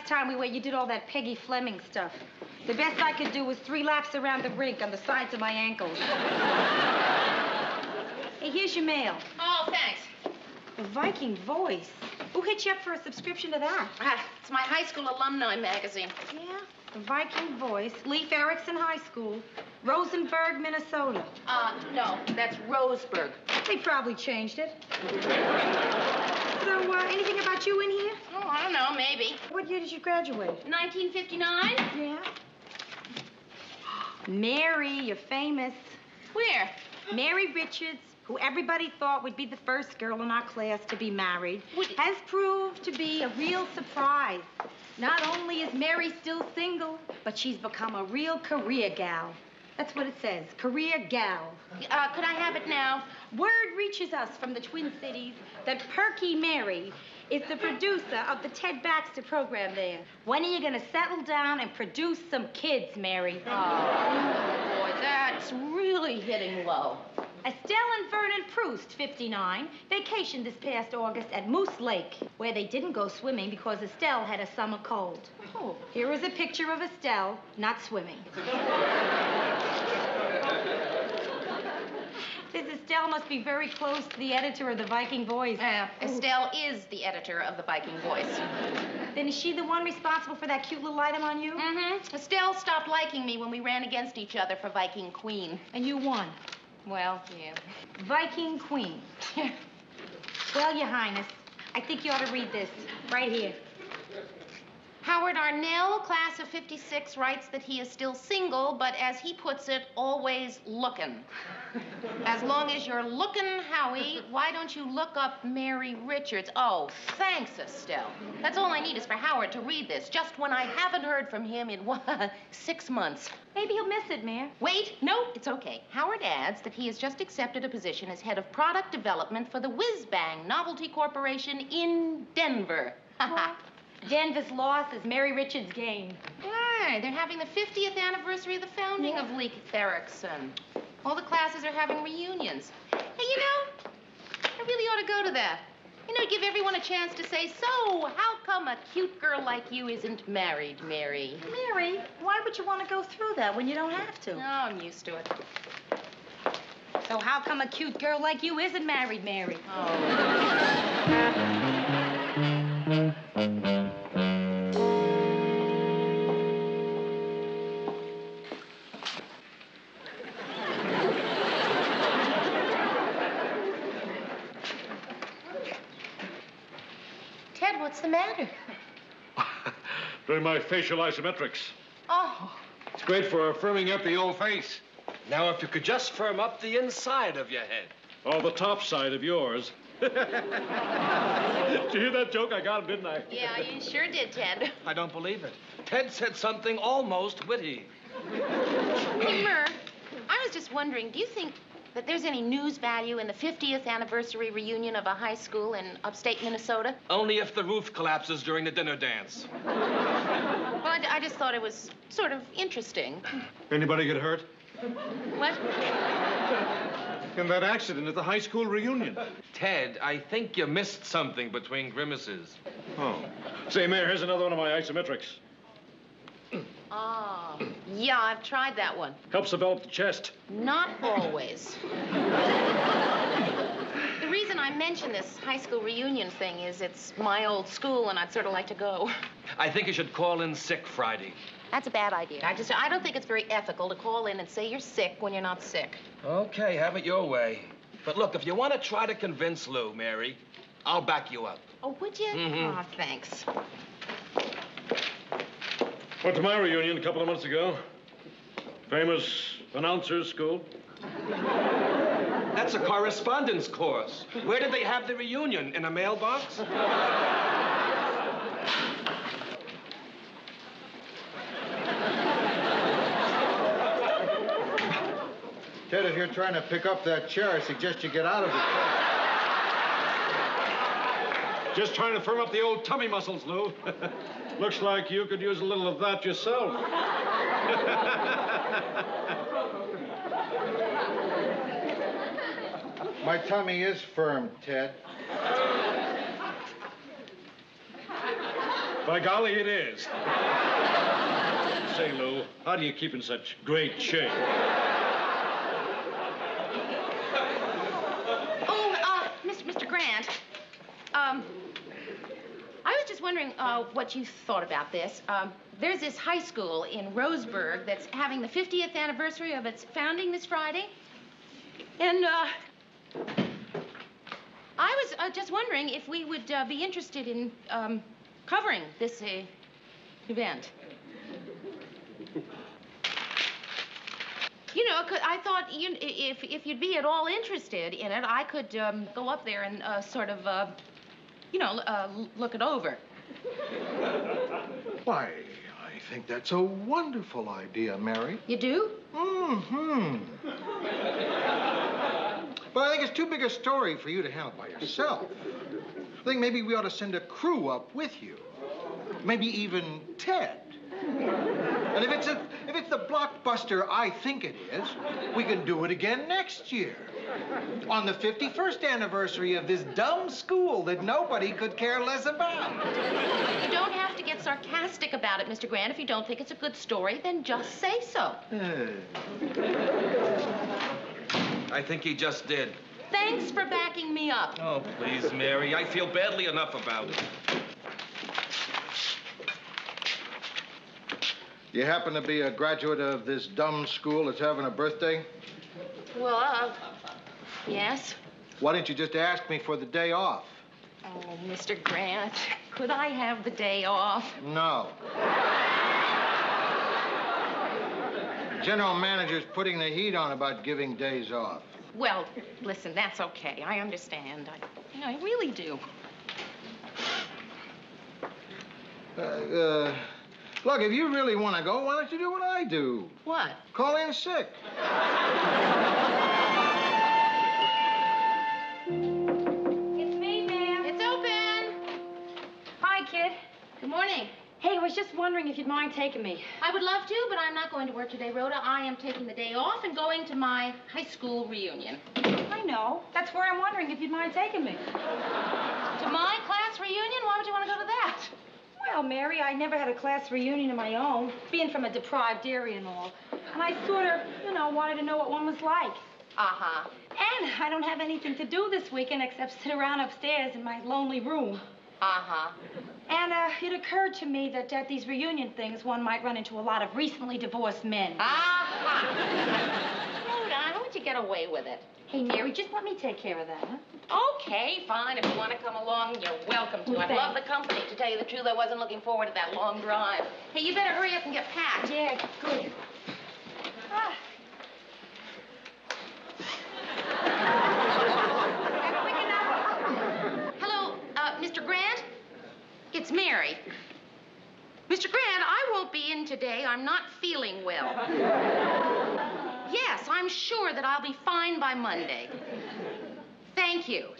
time we were, you did all that Peggy Fleming stuff. The best I could do was 3 laps around the rink on the sides of my ankles. Hey, here's your mail. Oh, thanks. The Viking Voice. Who hit you up for a subscription to that? It's my high school alumni magazine. Yeah, the Viking Voice, Leif Erikson High School, Rosenberg, Minnesota. No, that's Roseburg. They probably changed it. So, anything about you in here? Oh, I don't know, maybe. What year did you graduate? 1959? Yeah. Mary, you're famous. Where? Mary Richards, who everybody thought would be the first girl in our class to be married, has proved to be a real surprise. Not only is Mary still single, but she's become a real career gal. That's what it says, career gal. Could I have it now? Word reaches us from the Twin Cities that Perky Mary is the producer of the Ted Baxter program there. When are you gonna settle down and produce some kids, Mary? Oh, boy, that's really hitting low. Estelle and Vernon Proust, 59, vacationed this past August at Moose Lake, where they didn't go swimming because Estelle had a summer cold. Oh. Here is a picture of Estelle not swimming. This Estelle must be very close to the editor of the Viking Voice. Estelle is the editor of the Viking Voice. Then is she the one responsible for that cute little item on you? Mm-hmm. Estelle stopped liking me when we ran against each other for Viking Queen. And you won. Well, yeah. Viking Queen. Well, Your Highness, I think you ought to read this right here. Howard Arnell, class of 56, writes that he is still single, but as he puts it, always looking. As long as you're looking, Howie, why don't you look up Mary Richards? Oh, thanks, Estelle. That's all I need is for Howard to read this, just when I haven't heard from him in, 6 months. Maybe he'll miss it, Mayor. Wait, no, it's okay. Howard adds that he has just accepted a position as head of product development for the Whiz Bang Novelty Corporation in Denver. Denver's loss is Mary Richards' gain. Right, they're having the 50th anniversary of the founding of Leif Erikson. All the classes are having reunions. Hey, you know, I really ought to go to that. You know, give everyone a chance to say, so, how come a cute girl like you isn't married, Mary? Mary, why would you want to go through that when you don't have to? No, I'm used to it. So how come a cute girl like you isn't married, Mary? Ted, what's the matter? Doing my facial isometrics. Oh. It's great for firming up the old face. Now, if you could just firm up the inside of your head. Oh, the top side of yours. Did you hear that joke? I got it, didn't I? Yeah, you sure did, Ted. I don't believe it. Ted said something almost witty. Hey, Murr, I was just wondering, do you think that there's any news value in the 50th anniversary reunion of a high school in upstate Minnesota? Only if the roof collapses during the dinner dance. Well, I just thought it was sort of interesting. Anybody get hurt? What? In that accident at the high school reunion. Ted, I think you missed something between grimaces. Oh. Say, Mayor, here's another one of my isometrics. Oh, yeah, I've tried that one. Helps develop the chest. Not always. The reason I mention this high school reunion thing is it's my old school and I'd sort of like to go. I think you should call in sick Friday. That's a bad idea. I don't think it's very ethical to call in and say you're sick when you're not sick. Okay, have it your way. But look, if you want to try to convince Lou, Mary, I'll back you up. Oh, would you? Mm-hmm. Oh, thanks. Went to my reunion a couple of months ago. Famous announcers school. That's a correspondence course. Where did they have the reunion? In a mailbox? Ted, if you're trying to pick up that chair, I suggest you get out of it. Just trying to firm up the old tummy muscles, Lou. Looks like you could use a little of that yourself. My tummy is firm, Ted. By golly, it is. Say, Lou, how do you keep in such great shape? Oh, Mr. Grant. I was just wondering what you thought about this. There's this high school in Roseburg that's having the 50th anniversary of its founding this Friday. And I was just wondering if we would be interested in covering this event. You know, I thought if you'd be at all interested in it, I could go up there and sort of, look it over. Why, I think that's a wonderful idea, Mary. You do? Mm-hmm. But I think it's too big a story for you to handle by yourself. I think maybe we ought to send a crew up with you. Maybe even Ted. And if it's the blockbuster I think it is, we can do it again next year. On the 51st anniversary of this dumb school that nobody could care less about. You don't have to get sarcastic about it, Mr. Grant. If you don't think it's a good story, then just say so. I think he just did. Thanks for backing me up. Oh, please, Mary. I feel badly enough about it. You happen to be a graduate of this dumb school that's having a birthday? Well, yes. Why didn't you just ask me for the day off? Oh, Mr. Grant, could I have the day off? No. The general manager's putting the heat on about giving days off. Well, listen, that's okay. I understand. I really do. Look, if you really want to go, why don't you do what I do? What? Call in sick. It's me, ma'am. It's open. Hi, kid. Good morning. Hey, I was just wondering if you'd mind taking me. I would love to, but I'm not going to work today, Rhoda. I am taking the day off and going to my high school reunion. I know. That's where I'm wondering if you'd mind taking me. To my class reunion? Why would you want to go to that? Well, Mary, I never had a class reunion of my own, being from a deprived area and all. And I sort of, wanted to know what one was like. Uh-huh. And I don't have anything to do this weekend except sit around upstairs in my lonely room. Uh-huh. And it occurred to me that at these reunion things, one might run into a lot of recently divorced men. Uh-huh. Rhoda, how would you get away with it? Hey, Mary, just let me take care of that, huh? Okay, fine. If you want to come along, you're welcome to. I'd love the company. To tell you the truth, I wasn't looking forward to that long drive. Hey, you better hurry up and get packed. Yeah, good. Ah. Hello, Mr. Grant? It's Mary. Mr. Grant, I won't be in today. I'm not feeling well. Yes, I'm sure that I'll be fine by Monday. Thank you.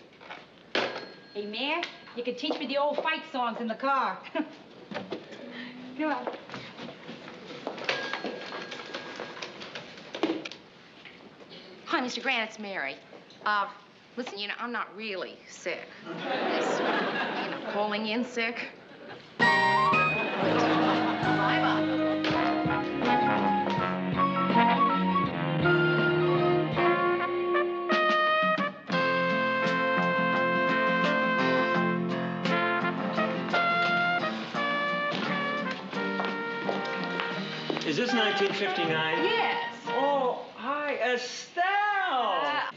Hey, Mare, you can teach me the old fight songs in the car. Come on. Hi, Mr. Grant, it's Mary. Listen, I'm not really sick. This, calling in sick. Bye-bye. Is this 1959? Yes. Oh, hi, Estelle!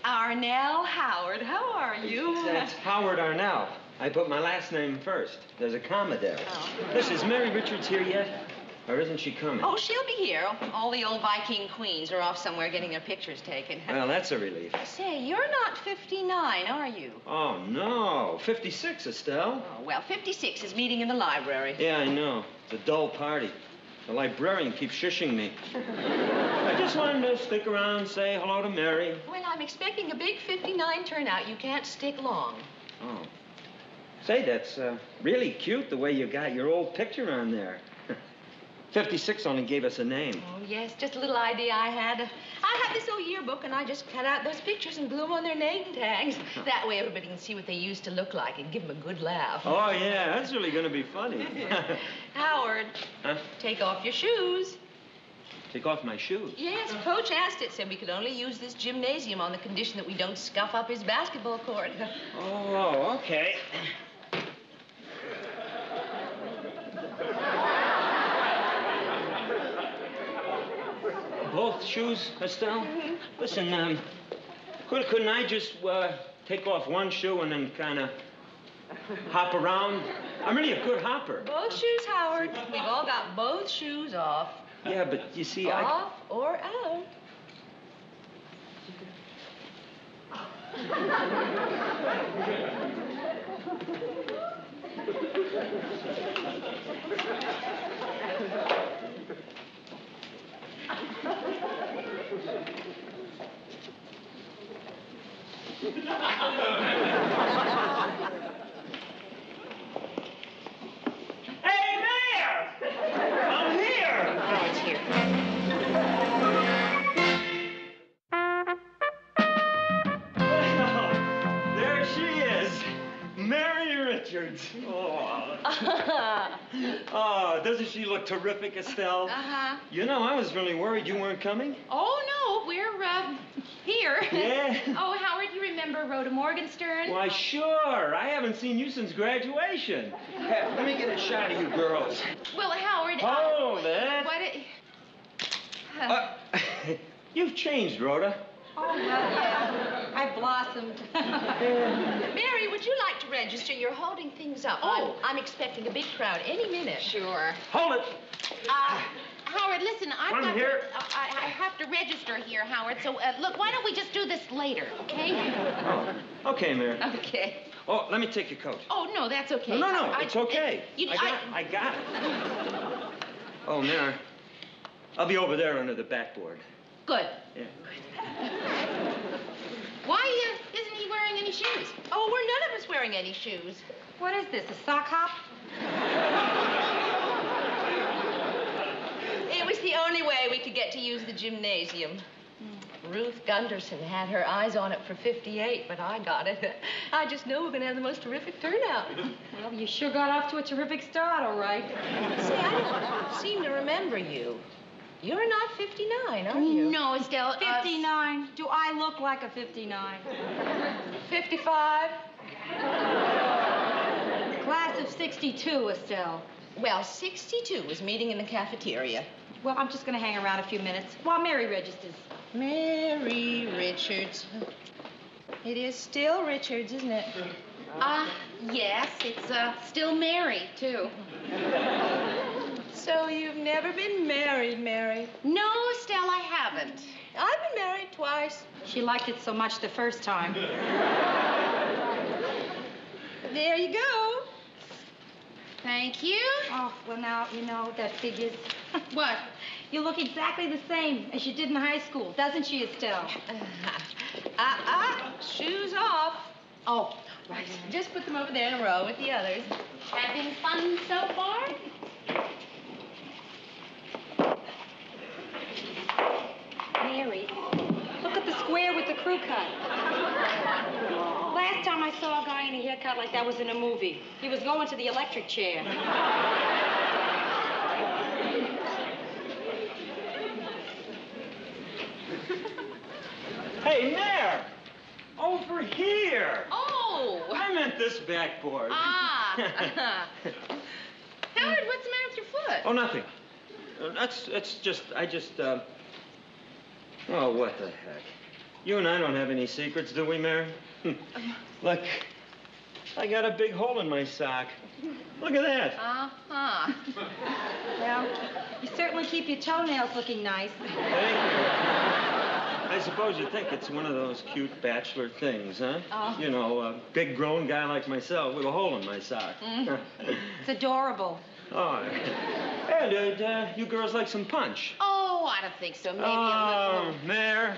Arnell Howard, how are you? That's Howard Arnell. I put my last name first. There's a comma there. Oh. Listen, is Mary Richards here yet? Or isn't she coming? Oh, she'll be here. All the old Viking queens are off somewhere getting their pictures taken. Well, that's a relief. Say, you're not 59, are you? Oh, no. 56, Estelle. Oh, well, 56 is meeting in the library. Yeah, I know. It's a dull party. The librarian keeps shushing me. I just wanted to stick around and say hello to Mary. Well, I'm expecting a big 59 turnout. You can't stick long. Oh. Say, that's really cute the way you got your old picture on there. 56 only gave us a name. Oh, yes, just a little idea I had. I have this old yearbook, and I just cut out those pictures and glue them on their name tags. That way everybody can see what they used to look like and give them a good laugh. Oh, yeah, that's really going to be funny. Howard, Huh? take off your shoes. Take off my shoes. Yes, Coach asked it, said we could only use this gymnasium on the condition that we don't scuff up his basketball court. Oh, okay. Both shoes, Estelle? Listen, couldn't I just take off one shoe and then kind of hop around? I'm really a good hopper. Both shoes, Howard. We've all got both shoes off. Yeah, but you see, Off or out. Hey, Mayor! I'm here! Oh, it's here. Well, there she is. Mary Richards. Oh. Oh, doesn't she look terrific, Estelle? Uh-huh. You know, I was really worried you weren't coming. Oh, no, we're, here. Yeah. Oh, Howard, you remember Rhoda Morgenstern? Why, sure. I haven't seen you since graduation. Hey, let me get a shot of you girls. Well, Howard... Hold it. What... You've changed, Rhoda. Oh, well, yeah. I blossomed. Mary, would you like to register? You're holding things up. Oh. I'm expecting a big crowd any minute. Sure. Hold it. Howard, listen, I've One got here. to... I have to register here, Howard, so, look, why don't we just do this later, okay? Oh, okay, Mary. Okay. Oh, let me take your coat. Oh, no, that's okay. No, it's okay. You- I got it. Oh, Mary. I'll be over there under the backboard. Good. Yeah. Why isn't he wearing any shoes? Oh, we're none of us wearing any shoes. What is this, a sock hop? It was the only way we could get to use the gymnasium. Ruth Gunderson had her eyes on it for 58, but I got it. I just know we're going to have the most terrific turnout. Well, you sure got off to a terrific start, all right. See, I don't seem to remember you. You're not 59, are you? No, Estelle. 59. Do I look like a 59? 55? Class of 62, Estelle. Well, 62 was meeting in the cafeteria. Well, I'm just going to hang around a few minutes while Mary registers. Mary Richards. It is still Richards, isn't it? Yes, it's, still Mary, too. So you've never been married, Mary? No, Estelle, I haven't. I've been married twice. She liked it so much the first time. There you go. Thank you. Oh, well, now, you know, that figures. What? You look exactly the same as you did in high school, doesn't she, Estelle? Shoes off. Oh, right. Just put them over there in a row with the others. Having fun so far? Mary, look at the square with the crew cut. Last time I saw a guy in a haircut like that was in a movie. He was going to the electric chair. Hey, Mayor! Over here! Oh! I meant this backboard. Howard, what's the matter with your foot? Oh, nothing. It's just, oh, what the heck. You and I don't have any secrets, do we, Mary? Look, I got a big hole in my sock. Look at that. Uh-huh. Well, you certainly keep your toenails looking nice. Thank you. I suppose you think it's one of those cute bachelor things, huh? Oh. You know, a big grown guy like myself with a hole in my sock. It's adorable. Oh. And you girls like some punch? Oh, I don't think so. Maybe a Oh, little. Mayor,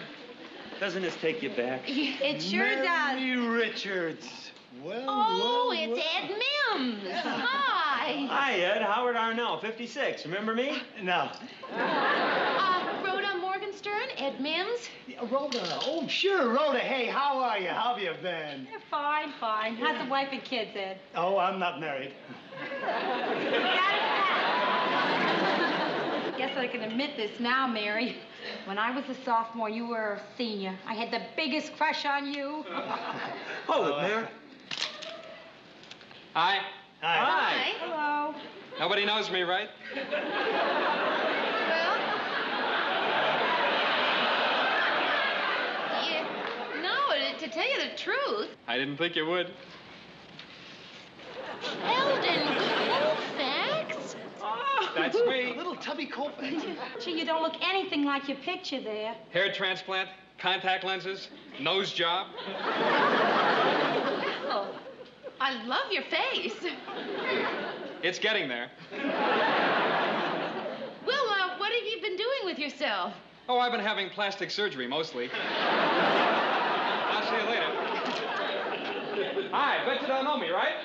doesn't this take you back? It sure does. Mary Richards. Well, Oh, well, it's well. Ed Mims. Hi. Hi. Hi, Ed. Howard Arnell, 56. Remember me? No. Rhoda Morgenstern, Ed Mims. Rhoda. Oh, sure, Rhoda. Hey, how are you? How have you been? Yeah, fine, fine. How's the wife and kids, Ed? Oh, I'm not married. Guess I can admit this now, Mary. When I was a sophomore, you were a senior. I had the biggest crush on you. Hold it, Mayor. Hi. Hi. Hello. Nobody knows me, right? Well, no, to tell you the truth, I didn't think you would. Eldon Colfax. That's me. Little Tubby Colfax. Gee, you don't look anything like your picture there. Hair transplant, contact lenses, nose job. Oh, I love your face. It's getting there. Well, what have you been doing with yourself? Oh, I've been having plastic surgery, mostly. I'll see you later. Hi, bet you don't know me, right?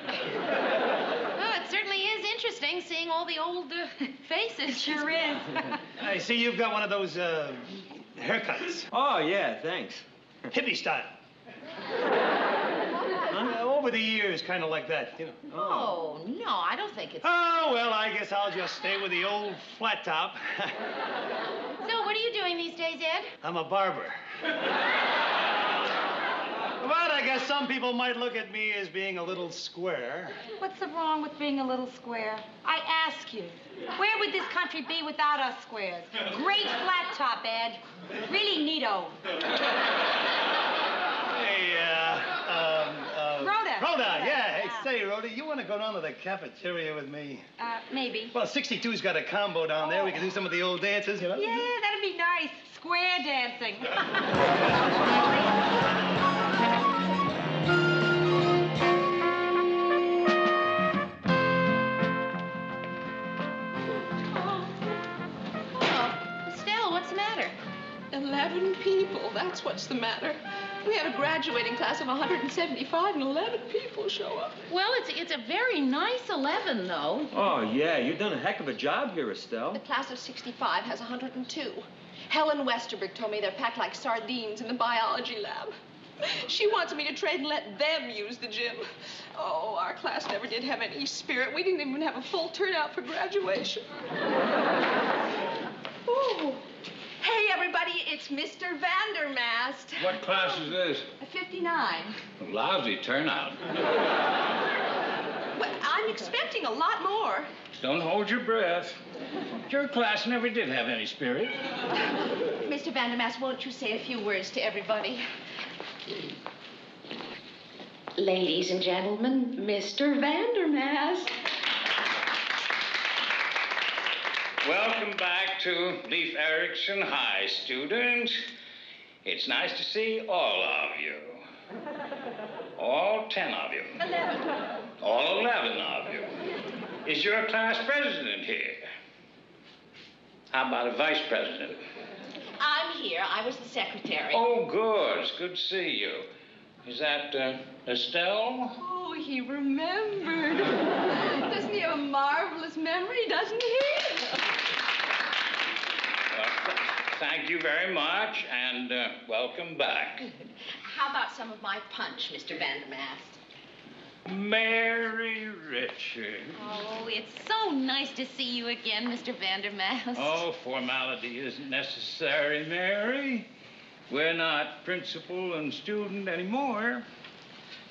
Oh, it certainly is interesting seeing all the old faces. Sure is. I see you've got one of those haircuts. Oh, yeah, thanks. Hippie style. Over the years, kind of like that, you know. Oh, no, I don't think it's... Oh, well, I guess I'll just stay with the old flat top. So, what are you doing these days, Ed? I'm a barber. But I guess some people might look at me as being a little square. What's the wrong with being a little square? I ask you, where would this country be without us squares? Great flat top, Ed. Really neato. Hey, Rhoda. Rhoda, yeah. Hey, say, Rhoda, you want to go down to the cafeteria with me? Maybe. Well, 62's got a combo down there. We can do some of the old dances, you know? Yeah, that'd be nice. Square dancing. Stella, what's the matter? 11 people, that's what's the matter. We had a graduating class of 175 and 11 people show up. Well, it's a very nice 11, though. Oh, yeah, you've done a heck of a job here, Estelle. The class of 65 has 102. Helen Westerberg told me they're packed like sardines in the biology lab. She wants me to trade and let them use the gym. Oh, our class never did have any spirit. We didn't even have a full turnout for graduation. Oh. Hey, everybody, it's Mr. Vandermast. What class is this? 59. Lousy turnout. Well, I'm expecting a lot more. Don't hold your breath. Your class never did have any spirit. Mr. Vandermast, won't you say a few words to everybody? Ladies and gentlemen, Mr. Vandermast. Welcome back to Leif Erikson High, students. It's nice to see all of you. All 10 of you. 11. All 11 of you. Is your class president here? How about a vice president? I'm here. I was the secretary. Oh, good. It's good to see you. Is that Estelle? Oh, he remembered. Doesn't he have a marvelous memory, doesn't he? Well, thank you very much, and welcome back. How about some of my punch, Mr. Vandermast? Mary Richard. Oh, it's so nice to see you again, Mr. Vandermast. Oh, formality isn't necessary, Mary. We're not principal and student anymore.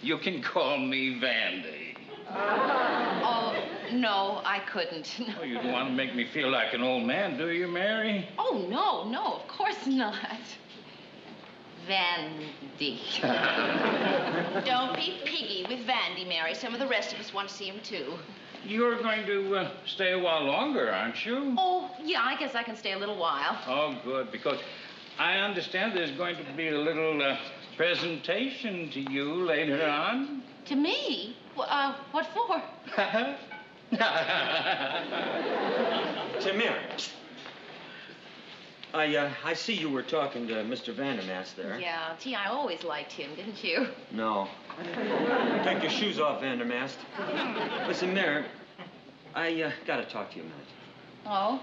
You can call me Vandy. Oh, no, I couldn't. Oh, you don't want to make me feel like an old man, do you, Mary? Oh, no, of course not. Vandy. Don't be piggy with Vandy, Mary. Some of the rest of us want to see him, too. You're going to stay a while longer, aren't you? Oh, yeah, I guess I can stay a little while. Oh, good, because I understand there's going to be a little presentation to you later on. To me? What for? Tim, Mary. I see you were talking to Mr. Vandermast there. Yeah, gee, I always liked him, didn't you? No. Take your shoes off, Vandermast. Listen, Mary, I gotta talk to you a minute. Oh?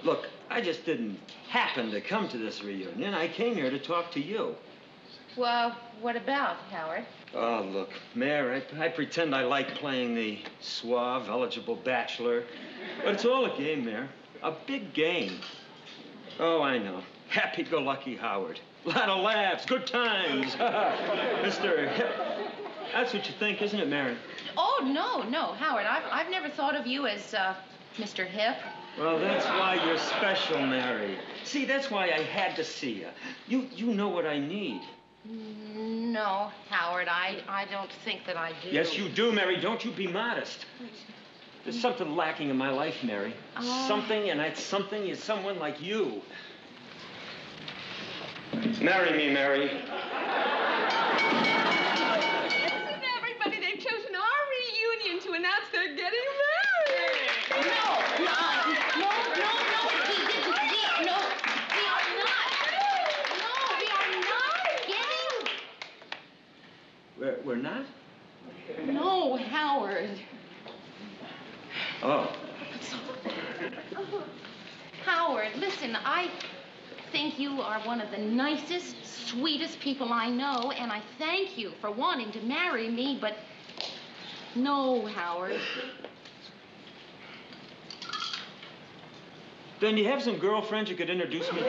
Look, I just didn't happen to come to this reunion. I came here to talk to you. Well, what about, Howard? Oh, look, Mayor, I pretend I like playing the suave, eligible bachelor. But it's all a game, Mayor. A big game. Oh, I know. Happy-go-lucky Howard. A lot of laughs, good times. Mr. Hip. That's what you think, isn't it, Mary? Oh, no, Howard. I've never thought of you as, Mr. Hip. Well, that's why you're special, Mary. See, that's why I had to see you. You know what I need. No, Howard, I don't think that I do. Yes, you do, Mary. Don't you be modest. There's something lacking in my life, Mary. Something, and that something is someone like you. Marry me, Mary. Listen, everybody, they've chosen our reunion to announce they're getting married. No, he didn't. No, we are not. No, we are not getting... We're not? No, Howard. Oh. Howard, listen, I think you are one of the nicest, sweetest people I know, and I thank you for wanting to marry me, but no, Howard. Then you have some girlfriends you could introduce me to?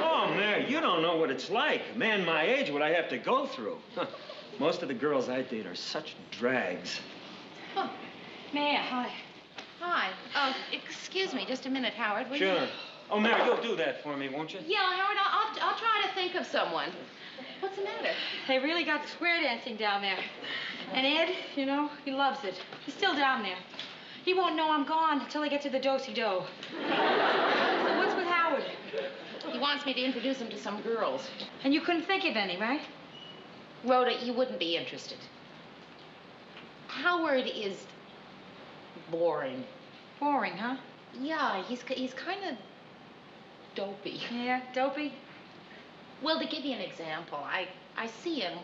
Oh, Mary, you don't know what it's like. A man my age, what I have to go through. Most of the girls I date are such drags. Oh, Mayor, hi. Hi. Oh, excuse me, just a minute, Howard, will you? Sure. Oh, Mary, you'll do that for me, won't you? Yeah, Howard, I'll try to think of someone. What's the matter? They really got square dancing down there. And Ed, you know, he loves it. He's still down there. He won't know I'm gone until I get to the do-si-do. So what's with Howard? He wants me to introduce him to some girls. And you couldn't think of any, right? Rhoda, you wouldn't be interested. Howard is boring. Boring, huh? Yeah, he's kind of dopey. Yeah, dopey? Well, to give you an example, I see him,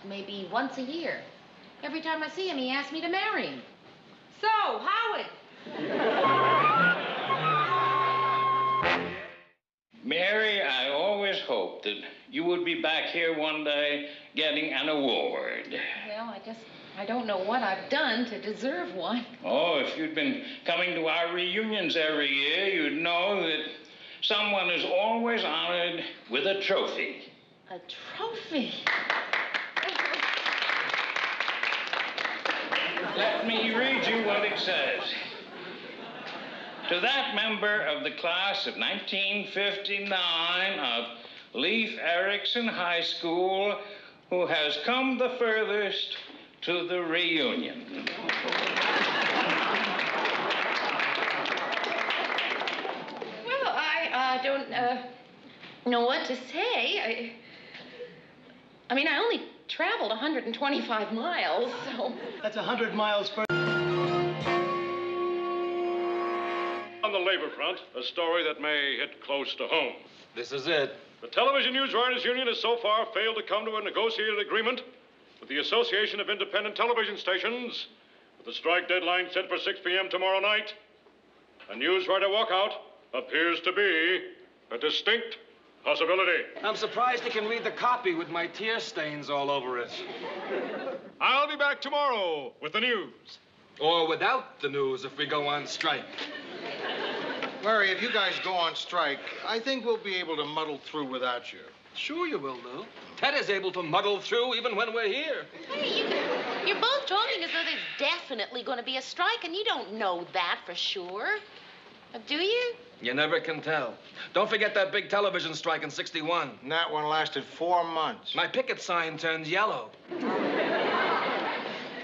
maybe once a year. Every time I see him, he asks me to marry him. So, Howard! Mary, I always hoped that you would be back here one day getting an award. Well, I guess I don't know what I've done to deserve one. Oh, if you'd been coming to our reunions every year, you'd know that someone is always honored with a trophy. A trophy? Let me read you what it says. To that member of the class of 1959 of Leif Erikson High School who has come the furthest to the reunion. Well, I don't know what to say. I mean, I only traveled 125 miles, so... That's 100 miles further. On the labor front, a story that may hit close to home. This is it. The Television News Writers Union has so far failed to come to a negotiated agreement with the Association of Independent Television Stations, with the strike deadline set for 6 p.m. tomorrow night. A newswriter walkout appears to be a distinct possibility. I'm surprised you can read the copy with my tear stains all over it. I'll be back tomorrow with the news. Or without the news if we go on strike. Larry, if you guys go on strike, I think we'll be able to muddle through without you. Sure you will, Lou. Ted is able to muddle through even when we're here. Hey, you're both talking as though there's definitely going to be a strike, and you don't know that for sure. Do you? You never can tell. Don't forget that big television strike in '61. And that one lasted 4 months. My picket sign turned yellow.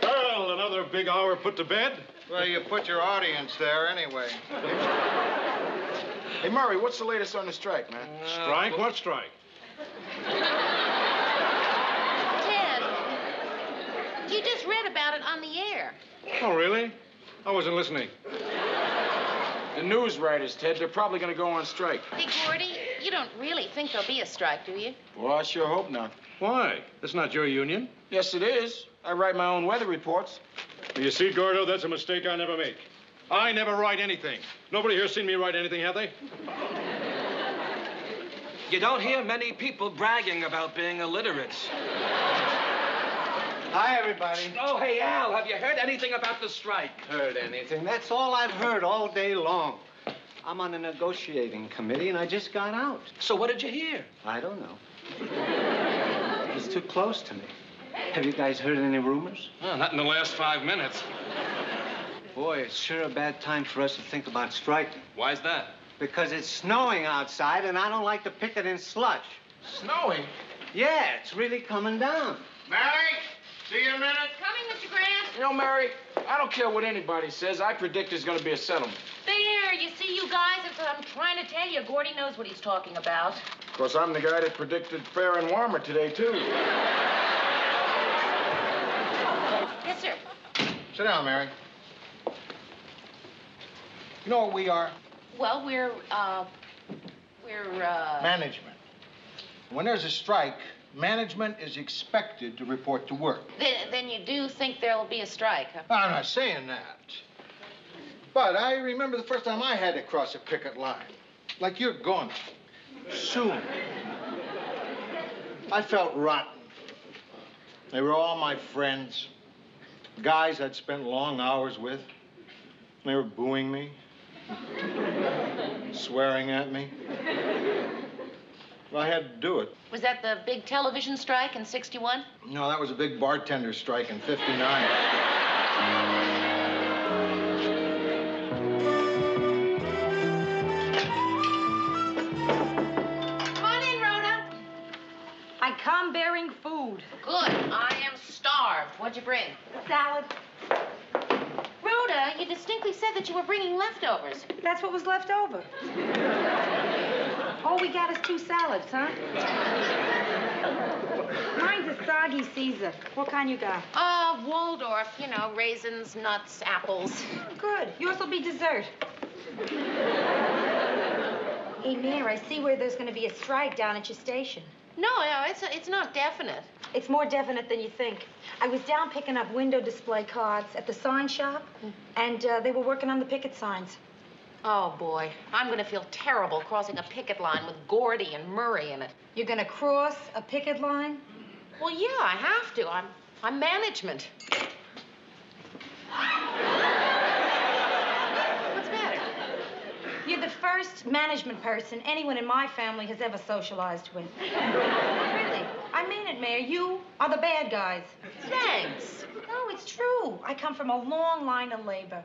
Well, another big hour put to bed. Well, you put your audience there anyway. Hey, Murray, what's the latest on the strike, man? Strike? What strike? Ted, you just read about it on the air. Oh, really? I wasn't listening. The news writers, Ted, they're probably going to go on strike. Hey, Gordy, you don't really think there'll be a strike, do you? Well, I sure hope not. Why? It's not your union. Yes, it is. I write my own weather reports. You see, Gordo, that's a mistake I never make. I never write anything. Nobody here seen me write anything, have they? You don't hear many people bragging about being illiterate. Hi, everybody. Oh, hey, Al, have you heard anything about the strike? Heard anything? That's all I've heard all day long. I'm on a negotiating committee, and I just got out. So what did you hear? I don't know. It's too close to me. Have you guys heard any rumors? Oh, not in the last 5 minutes. Boy, it's sure a bad time for us to think about striking. Why's that? Because it's snowing outside, and I don't like to picket in slush. Snowing? Yeah, it's really coming down. Mary, see you in a minute. Coming, Mr. Grant. You know, Mary, I don't care what anybody says. I predict there's going to be a settlement. There, you see, you guys, that's what I'm trying to tell you. Gordy knows what he's talking about. Of course, I'm the guy that predicted fair and warmer today, too. Yes, sir. Sit down, Mary. You know what we are? Well, we're Management. When there's a strike, management is expected to report to work. Then you do think there'll be a strike, huh? I'm not saying that. But I remember the first time I had to cross a picket line. Like you're going soon. I felt rotten. They were all my friends. Guys I'd spent long hours with. They were booing me. Swearing at me. Well, I had to do it. Was that the big television strike in '61? No, that was a big bartender strike in '59. Come on in, Rhoda. I come bearing food. Good. I am starved. What'd you bring? Salad. Rhoda, you distinctly said that you were bringing leftovers. That's what was left over. All we got is 2 salads, huh? Mine's a soggy Caesar. What kind you got? Waldorf. You know, raisins, nuts, apples. Good. Yours will be dessert. Hey, Mayor, I see where there's going to be a strike down at your station. No, it's not definite. It's more definite than you think. I was down picking up window display cards at the sign shop, and they were working on the picket signs. Oh, boy. I'm going to feel terrible crossing a picket line with Gordy and Murray in it. You're going to cross a picket line? Well, yeah, I have to. I'm management. What's the matter? You're the first management person anyone in my family has ever socialized with. Really. I mean it, Mayor. You are the bad guys. Thanks. No, it's true. I come from a long line of labor.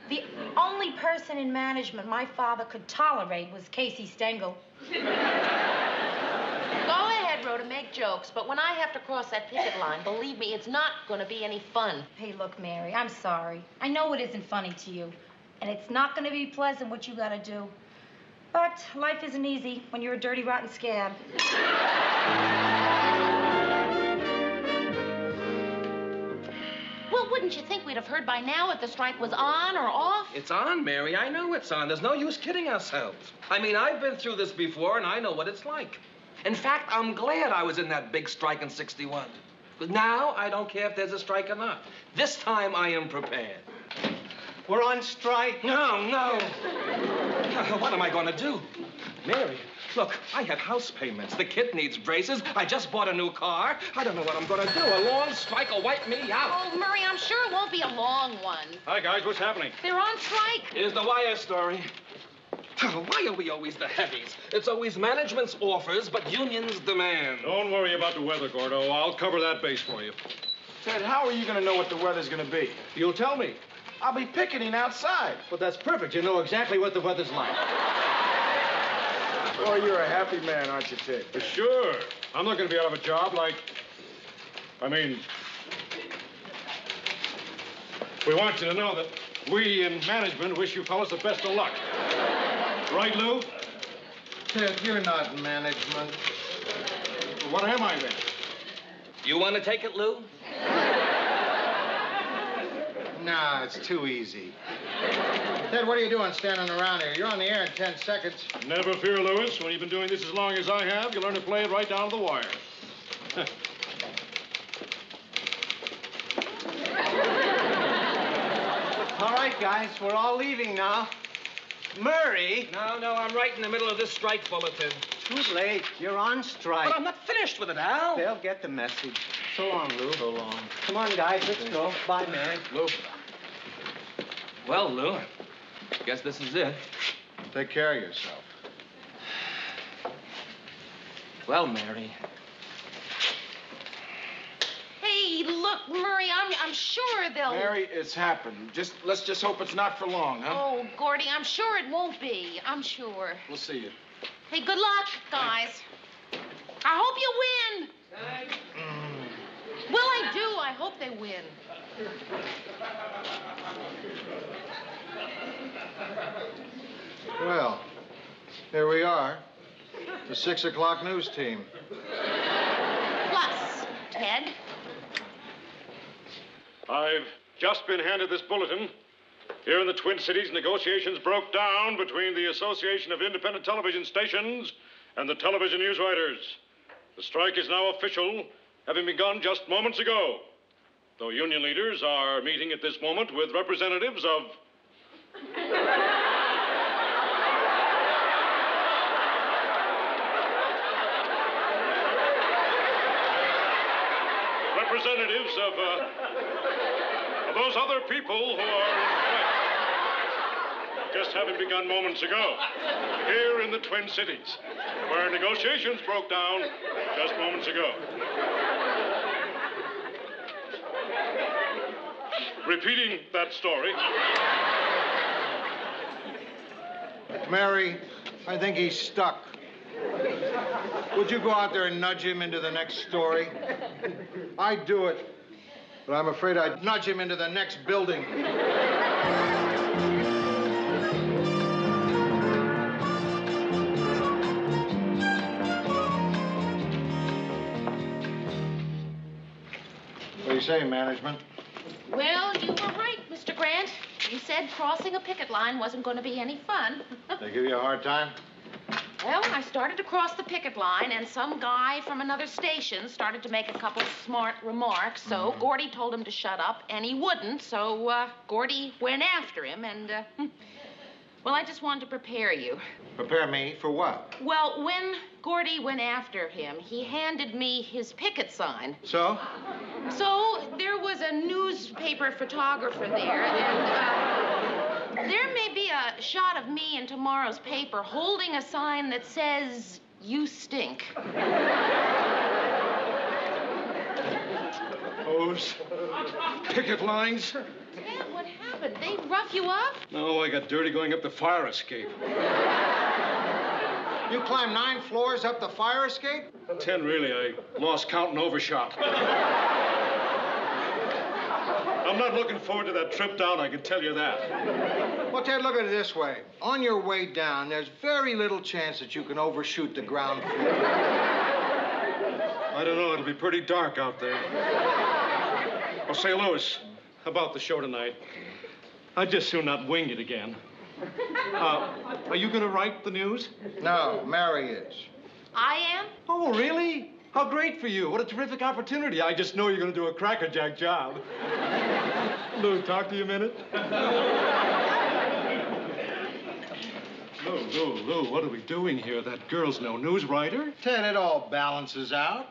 The only person in management my father could tolerate was Casey Stengel. Go ahead, Rhoda, make jokes, but when I have to cross that picket line, believe me, it's not going to be any fun. Hey, look, Mary, I'm sorry. I know it isn't funny to you, and it's not going to be pleasant what you got to do. But life isn't easy when you're a dirty, rotten scab. Well, wouldn't you think we'd have heard by now if the strike was on or off? It's on, Mary. I know it's on. There's no use kidding ourselves. I mean, I've been through this before, and I know what it's like. In fact, I'm glad I was in that big strike in '61. But now, I don't care if there's a strike or not. This time, I am prepared. We're on strike. No. What am I going to do? Mary, look, I have house payments. The kid needs braces. I just bought a new car. I don't know what I'm going to do. A long strike will wipe me out. Oh, Murray, I'm sure it won't be a long one. Hi, guys. What's happening? They're on strike. Here's the wire story. Why are we always the heavies? It's always management's offers, but unions demand. Don't worry about the weather, Gordo. I'll cover that base for you. Ted, how are you going to know what the weather's going to be? You'll tell me. I'll be picketing outside. But that's perfect. You know exactly what the weather's like. Boy, you're a happy man, aren't you, Ted? Sure. I'm not going to be out of a job we want you to know that we in management wish you fellas the best of luck. Right, Lou? Ted, you're not management. What am I then? You want to take it, Lou? Nah, it's too easy. Ted, what are you doing standing around here? You're on the air in 10 seconds. Never fear, Lewis. When you've been doing this as long as I have, you'll learn to play it right down to the wire. All right, guys, we're all leaving now. Murray. No, I'm right in the middle of this strike bulletin. Too late. You're on strike. But I'm not finished with it, Al. They'll get the message. So long, Lou. So long. Come on, guys, let's go. Bye, Mary. Lou. Well, Lou, guess this is it. Take care of yourself. Well, Mary. Hey, look, Murray, I'm sure they'll... Mary, it's happened. Let's just hope it's not for long, huh? Oh, Gordy, I'm sure it won't be. I'm sure. We'll see you. Hey, good luck, guys. I hope you win. Well, I do. I hope they win. Well, here we are. The 6 o'clock news team. Plus, Ted. I've just been handed this bulletin. Here in the Twin Cities, negotiations broke down between the Association of Independent Television Stations and the television news writers. The strike is now official, having begun just moments ago. Though union leaders are meeting at this moment with representatives of... representatives of those other people who are in strike. Just having begun moments ago, here in the Twin Cities, where negotiations broke down just moments ago. Repeating that story. Mary, I think he's stuck. Would you go out there and nudge him into the next story? I'd do it, but I'm afraid I'd nudge him into the next building. What do you say, management? Well, you were right, Mr. Grant. You said crossing a picket line wasn't going to be any fun. They give you a hard time? Well, I started to cross the picket line, and some guy from another station started to make a couple smart remarks. So Gordy told him to shut up, and he wouldn't. So Gordy went after him, and, well, I just wanted to prepare you. Prepare me for what? Well, when Gordy went after him, he handed me his picket sign. So? So there was a newspaper photographer there, and there may be a shot of me in tomorrow's paper holding a sign that says, "You stink." Those picket lines? Ted, what happened? They rough you up? No, I got dirty going up the fire escape. You climbed 9 floors up the fire escape? 10, really. I lost count and overshot. I'm not looking forward to that trip down, I can tell you that. Well, Ted, look at it this way. On your way down, there's very little chance that you can overshoot the ground floor. I don't know, it'll be pretty dark out there. Oh, say, Louis, how about the show tonight? I'd just soon not wing it again. Are you going to write the news? No, Mary is. I am? Oh, really? How great for you. What a terrific opportunity. I just know you're going to do a crackerjack job. Lou, talk to you a minute. Lou, what are we doing here? That girl's no news writer. Ted, it all balances out.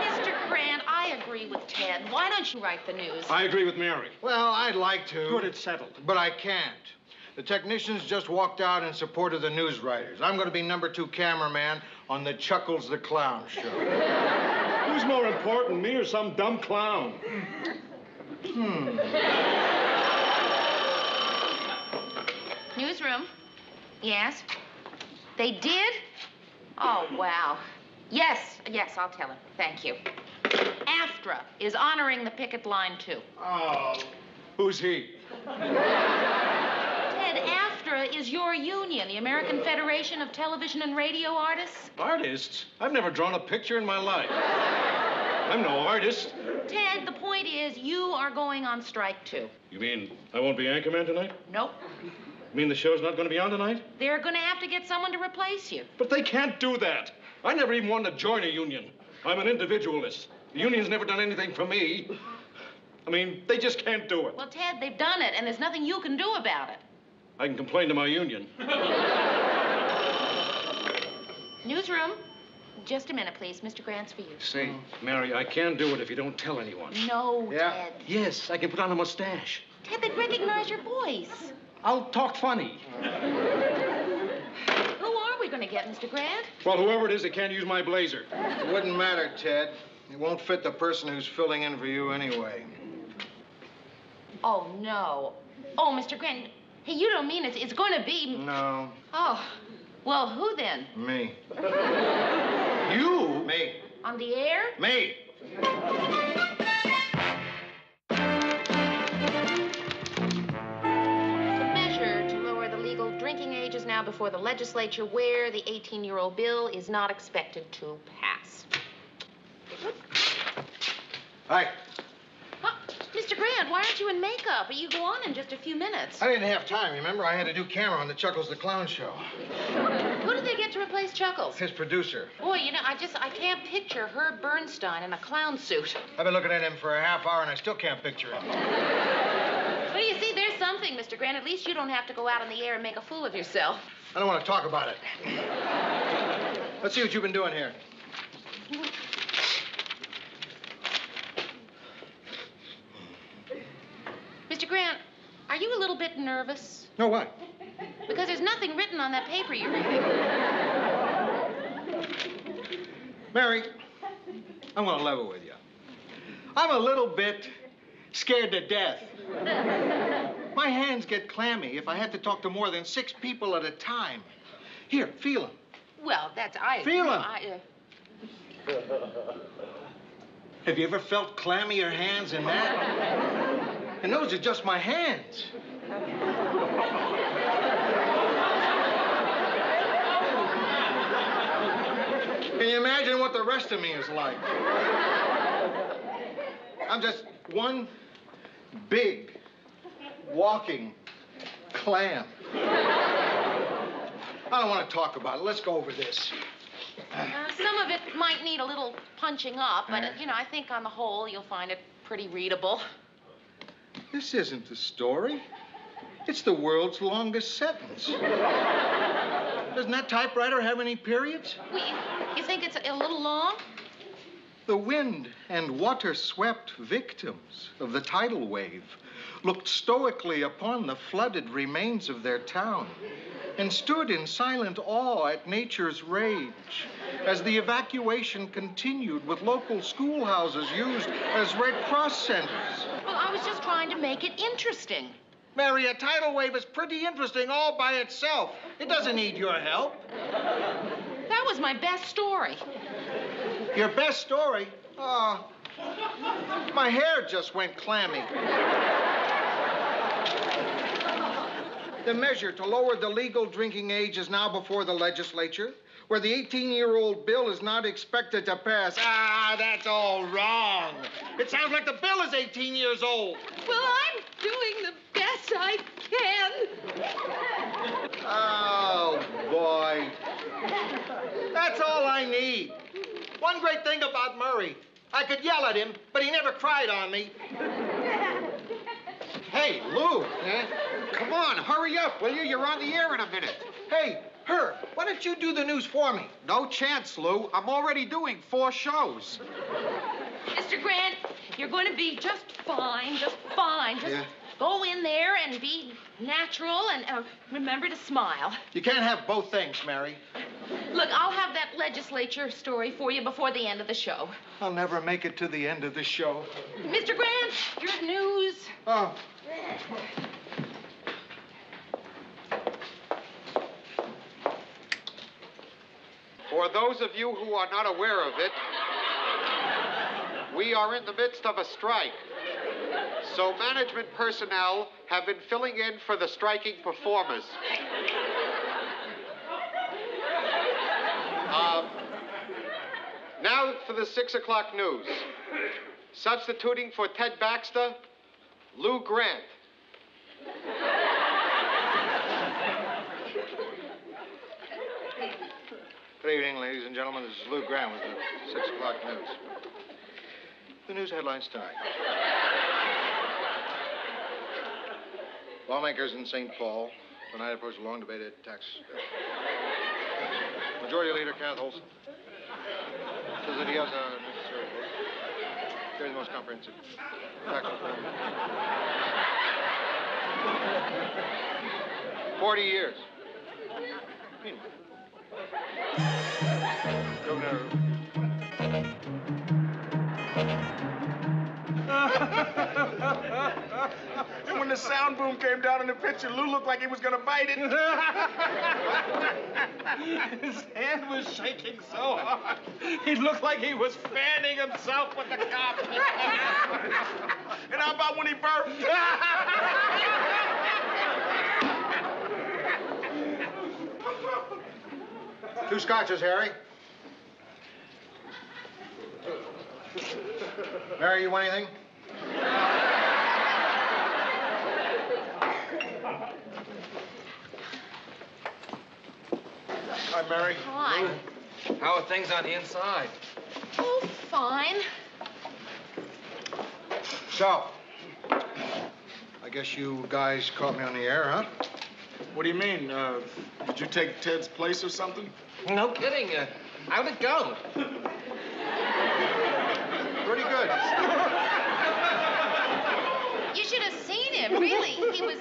Mr. Grant, I agree with Ted. Why don't you write the news? I agree with Mary. Well, I'd like to. Good, it's settled. But I can't. The technicians just walked out in support of the news writers. I'm going to be number 2 cameraman on the Chuckles the Clown show. Who's more important, me or some dumb clown? Newsroom. Yes? They did? Oh, wow. Yes, I'll tell him. Thank you. AFTRA is honoring the picket line, too. Oh. Who's he? Ted, AFTRA is your union, the American Federation of Television and Radio Artists. Artists? I've never drawn a picture in my life. I'm no artist. Ted, the point is you are going on strike, too. You mean I won't be anchorman tonight? Nope. You mean the show's not going to be on tonight? They're going to have to get someone to replace you. But they can't do that. I never even wanted to join a union. I'm an individualist. The union's never done anything for me. I mean, they just can't do it. Well, Ted, they've done it, and there's nothing you can do about it. I can complain to my union. Newsroom. Just a minute, please. Mr. Grant's for you. Say, Mary, I can do it if you don't tell anyone. No, Yeah? Ted. Yes, I can put on a mustache. Ted, they'd recognize your voice. I'll talk funny. Who are we going to get, Mr. Grant? Well, whoever it is, they can't use my blazer. It wouldn't matter, Ted. It won't fit the person who's filling in for you anyway. Oh, no. Oh, Mr. Grant, hey, you don't mean it's going to be... No, Oh, well, who then? me. You? Me. On the air? Me. The measure to lower the legal drinking age is now before the legislature, where the 18-year-old bill is not expected to pass. Hi. Huh? Mr. Grant, why aren't you in makeup? You go on in just a few minutes. I didn't have time, remember? I had to do camera on the Chuckles the Clown show. Who did they get to replace Chuckles? His producer. Boy, you know, I can't picture Herb Bernstein in a clown suit. I've been looking at him for a half hour and I still can't picture him. Well, you see, there's something, Mr. Grant. At least you don't have to go out in the air and make a fool of yourself. I don't want to talk about it. Let's see what you've been doing here. Mr. Grant, are you a little bit nervous? No, what? Because there's nothing written on that paper you're reading. Mary, I'm going to level with you. I'm a little bit scared to death. My hands get clammy if I have to talk to more than 6 people at a time. Here, feel them. Well, that's... Feel 'em. Have you ever felt clammier hands than that? And those are just my hands. Can you imagine what the rest of me is like? I'm just one big walking clam. I don't want to talk about it. Let's go over this. Some of it might need a little punching up, but, you know, I think on the whole you'll find it pretty readable. This isn't a story. It's the world's longest sentence. Doesn't that typewriter have any periods? Well, you think it's a little long? The wind and water-swept victims of the tidal wave looked stoically upon the flooded remains of their town and stood in silent awe at nature's rage as the evacuation continued with local schoolhouses used as Red Cross centers. Well, I was just trying to make it interesting. Mary, a tidal wave is pretty interesting all by itself. It doesn't need your help. That was my best story. Your best story? Oh, my hair just went clammy. The measure to lower the legal drinking age is now before the legislature, where the 18-year-old bill is not expected to pass. Ah, that's all wrong. It sounds like the bill is 18 years old. Well, I'm doing the best I can. Oh, boy. That's all I need. One great thing about Murray, I could yell at him, but he never cried on me. Hey, Lou. Come on, hurry up, will you? You're on the air in a minute. Hey, Herb, why don't you do the news for me? No chance, Lou. I'm already doing 4 shows. Mr. Grant, you're going to be just fine, just fine. Just go in there and be natural and remember to smile. You can't have both things, Mary. Look, I'll have that legislature story for you before the end of the show. I'll never make it to the end of the show. Mr. Grant, your news. Oh. For those of you who are not aware of it, we are in the midst of a strike. So management personnel have been filling in for the striking performers. Now for the 6 o'clock news. Substituting for Ted Baxter, Lou Grant. Good evening, ladies and gentlemen. This is Lou Grant with the 6 o'clock news. The news headlines tonight. Lawmakers in St. Paul tonight approach a long debated tax bill. Majority Leader Kenneth Olson says that he has a necessary vote. Carry the most comprehensive tax reform. 40 years. Meanwhile, Governor. And when the sound boom came down in the picture, Lou looked like he was gonna bite it. His hand was shaking so hard, he looked like he was fanning himself with the carpet. And how about when he burped? Two scotches, Harry. Mary, you want anything? Hi, Mary. Hi. How are things on the inside? Oh, fine. So, I guess you guys caught me on the air, huh? What do you mean? Did you take Ted's place or something? No kidding. How'd it go? Pretty good. You should have seen him, really. He was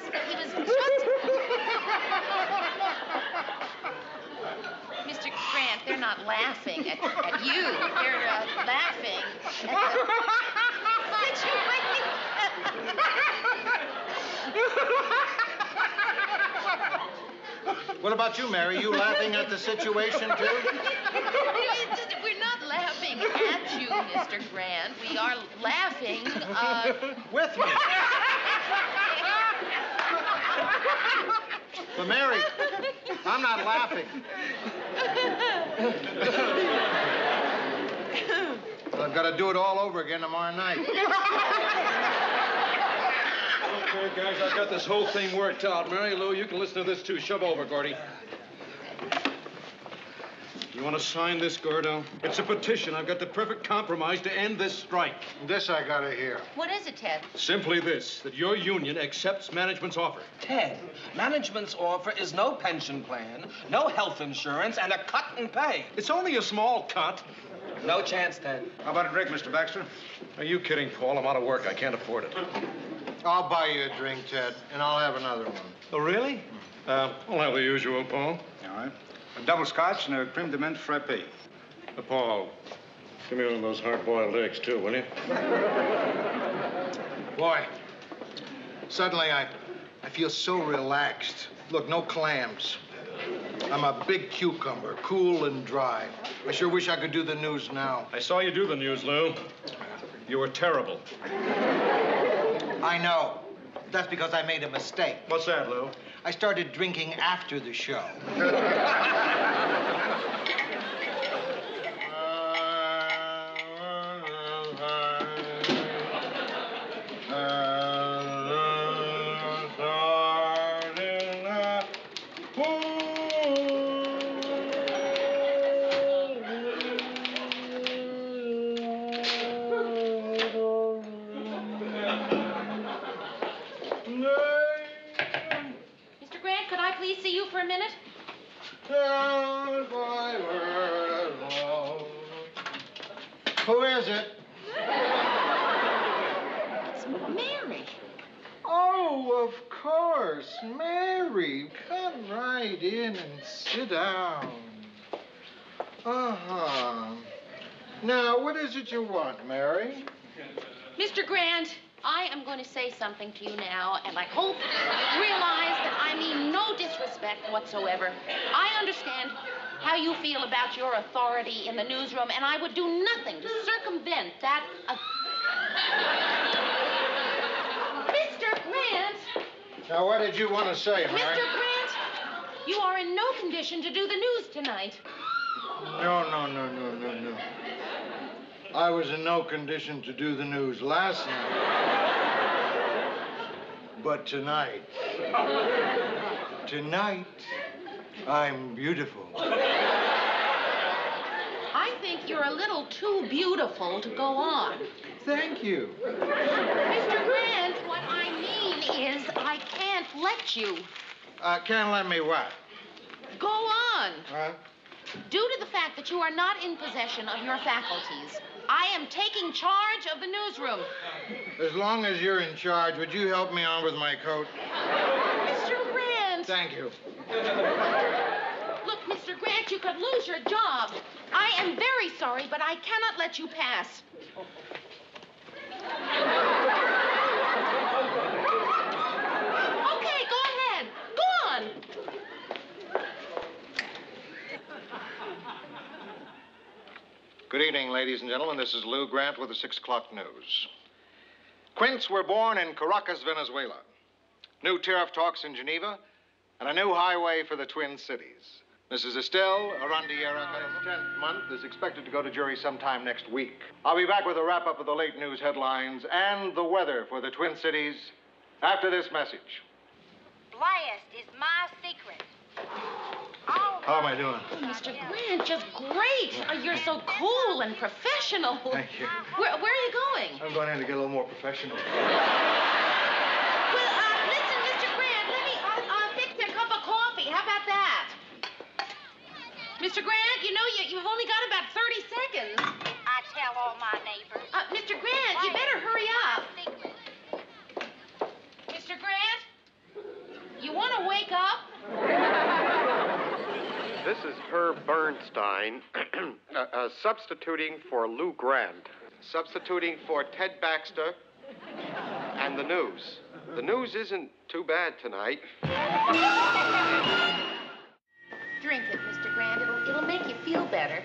Mr. Grant, they're not laughing at you. They're laughing at the situation. What about you, Mary? You laughing at the situation, too? We're not laughing at you, Mr. Grant. We are laughing, With me. But, Mary, I'm not laughing. I've got to do it all over again tomorrow night. Okay, guys, I've got this whole thing worked out. Mary Lou, you can listen to this, too. Shove over, Gordy. You want to sign this, Gordo? It's a petition. I've got the perfect compromise to end this strike. This I got to hear. What is it, Ted? Simply this, that your union accepts management's offer. Ted, management's offer is no pension plan, no health insurance, and a cut in pay. It's only a small cut. No chance, Ted. How about a drink, Mr. Baxter? Are you kidding, Paul? I'm out of work. I can't afford it. I'll buy you a drink, Ted, and I'll have another one. Oh, really? I'll have the usual, Paul. All right. A double scotch and a creme de menthe frappe. Paul, give me one of those hard-boiled eggs, too, will you? Boy, suddenly I feel so relaxed. Look, no clams. I'm a big cucumber, cool and dry. I sure wish I could do the news now. I saw you do the news, Lou. You were terrible. I know. That's because I made a mistake. What's that, Lou? I started drinking after the show. Mr. Grant, could I please see you for a minute? Who is it? It's Mary. Oh, of course, Mary. Come right in and sit down. Uh-huh. Now, what is it you want, Mary? Mr. Grant, I am going to say something to you now, and I hope you realize that I mean no disrespect whatsoever. I understand how you feel about your authority in the newsroom, and I would do nothing to circumvent that. Mr. Grant! Now, what did you want to say, Mary? Mr. Grant, you are in no condition to do the news tonight. No. I was in no condition to do the news last night. But tonight, I'm beautiful. I think you're a little too beautiful to go on. Thank you. Mr. Grant, what I mean is I can't let you. Can't let me what? Go on. Huh? Due to the fact that you are not in possession of your faculties, I am taking charge of the newsroom. As long as you're in charge, would you help me on with my coat? Mr. Grant. Thank you. Look, Mr. Grant, you could lose your job. I am very sorry, but I cannot let you pass. Okay, go ahead. Go on. Good evening, ladies and gentlemen. This is Lou Grant with the 6 o'clock news. Quints were born in Caracas, Venezuela. New tariff talks in Geneva, and a new highway for the Twin Cities. Mrs. Estelle Arandiera, its 10th month, is expected to go to jury sometime next week. I'll be back with a wrap-up of the late news headlines and the weather for the Twin Cities after this message. Blast is my secret. How am I doing? Oh, Mr. Grant, just great. Oh, you're so cool and professional. Thank you. Where are you going? I'm going in to get a little more professional. Well, listen, Mr. Grant, I'll fix you a cup of coffee. How about that? Mr. Grant, you know you've only got about 30 seconds. I tell all my neighbors. Mr. Grant, you better hurry up. Mr. Grant, you want to wake up? This is Herb Bernstein, substituting for Lou Grant, substituting for Ted Baxter, and the news. The news isn't too bad tonight. Drink it, Mr. Grant. It'll make you feel better.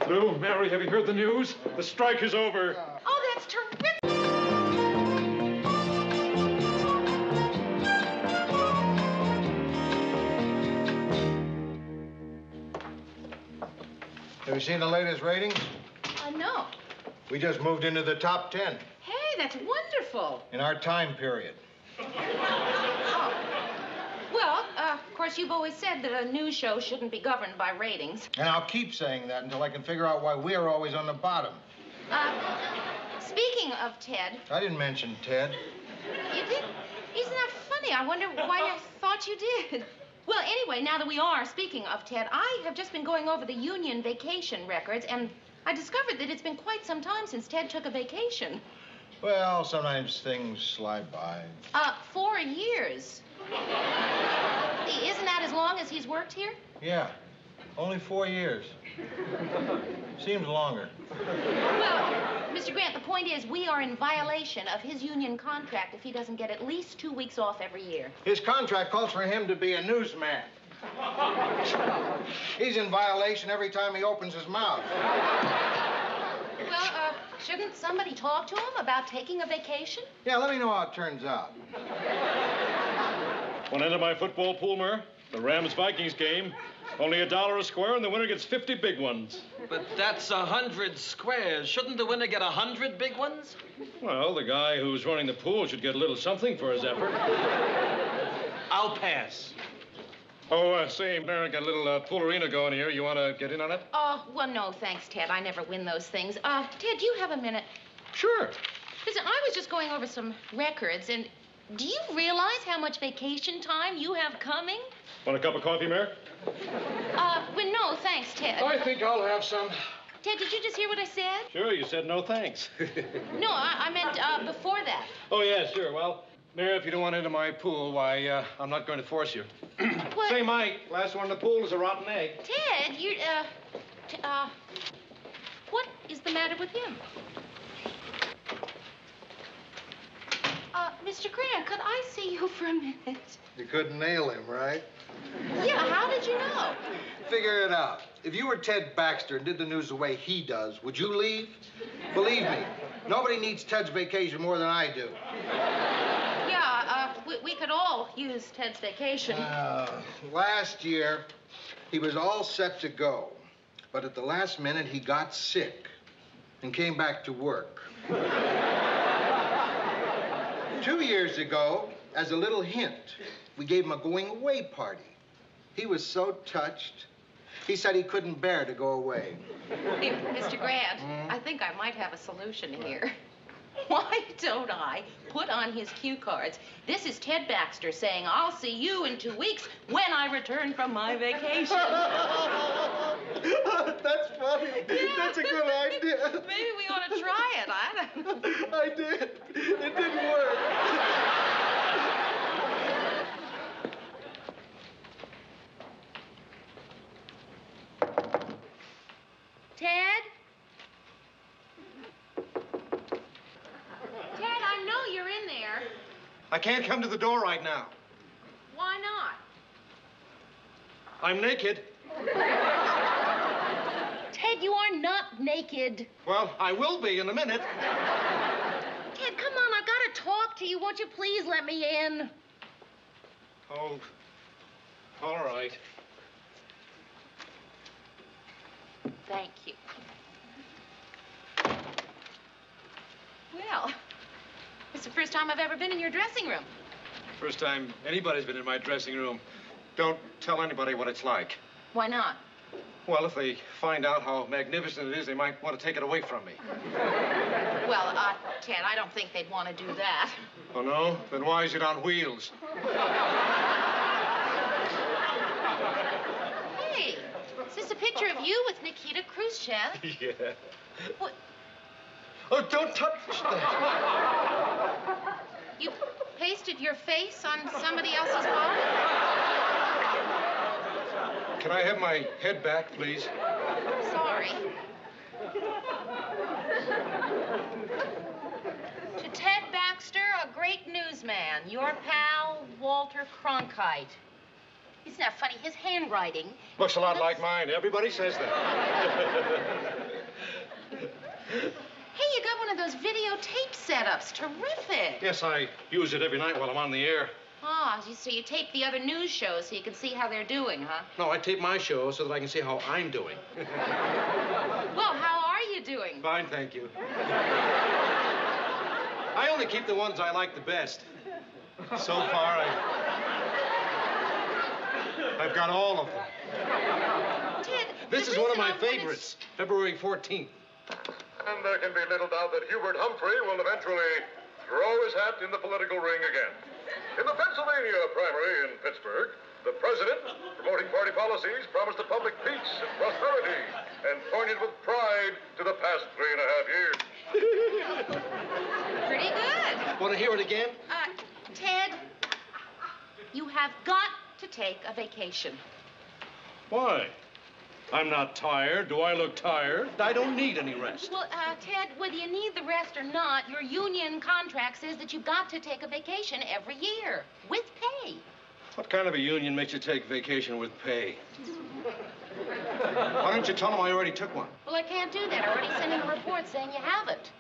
Lou, Mary, have you heard the news? The strike is over. Oh, that's terrific. Have you seen the latest ratings? No. We just moved into the top 10 Hey, that's wonderful. in our time period. Oh. Well, of course, you've always said that a news show shouldn't be governed by ratings. And I'll keep saying that until I can figure out why we're always on the bottom. Speaking of Ted. I didn't mention Ted. You did? Isn't that funny? I wonder why I thought you did. Well, anyway, now that we are speaking of Ted, I have just been going over the union vacation records, and I discovered that it's been quite some time since Ted took a vacation. Well, sometimes things slide by. 4 years. Isn't that as long as he's worked here? Yeah, only 4 years. Seems longer. Well, Mr. Grant, the point is we are in violation of his union contract if he doesn't get at least 2 weeks off every year. His contract calls for him to be a newsman. He's in violation every time he opens his mouth. Well, shouldn't somebody talk to him about taking a vacation? Yeah, let me know how it turns out. One end of my football pool, Mer, the Rams-Vikings game. Only $1 a square, and the winner gets 50 big ones. But that's 100 squares. Shouldn't the winner get 100 big ones? Well, the guy who's running the pool should get a little something for his effort. I'll pass. Oh, say, Mary, got a little pool arena going here. You want to get in on it? Oh, well, no, thanks, Ted. I never win those things. Ted, do you have a minute? Sure. Listen, I was just going over some records, and do you realize how much vacation time you have coming? Want a cup of coffee, Mary? Well, no, thanks, Ted. I think I'll have some. Ted, did you just hear what I said? Sure, you said no thanks. No, I meant before that. Oh, yeah, sure. Well, Mary, if you don't want into my pool, why, I'm not going to force you. What? Say, Mike, last one in the pool is a rotten egg. Ted, you, what is the matter with him? Mr. Grant, could I see you for a minute? You couldn't nail him, right? Yeah, how did you know? Figure it out. If you were Ted Baxter and did the news the way he does, would you leave? Believe me, nobody needs Ted's vacation more than I do. Yeah, we could all use Ted's vacation. Last year, he was all set to go. But at the last minute, he got sick and came back to work. 2 years ago, as a little hint, we gave him a going-away party. He was so touched, he said he couldn't bear to go away. Here, Mr. Grant, I think I might have a solution here. Why don't I put on his cue cards? This is Ted Baxter saying, I'll see you in 2 weeks when I return from my vacation. That's funny. Yeah. That's a good idea. Maybe we ought to try it. I did. It didn't work. Ted? Ted, I know you're in there. I can't come to the door right now. Why not? I'm naked. Ted, you are not naked. Well, I will be in a minute. Ted, come on, I've got to talk to you. Won't you please let me in? Oh, all right. Thank you. Well, it's the first time I've ever been in your dressing room. First time anybody's been in my dressing room. Don't tell anybody what it's like. Why not? Well, if they find out how magnificent it is, they might want to take it away from me. Well, Ted, I don't think they'd want to do that. Oh, no? Then why is it on wheels? Hey, is this a picture of you with Nikita Khrushchev? Yeah. What? Oh, don't touch that. You pasted your face on somebody else's wall? Can I have my head back, please? Sorry. To Ted Baxter, a great newsman, your pal, Walter Cronkite. Isn't that funny? His handwriting. Looks a lot like mine. Everybody says that. Hey, you got one of those videotape setups. Terrific. Yes, I use it every night while I'm on the air. Ah, so you tape the other news shows so you can see how they're doing, huh? No, I tape my show so that I can see how I'm doing. Well, how are you doing? Fine, thank you. I only keep the ones I like the best. So far, I've got all of them. Ted, This is one of my favorites, February 14th. And there can be little doubt that Hubert Humphrey will eventually throw his hat in the political ring again. In the Pennsylvania primary in Pittsburgh, the president, promoting party policies, promised the public peace and prosperity and pointed with pride to the past 3.5 years. Pretty good. Want to hear it again? Ted, you have got to take a vacation. Why? I'm not tired. Do I look tired? I don't need any rest. Well, Ted, whether you need the rest or not, your union contract says that you've got to take a vacation every year with pay. What kind of a union makes you take vacation with pay? Why don't you tell them I already took one? Well, I can't do that. I already sent in a report saying you haven't.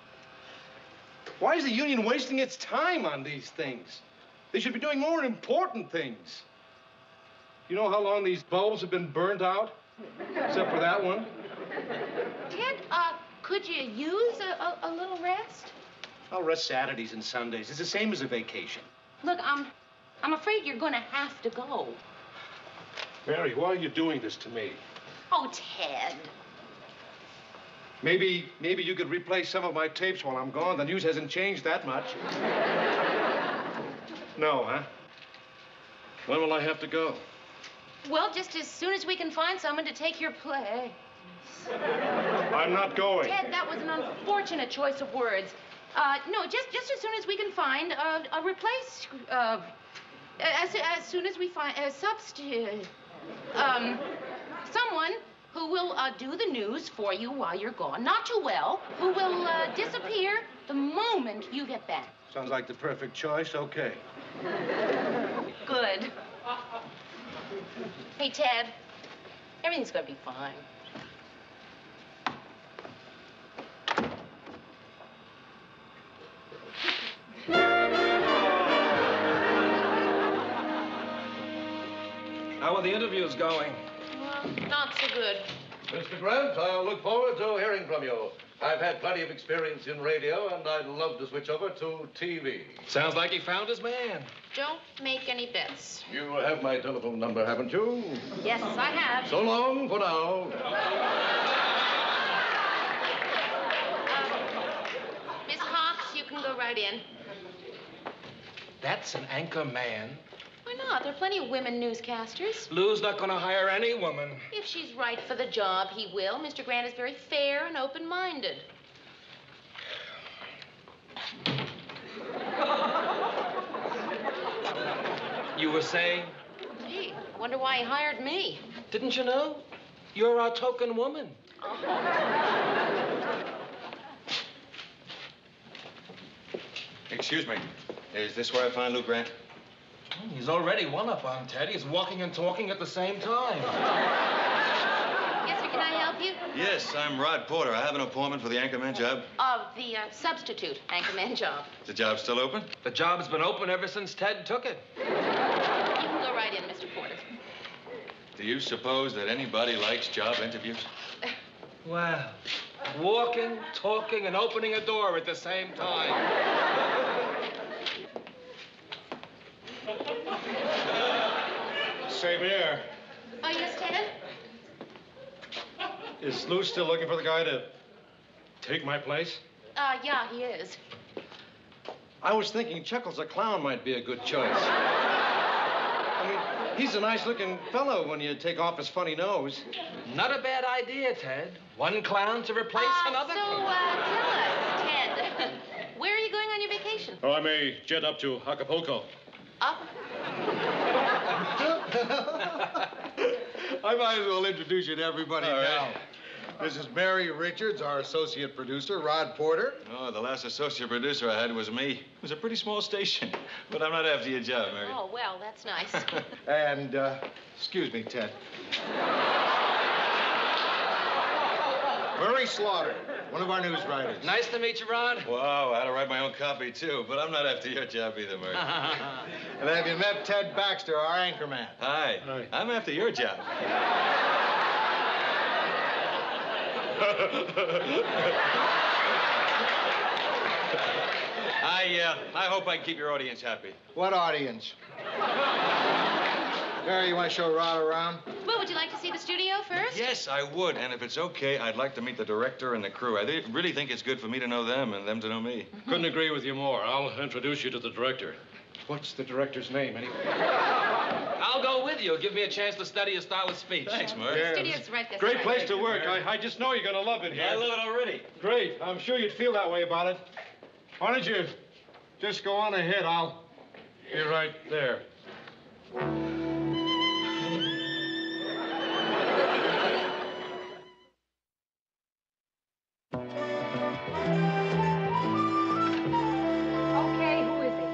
Why is the union wasting its time on these things? They should be doing more important things. You know how long these bulbs have been burnt out? Except for that one. Ted, could you use a little rest? I'll rest Saturdays and Sundays. It's the same as a vacation. Look, I'm afraid you're going to have to go. Mary, why are you doing this to me? Oh, Ted. Maybe you could replay some of my tapes while I'm gone. The news hasn't changed that much. No, huh? When will I have to go? Well, just as soon as we can find someone to take your place. I'm not going. Ted, that was an unfortunate choice of words. No, just as soon as we can find a replace. As soon as we find a substitute. Someone who will do the news for you while you're gone. Not too well. Who will disappear the moment you get back. Sounds like the perfect choice. Okay. Good. Hey, Ted, everything's gonna be fine. How are the interviews going? Well, not so good. Mr. Grant, I'll look forward to hearing from you. I've had plenty of experience in radio, and I'd love to switch over to TV. Sounds like he found his man. Don't make any bets. You have my telephone number, haven't you? Yes, I have. So long for now. Miss Cox, you right in. That's an anchor man. Why not? There are plenty of women newscasters. Lou's not going to hire any woman. If she's right for the job, he will. Mr. Grant is very fair and open-minded. You were saying? Gee, I wonder why he hired me. Didn't you know? You're our token woman. Excuse me. Is this where I find Lou Grant? He's already one up on Ted. He's walking and talking at the same time. Yes, sir, can I help you? Yes, I'm Rod Porter. I have an appointment for the anchorman job. Of the substitute anchorman job. Is the job still open? The job's been open ever since Ted took it. You can go right in, Mr. Porter. Do you suppose that anybody likes job interviews? Wow. Walking, talking, and opening a door at the same time. Same here. Oh, yes, Ted? Is Lou still looking for the guy to take my place? Yeah, he is. I was thinking Chuckles the Clown might be a good choice. I mean, he's a nice-looking fellow when you take off his funny nose. Not a bad idea, Ted. One clown to replace another Tell us, Ted, where are you going on your vacation? Oh, I may jet up to Acapulco. Up? I might as well introduce you to everybody All now. right. This is Mary Richards, our associate producer, Rod Porter. Oh, the last associate producer I had was me. It was a pretty small station. But I'm not after your job, Mary. Oh, well, that's nice. And, excuse me, Ted. Murray Slaughter, one of our news writers. Nice to meet you, Ron. Wow, I had to write my own copy, too. But I'm not after your job either, Murray. And have you met Ted Baxter, our anchorman? Hi. Hi. I'm after your job. I hope I can keep your audience happy. What audience? Mary, you want to show Rod around? Well, would you like to see the studio first? Yes, I would. And if it's okay, I'd like to meet the director and the crew. I really think it's good for me to know them and them to know me. Couldn't agree with you more. I'll introduce you to the director. What's the director's name, anyway? I'll go with you. Give me a chance to study your style of speech. Thanks, Murray. The studio's right this Great way. place to work. I just know you're going to love it here. I love it already. Great. I'm sure you'd feel that way about it. Why don't you just go on ahead? I'll be right there. Okay, who is he?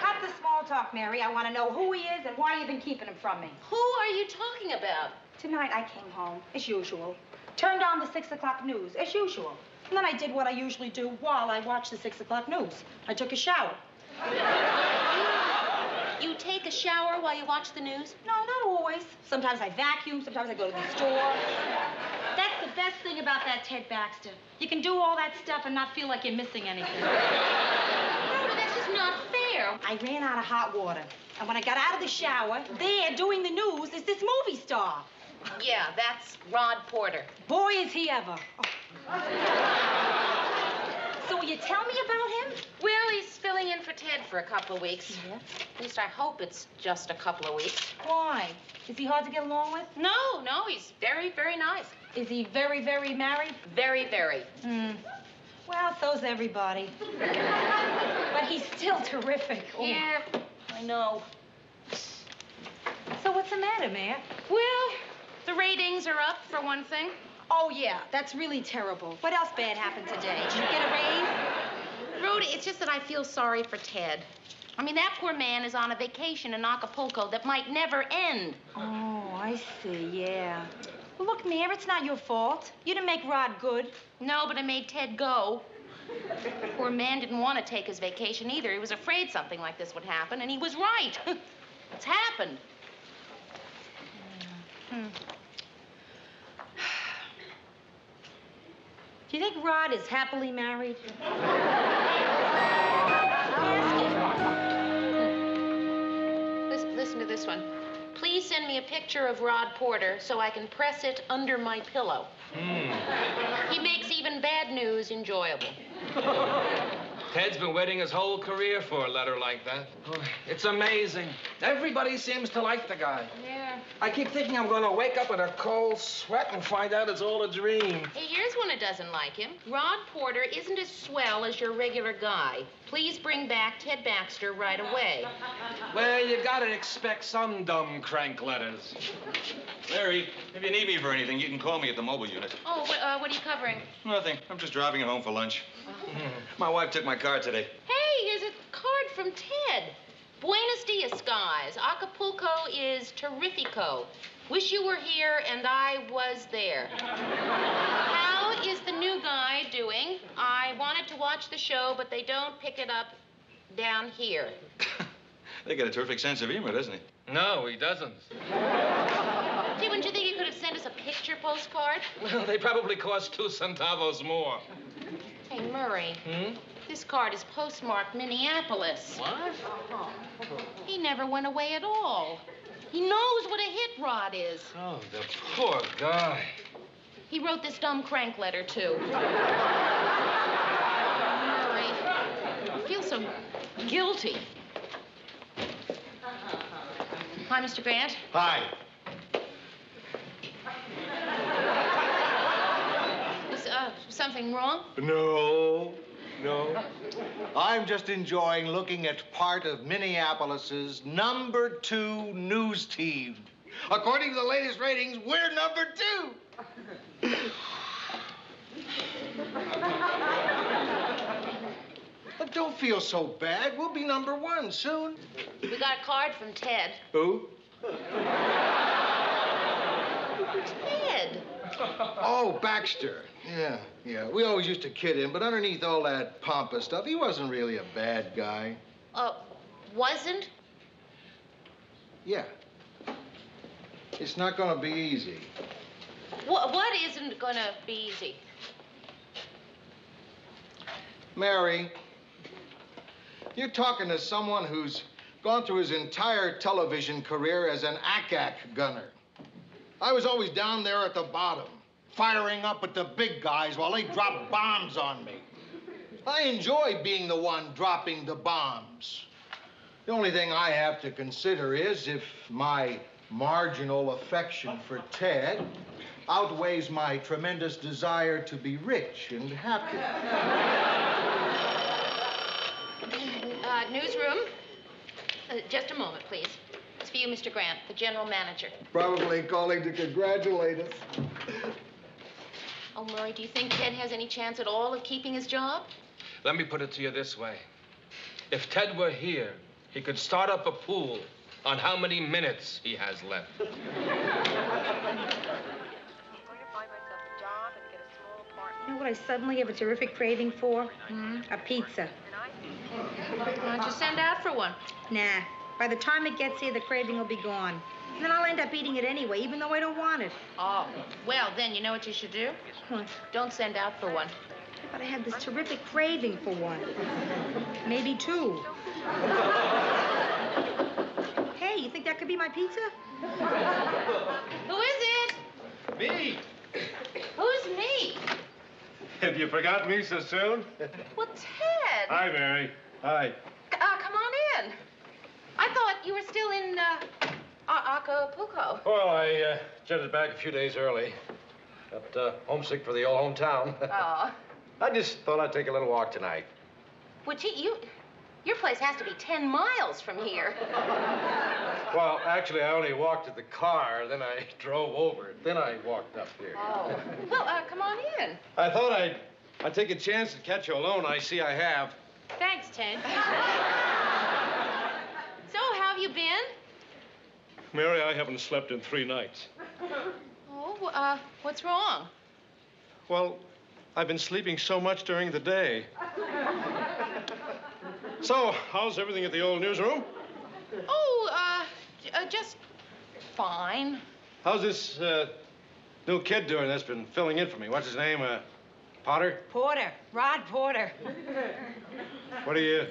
Cut the small talk, Mary. I want to know who he is and why you've been keeping him from me. Who are you talking about? Tonight I came home, as usual. Turned on the 6 o'clock news, as usual. And then I did what I usually do while I watched the 6 o'clock news. I took a shower. You take a shower while you watch the news? No, not always. Sometimes I vacuum, sometimes I go to the store. That's the best thing about that Ted Baxter. You can do all that stuff and not feel like you're missing anything. No, but that's just not fair. I ran out of hot water. And when I got out of the shower, there doing the news is this movie star. Yeah, that's Rod Porter. Boy, is he ever. Oh. So will you tell me about him? Well, he's filling in for Ted for a couple of weeks. Yeah? At least I hope it's just a couple of weeks. Why? Is he hard to get along with? No, he's very, very nice. Is he very, very married? Very, very. Well, so's everybody. But he's still terrific. Oh. Yeah, I know. So what's the matter, Mayor? Well, the ratings are up, for one thing. Oh, yeah, that's really terrible. What else bad happened today? Did you get a raise? Rhoda, it's just that I feel sorry for Ted. I mean, that poor man is on a vacation in Acapulco that might never end. Oh, I see, yeah. Well, look, Mayor, it's not your fault. You didn't make Rod good. No, but I made Ted go. The poor man didn't want to take his vacation either. He was afraid something like this would happen, and he was right. It's happened. Do you think Rod is happily married? Listen to this one. Please send me a picture of Rod Porter so I can press it under my pillow. He makes even even bad news enjoyable. Ted's been waiting his whole career for a letter like that. Oh, it's amazing. Everybody seems to like the guy. Yeah. I keep thinking I'm going to wake up in a cold sweat and find out it's all a dream. Hey, here's one that doesn't like him. Rod Porter isn't as swell as your regular guy. Please bring back Ted Baxter right away. Well, you got to expect some dumb crank letters. Larry, if you need me for anything, you can call me at the mobile unit. Oh, what are you covering? Nothing. I'm just driving home for lunch. My wife took my car today. Hey, here's a card from Ted. Buenos dias, guys. Acapulco is terrifico. Wish you were here and I was there. How is the new guy doing? I wanted to watch the show, but they don't pick it up down here. They got a terrific sense of humor, doesn't he? No, he doesn't. Gee, wouldn't you think you could have sent us a picture postcard? Well, they probably cost 2 centavos more. Hey, Murray. This card is postmarked Minneapolis. What? He never went away at all. He knows what a hit rod is. Oh, the poor guy. He wrote this dumb crank letter, too. Murray, I feel so guilty. Hi, Mr. Grant. Hi. Is something wrong? No. I'm just enjoying looking at part of Minneapolis's #2 news team. According to the latest ratings, we're #2. But don't feel so bad. We'll be #1 soon. We got a card from Ted. Who? Ted. Oh, Baxter. Yeah. We always used to kid him, but underneath all that pompous stuff, he wasn't really a bad guy. Wasn't? Yeah. It's not gonna be easy. What isn't gonna be easy? Mary, you're talking to someone who's gone through his entire television career as an ack-ack gunner. I was always down there at the bottom, firing up at the big guys while they dropped bombs on me. I enjoy being the one dropping the bombs. The only thing I have to consider is if my marginal affection for Ted outweighs my tremendous desire to be rich and happy. Newsroom. Just a moment, please. It's for you, Mr. Grant, the general manager. Probably calling to congratulate us. Oh, Murray, do you think Ted has any chance at all of keeping his job? Let me put it to you this way. If Ted were here, he could start up a pool on how many minutes he has left. You know what I suddenly have a terrific craving for? A pizza. Why don't you send out for one? Nah. By the time it gets here, the craving will be gone. And then I'll end up eating it anyway, even though I don't want it. Oh, well, then you know what you should do? What? Don't send out for one. But I have this terrific craving for one. Maybe 2. Hey, you think that could be my pizza? Who is it? Me. Who's me? Have you forgot me so soon? Well, Ted. Hi, Mary. Hi. Come on in. I thought you were still in, Acapulco. Well, I jetted back a few days early. Got homesick for the old hometown. Oh. I just thought I'd take a little walk tonight. Well, gee, your place has to be 10 miles from here. Well, actually, I only walked to the car, then I drove over it, then I walked up here. Oh. Well, come on in. I thought I'd take a chance to catch you alone. I see I have. Thanks, Ted. So, how have you been? Mary, I haven't slept in 3 nights. Oh, what's wrong? Well, I've been sleeping so much during the day. So, how's everything at the old newsroom? Oh, just fine. How's this new kid doing that's been filling in for me? What's his name? Potter? Porter. Rod Porter. What do you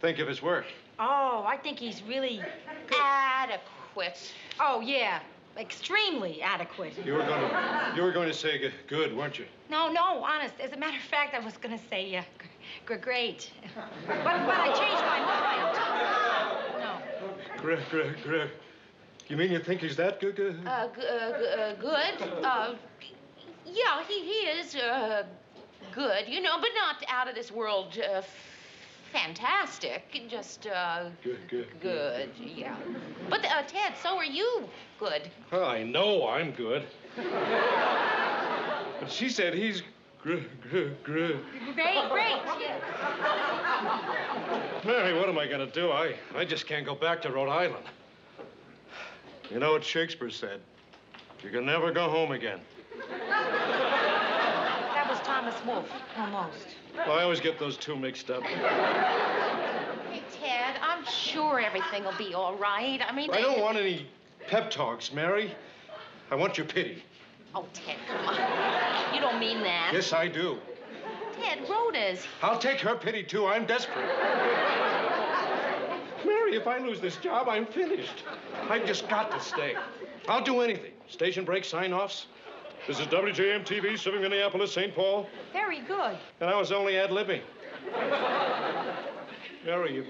think of his work? Oh, I think he's really good. Adequate. Oh, yeah. extremely adequate. You were going to say good, weren't you? No, honest. As a matter of fact, I was going to say great. But I changed my mind. No. Greg. You mean you think he's that good? Good? Yeah, he is good, you know, but not out of this world fantastic. Just good, yeah. But Ted, so are you good. Well, I know I'm good. But she said he's great. Great, yeah. Mary, what am I going to do? I just can't go back to Rhode Island. You know what Shakespeare said? You can never go home again. That was Thomas Wolfe, almost. Well, I always get those two mixed up. Hey, Ted, I'm sure everything will be all right. I mean... I don't want any pep talks, Mary. I want your pity. Oh, Ted, come on. You don't mean that. Yes, I do. Ted, Rhoda's... I'll take her pity, too. I'm desperate. Mary, if I lose this job, I'm finished. I've just got to stay. I'll do anything. Station break, sign-offs. This is WJM-TV, serving Minneapolis, St. Paul. Very good. And I was only ad-libbing. Mary, you've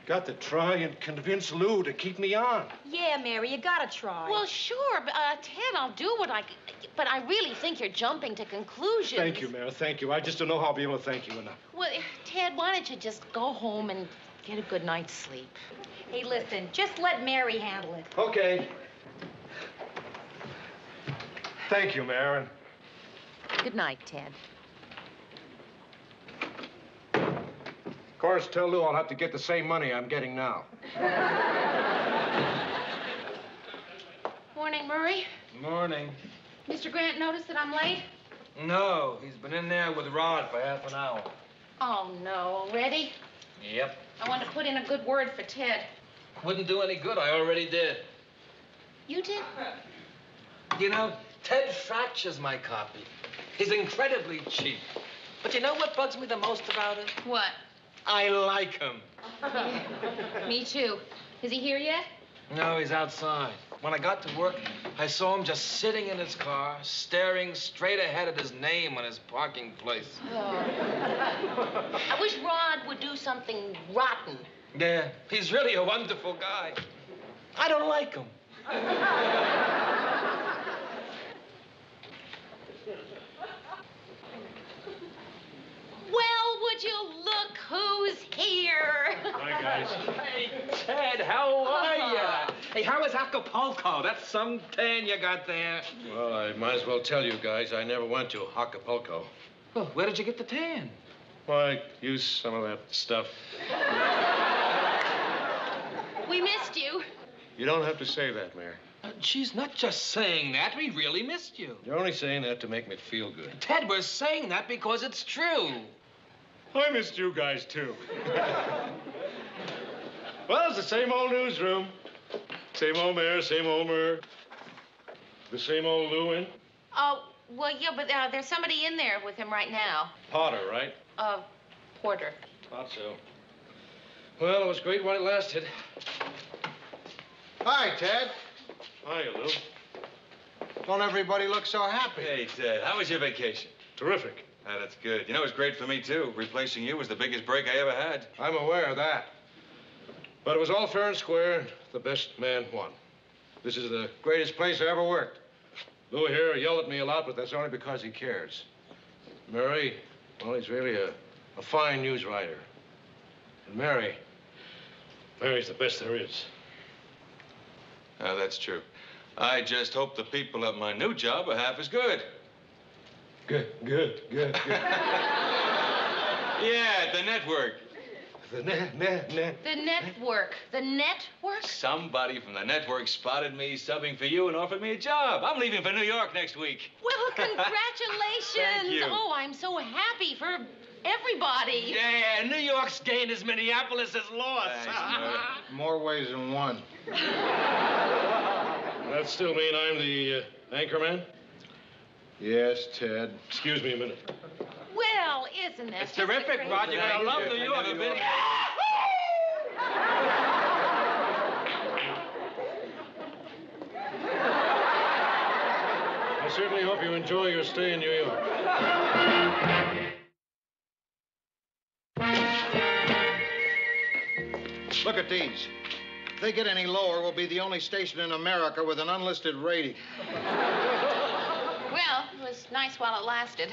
got to try and convince Lou to keep me on. Yeah, Mary, you gotta try. Well, sure, Ted, I'll do what I... But I really think you're jumping to conclusions. Thank you, Mary, thank you. I just don't know how I'll be able to thank you enough. Well, Ted, why don't you just go home and get a good night's sleep? Hey, listen, just let Mary handle it. Okay. Thank you, Mary. Good night, Ted. Of course, tell Lou I'll have to get the same money I'm getting now. Morning, Murray. Morning. Mr. Grant noticed that I'm late? No, he's been in there with Rod for half an hour. Oh, no. Already? Yep. I want to put in a good word for Ted. Wouldn't do any good. I already did. You did? You know, Ted fractures my copy. He's incredibly cheap. But you know what bugs me the most about it? What? I like him. Me too. Is he here yet? No, he's outside. When I got to work, I saw him just sitting in his car, staring straight ahead at his name on his parking place. Oh. I wish Rod would do something rotten. Yeah, he's really a wonderful guy. I don't like him. Well, would you look who's here? Hi, guys. Hey, Ted, how are you? Hey, how is Acapulco? That's some tan you got there. Well, I might as well tell you guys I never went to Acapulco. Well, where did you get the tan? Well, I used some of that stuff. We missed you. You don't have to say that, Mayor. She's not just saying that. We really missed you. You're only saying that to make me feel good. Ted, we're saying that because it's true. I missed you guys, too. Well, it's the same old newsroom. Same old mayor, same old mayor. The same old Lou in? Oh, well, yeah, but there's somebody in there with him right now. Potter, right? Porter. Thought so. Well, it was great while it lasted. Hi, Ted. Hiya, Lou. Don't everybody look so happy? Hey, Ted, how was your vacation? Terrific. That's good. You know, it was great for me, too. Replacing you was the biggest break I ever had. I'm aware of that. But it was all fair and square, and the best man won. This is the greatest place I ever worked. Lou here yelled at me a lot, but that's only because he cares. Murray, well, he's really a fine news writer. And Mary's the best there is. That's true. I just hope the people at my new job are half as good. Good. Yeah, the network. The network. The network. The network? Somebody from the network spotted me subbing for you and offered me a job. I'm leaving for New York next week. Well, congratulations. Thank you. Oh, I'm so happy for everybody. Yeah, New York's gain is Minneapolis' loss. Thanks, More ways than one. That still mean I'm the anchorman? Yes, Ted. Excuse me a minute. Well, isn't that It's terrific, Rod. You're gonna love New York. I certainly hope you enjoy your stay in New York. Look at these. If they get any lower, we'll be the only station in America with an unlisted rating. Well, it was nice while it lasted.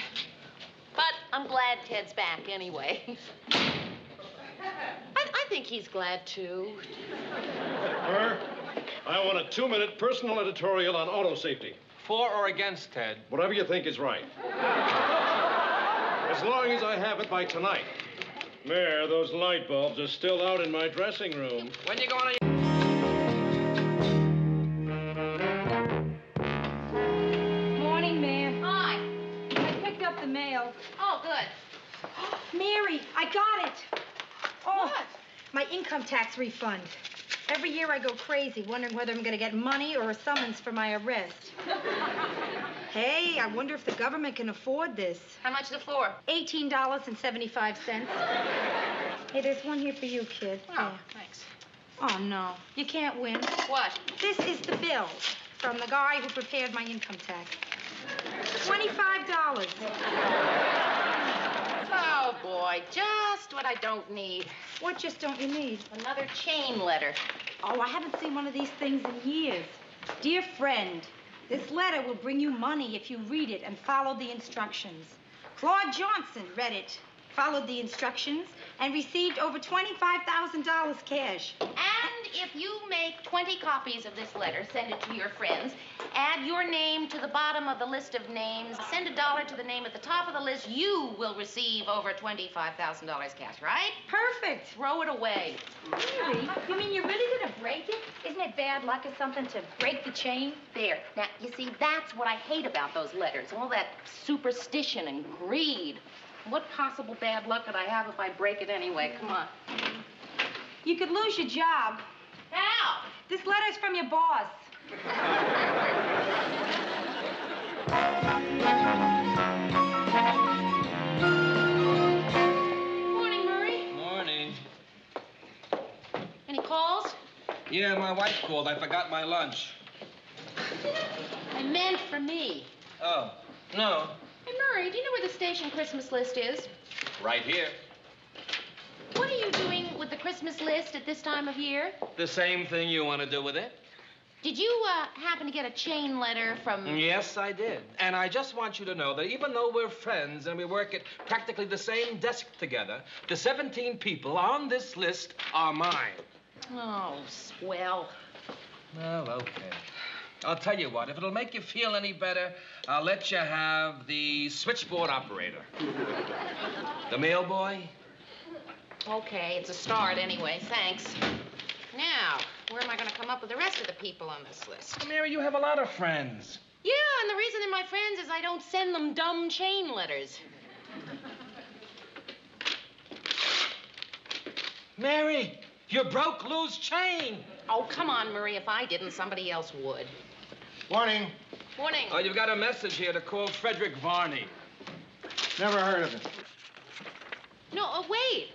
But I'm glad Ted's back anyway. I think he's glad, too. Burr, I want a 2-minute personal editorial on auto safety. For or against, Ted? Whatever you think is right. As long as I have it by tonight. Mayor, those light bulbs are still out in my dressing room. When you going to... Morning, Mayor. Hi. I picked up the mail. Oh, good. Mary, I got it. Oh, What? my income tax refund. Every year I go crazy, wondering whether I'm going to get money or a summons for my arrest. Hey, I wonder if the government can afford this. How much is it for? $18.75. Hey, there's one here for you, kid. Oh, thanks. Oh, no. You can't win. What? This is the bill from the guy who prepared my income tax. $25. Oh, boy, just what I don't need. What just don't you need? Another chain letter. Oh, I haven't seen one of these things in years. Dear friend, this letter will bring you money if you read it and follow the instructions. Claude Johnson read it, followed the instructions, and received over $25,000 cash. And if you make 20 copies of this letter, send it to your friends, add your name to the bottom of the list of names, send $1 to the name at the top of the list, you will receive over $25,000 cash, right? Perfect. Throw it away. Mary, you mean you're really gonna break it? Isn't it bad luck or something to break the chain? There. Now, you see, that's what I hate about those letters. All that superstition and greed. What possible bad luck could I have if I break it anyway? Come on. You could lose your job. How? This letter's from your boss. Morning, Murray. Morning. Any calls? Yeah, my wife called. I forgot my lunch. I meant for me. Oh, no. Hey, Murray, do you know where the station Christmas list is? Right here. What are you doing with the Christmas list at this time of year? The same thing you want to do with it? Did you happen to get a chain letter from... Yes, I did. And I just want you to know that even though we're friends and we work at practically the same desk together, the 17 people on this list are mine. Oh, swell. Well, okay. I'll tell you what, if it'll make you feel any better, I'll let you have the switchboard operator. The mail boy. Okay, it's a start anyway. Thanks. Now, where am I going to come up with the rest of the people on this list? Mary, you have a lot of friends. Yeah, and the reason they're my friends is I don't send them dumb chain letters. Mary, you broke Lou's chain. Oh, come on, Murray. If I didn't, somebody else would. Morning. Morning. Oh, you've got a message here to call Frederick Varney. Never heard of him. No, wait.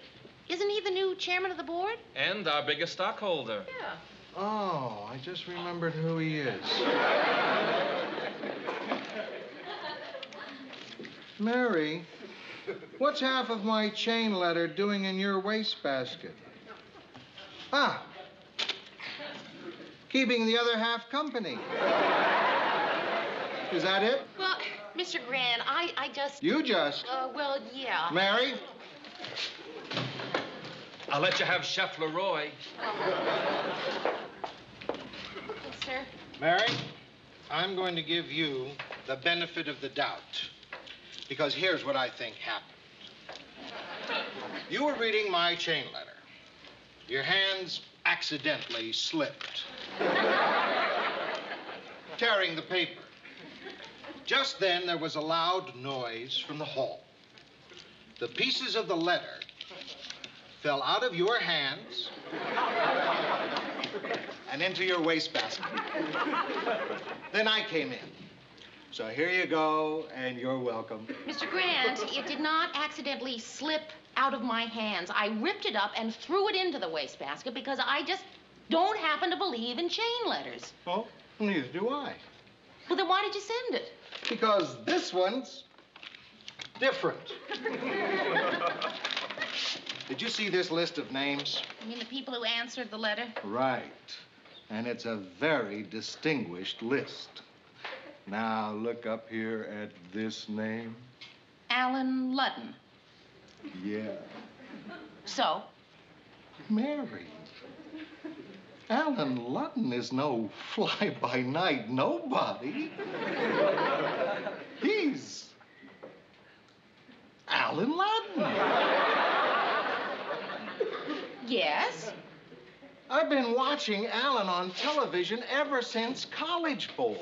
Isn't he the new chairman of the board? And our biggest stockholder. Yeah. Oh, I just remembered who he is. Mary, what's half of my chain letter doing in your wastebasket? Ah, keeping the other half company. Is that it? Well, Mr. Grant, I just... You just? Well, yeah. Mary? I'll let you have Chef Leroy. Yes, sir. Mary, I'm going to give you the benefit of the doubt. Because here's what I think happened. You were reading my chain letter. Your hands accidentally slipped, tearing the paper. Just then, there was a loud noise from the hall. The pieces of the letter fell out of your hands and into your wastebasket. Then I came in. So here you go, and you're welcome. Mr. Grant, it did not accidentally slip out of my hands. I ripped it up and threw it into the wastebasket because I just don't happen to believe in chain letters. Oh, neither do I. Well, then why did you send it? because this one's different. Did you see this list of names? You mean the people who answered the letter? Right. And it's a very distinguished list. Now, look up here at this name. Alan Ludden. Yeah. So? Mary. Alan Ludden is no fly-by-night nobody. He's Alan Ludden. Yes? I've been watching Alan on television ever since College Bowl.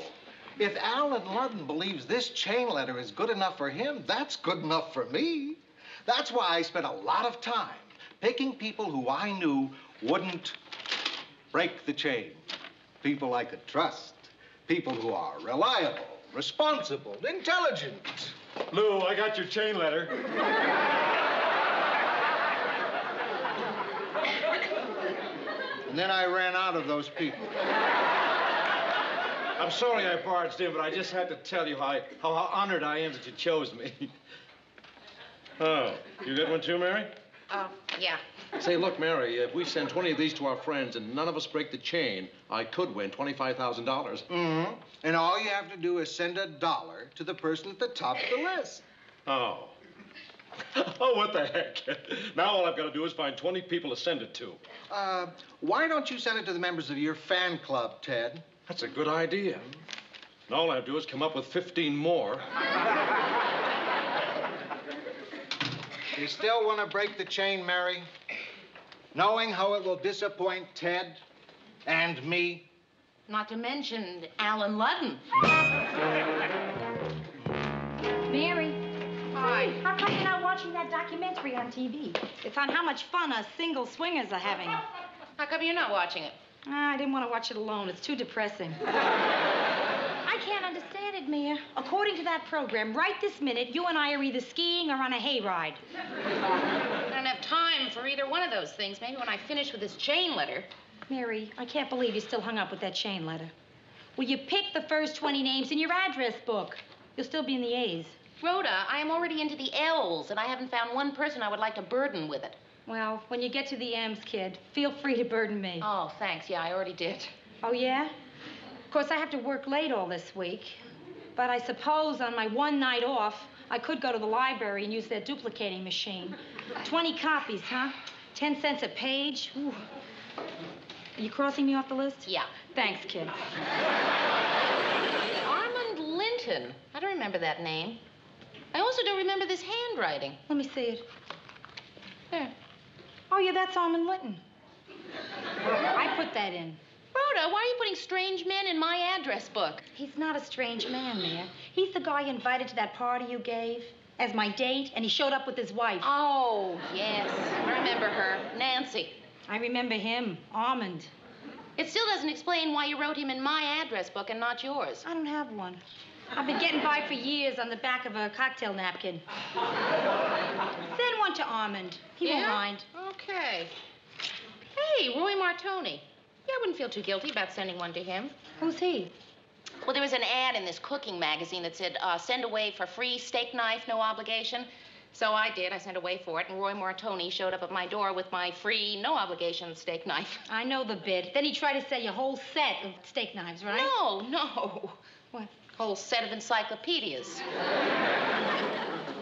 If Alan Ludden believes this chain letter is good enough for him, that's good enough for me. That's why I spent a lot of time picking people who I knew wouldn't break the chain. People I could trust. People who are reliable, responsible, intelligent. Lou, I got your chain letter. And then I ran out of those people. I'm sorry I barged in, but I just had to tell you how honored I am that you chose me. Oh, you get one too, Mary? Yeah. Say, look, Mary, if we send 20 of these to our friends and none of us break the chain, I could win $25,000. Mm-hmm. And all you have to do is send $1 to the person at the top of the list. Oh. Oh, what the heck? Now all I've got to do is find 20 people to send it to. Why don't you send it to the members of your fan club, Ted? That's a good idea. And all I have to do is come up with 15 more. You still want to break the chain, Mary? Knowing how it will disappoint Ted and me? Not to mention Alan Ludden. Mary. Hi. How come you're not watching that documentary on TV? It's on how much fun us single swingers are having. How come you're not watching it? I didn't want to watch it alone. It's too depressing. I can't understand it, Mia. According to that program, right this minute, you and I are either skiing or on a hayride. I don't have time for either one of those things. Maybe when I finish with this chain letter. Mary, I can't believe you still hung up with that chain letter. Will you pick the first 20 names in your address book? You'll still be in the A's. Rhoda, I am already into the L's, and I haven't found one person I would like to burden with it. Well, when you get to the M's, kid, feel free to burden me. Oh, thanks. Yeah, I already did. Oh, yeah? Of course, I have to work late all this week. But I suppose on my one night off, I could go to the library and use their duplicating machine. 20 copies, huh? 10 cents a page? Ooh. Are you crossing me off the list? Yeah. Thanks, kid. Armand Linton. I don't remember that name. I also don't remember this handwriting. Let me see it. There. Oh, yeah, that's Armand Linton. I put that in. Rhoda, why are you putting strange men in my address book? He's not a strange man, Mia. He's the guy you invited to that party you gave as my date, and he showed up with his wife. Oh, yes. I remember her. Nancy. I remember him, Armand. It still doesn't explain why you wrote him in my address book and not yours. I don't have one. I've been getting by for years on the back of a cocktail napkin. Send one to Armand. He won't mind. Okay. Hey, Roy Martoni. Yeah, I wouldn't feel too guilty about sending one to him. Who's he? Well, there was an ad in this cooking magazine that said, send away for free steak knife, no obligation. So I did. I sent away for it, and Roy Martoni showed up at my door with my free, no obligation steak knife. I know the bit. Then he tried to sell you a whole set of steak knives, right? No. What? Whole set of encyclopedias.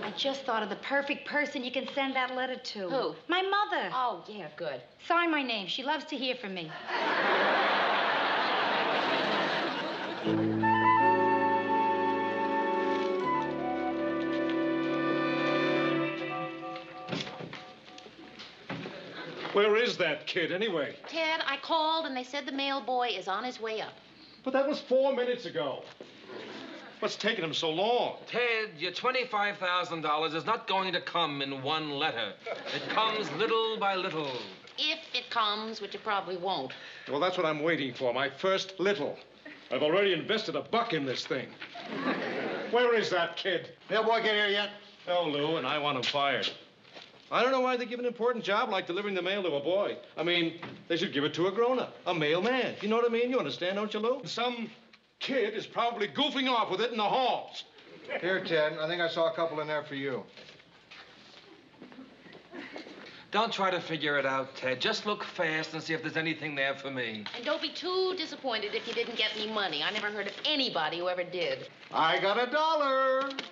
I just thought of the perfect person you can send that letter to. Who? My mother. Oh, yeah, good. Sign my name. She loves to hear from me. Where is that kid, anyway? Ted, I called, and they said the mail boy is on his way up. But that was 4 minutes ago. What's taking him so long? Ted, your $25,000 is not going to come in one letter. It comes little by little. If it comes, which it probably won't. Well, that's what I'm waiting for, my first little. I've already invested $1 in this thing. Where is that kid? Mailboy get here yet? No, Lou, and I want him fired. I don't know why they give an important job like delivering the mail to a boy. I mean, they should give it to a grown-up, a male man. You know what I mean? You understand, don't you, Lou? Some kid is probably goofing off with it in the halls. Here, Ted. I think I saw a couple in there for you. Don't try to figure it out, Ted. Just look fast and see if there's anything there for me. And don't be too disappointed if you didn't get any money. I never heard of anybody who ever did. I got $1.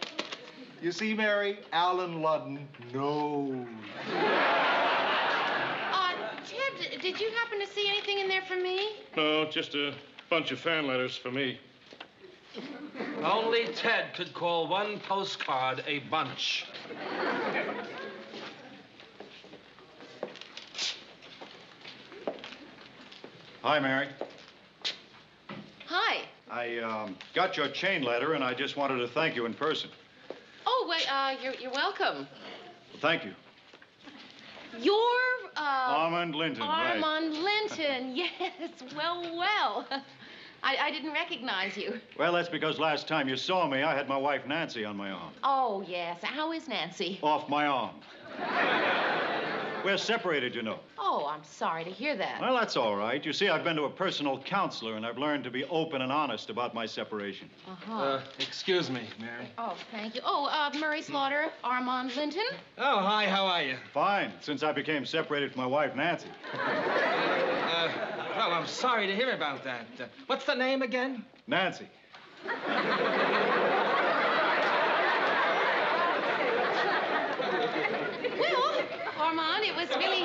You see, Mary, Alan Ludden knows. Ted, did you happen to see anything in there for me? No, just a bunch of fan letters for me. Only Ted could call one postcard a bunch. Hi, Mary. Hi. I got your chain letter, and I just wanted to thank you in person. Oh, wait, you're welcome. Well, thank you. You're, Armand Linton, right. Armand Linton, yes, well. I didn't recognize you. Well, that's because last time you saw me, I had my wife Nancy on my arm. Oh, yes. How is Nancy? Off my arm. We're separated, you know. Oh, I'm sorry to hear that. Well, that's all right. You see, I've been to a personal counselor, and I've learned to be open and honest about my separation. Excuse me, Mary. Oh, thank you. Oh, Murray Slaughter, Armand Linton. Oh, hi, how are you? Fine, since I became separated from my wife, Nancy. Well, I'm sorry to hear about that. What's the name again? Nancy. Well, Armand, it was really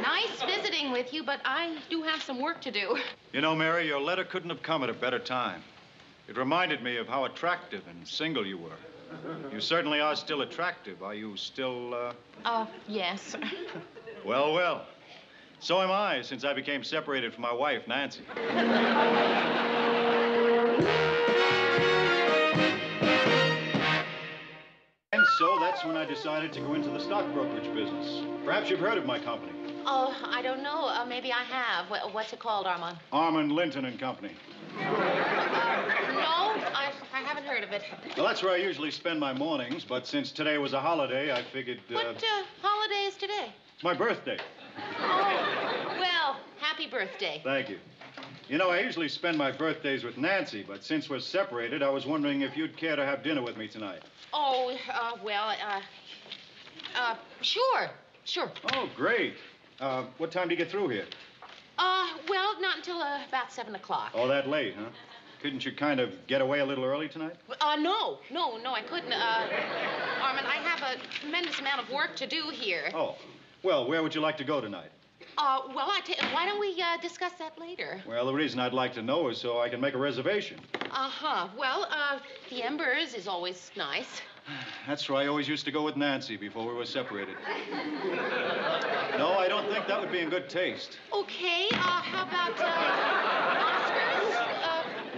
nice visiting with you, but I do have some work to do. You know, Mary, your letter couldn't have come at a better time. It reminded me of how attractive and single you were. You certainly are still attractive. Are you still, Yes. Well. So am I, since I became separated from my wife, Nancy. And so that's when I decided to go into the stock brokerage business. Perhaps you've heard of my company. Oh, I don't know. Maybe I have. What's it called, Armand? Armand Linton and Company. No, I haven't heard of it. Well, that's where I usually spend my mornings, but since today was a holiday, I figured... What holiday is today? It's my birthday. Oh, well, happy birthday. Thank you. You know, I usually spend my birthdays with Nancy, but since we're separated, I was wondering if you'd care to have dinner with me tonight. Oh, sure. Oh, great. What time do you get through here? Well, not until about 7 o'clock. Oh, that late, huh? Couldn't you kind of get away a little early tonight? No, I couldn't. Armand, I have a tremendous amount of work to do here. Oh, well, where would you like to go tonight? Well, why don't we discuss that later? Well, the reason I'd like to know is so I can make a reservation. Well, the Embers is always nice. That's where I always used to go with Nancy before we were separated. No, I don't think that would be in good taste. Okay, how about Oscars?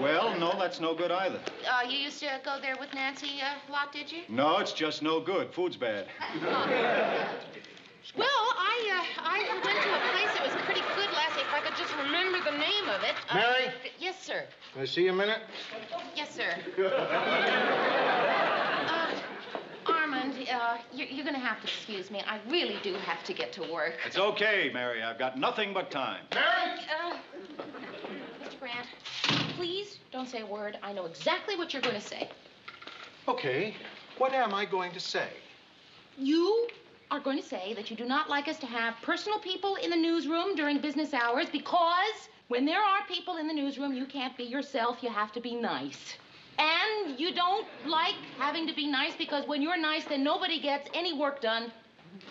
Well, no, that's no good either. You used to go there with Nancy a lot, did you? No, it's just no good. Food's bad. Well, I went to a place that was pretty good last night. If I could just remember the name of it. Mary? Yes, sir. Can I see you a minute? Yes, sir. Armand, you're going to have to excuse me. I really do have to get to work. It's okay, Mary. I've got nothing but time. Mary! Mr. Grant, please don't say a word. I know exactly what you're going to say. Okay. What am I going to say? You are going to say that you do not like us to have personal people in the newsroom during business hours because when there are people in the newsroom, you can't be yourself. You have to be nice. And you don't like having to be nice because when you're nice, then nobody gets any work done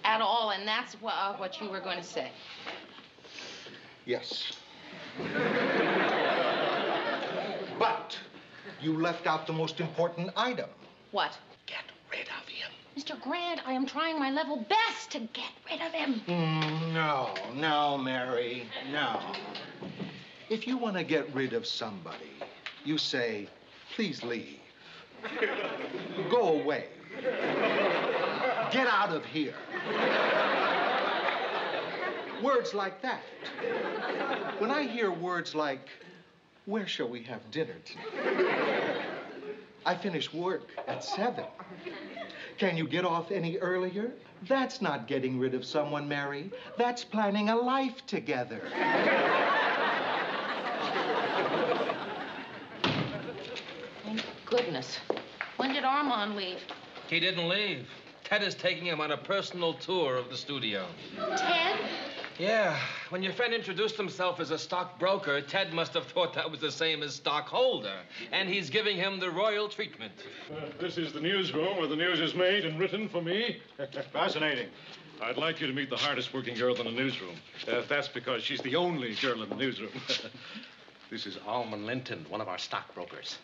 at all. And that's what you were going to say. Yes. But you left out the most important item. What? Get rid of him. Mr. Grant, I am trying my level best to get rid of him. No, Mary, no. If you want to get rid of somebody, you say, please leave. Go away. Get out of here. Words like that. When I hear words like, where shall we have dinner tonight? I finish work at 7. Can you get off any earlier? That's not getting rid of someone, Mary. That's planning a life together. Thank goodness. When did Armand leave? He didn't leave. Ted is taking him on a personal tour of the studio. Ted? Yeah, when your friend introduced himself as a stockbroker, Ted must have thought that was the same as stockholder, and he's giving him the royal treatment. This is the newsroom where the news is made and written for me. Fascinating. I'd like you to meet the hardest working girl in the newsroom. That's because she's the only girl in the newsroom. This is Almond Linton, one of our stockbrokers.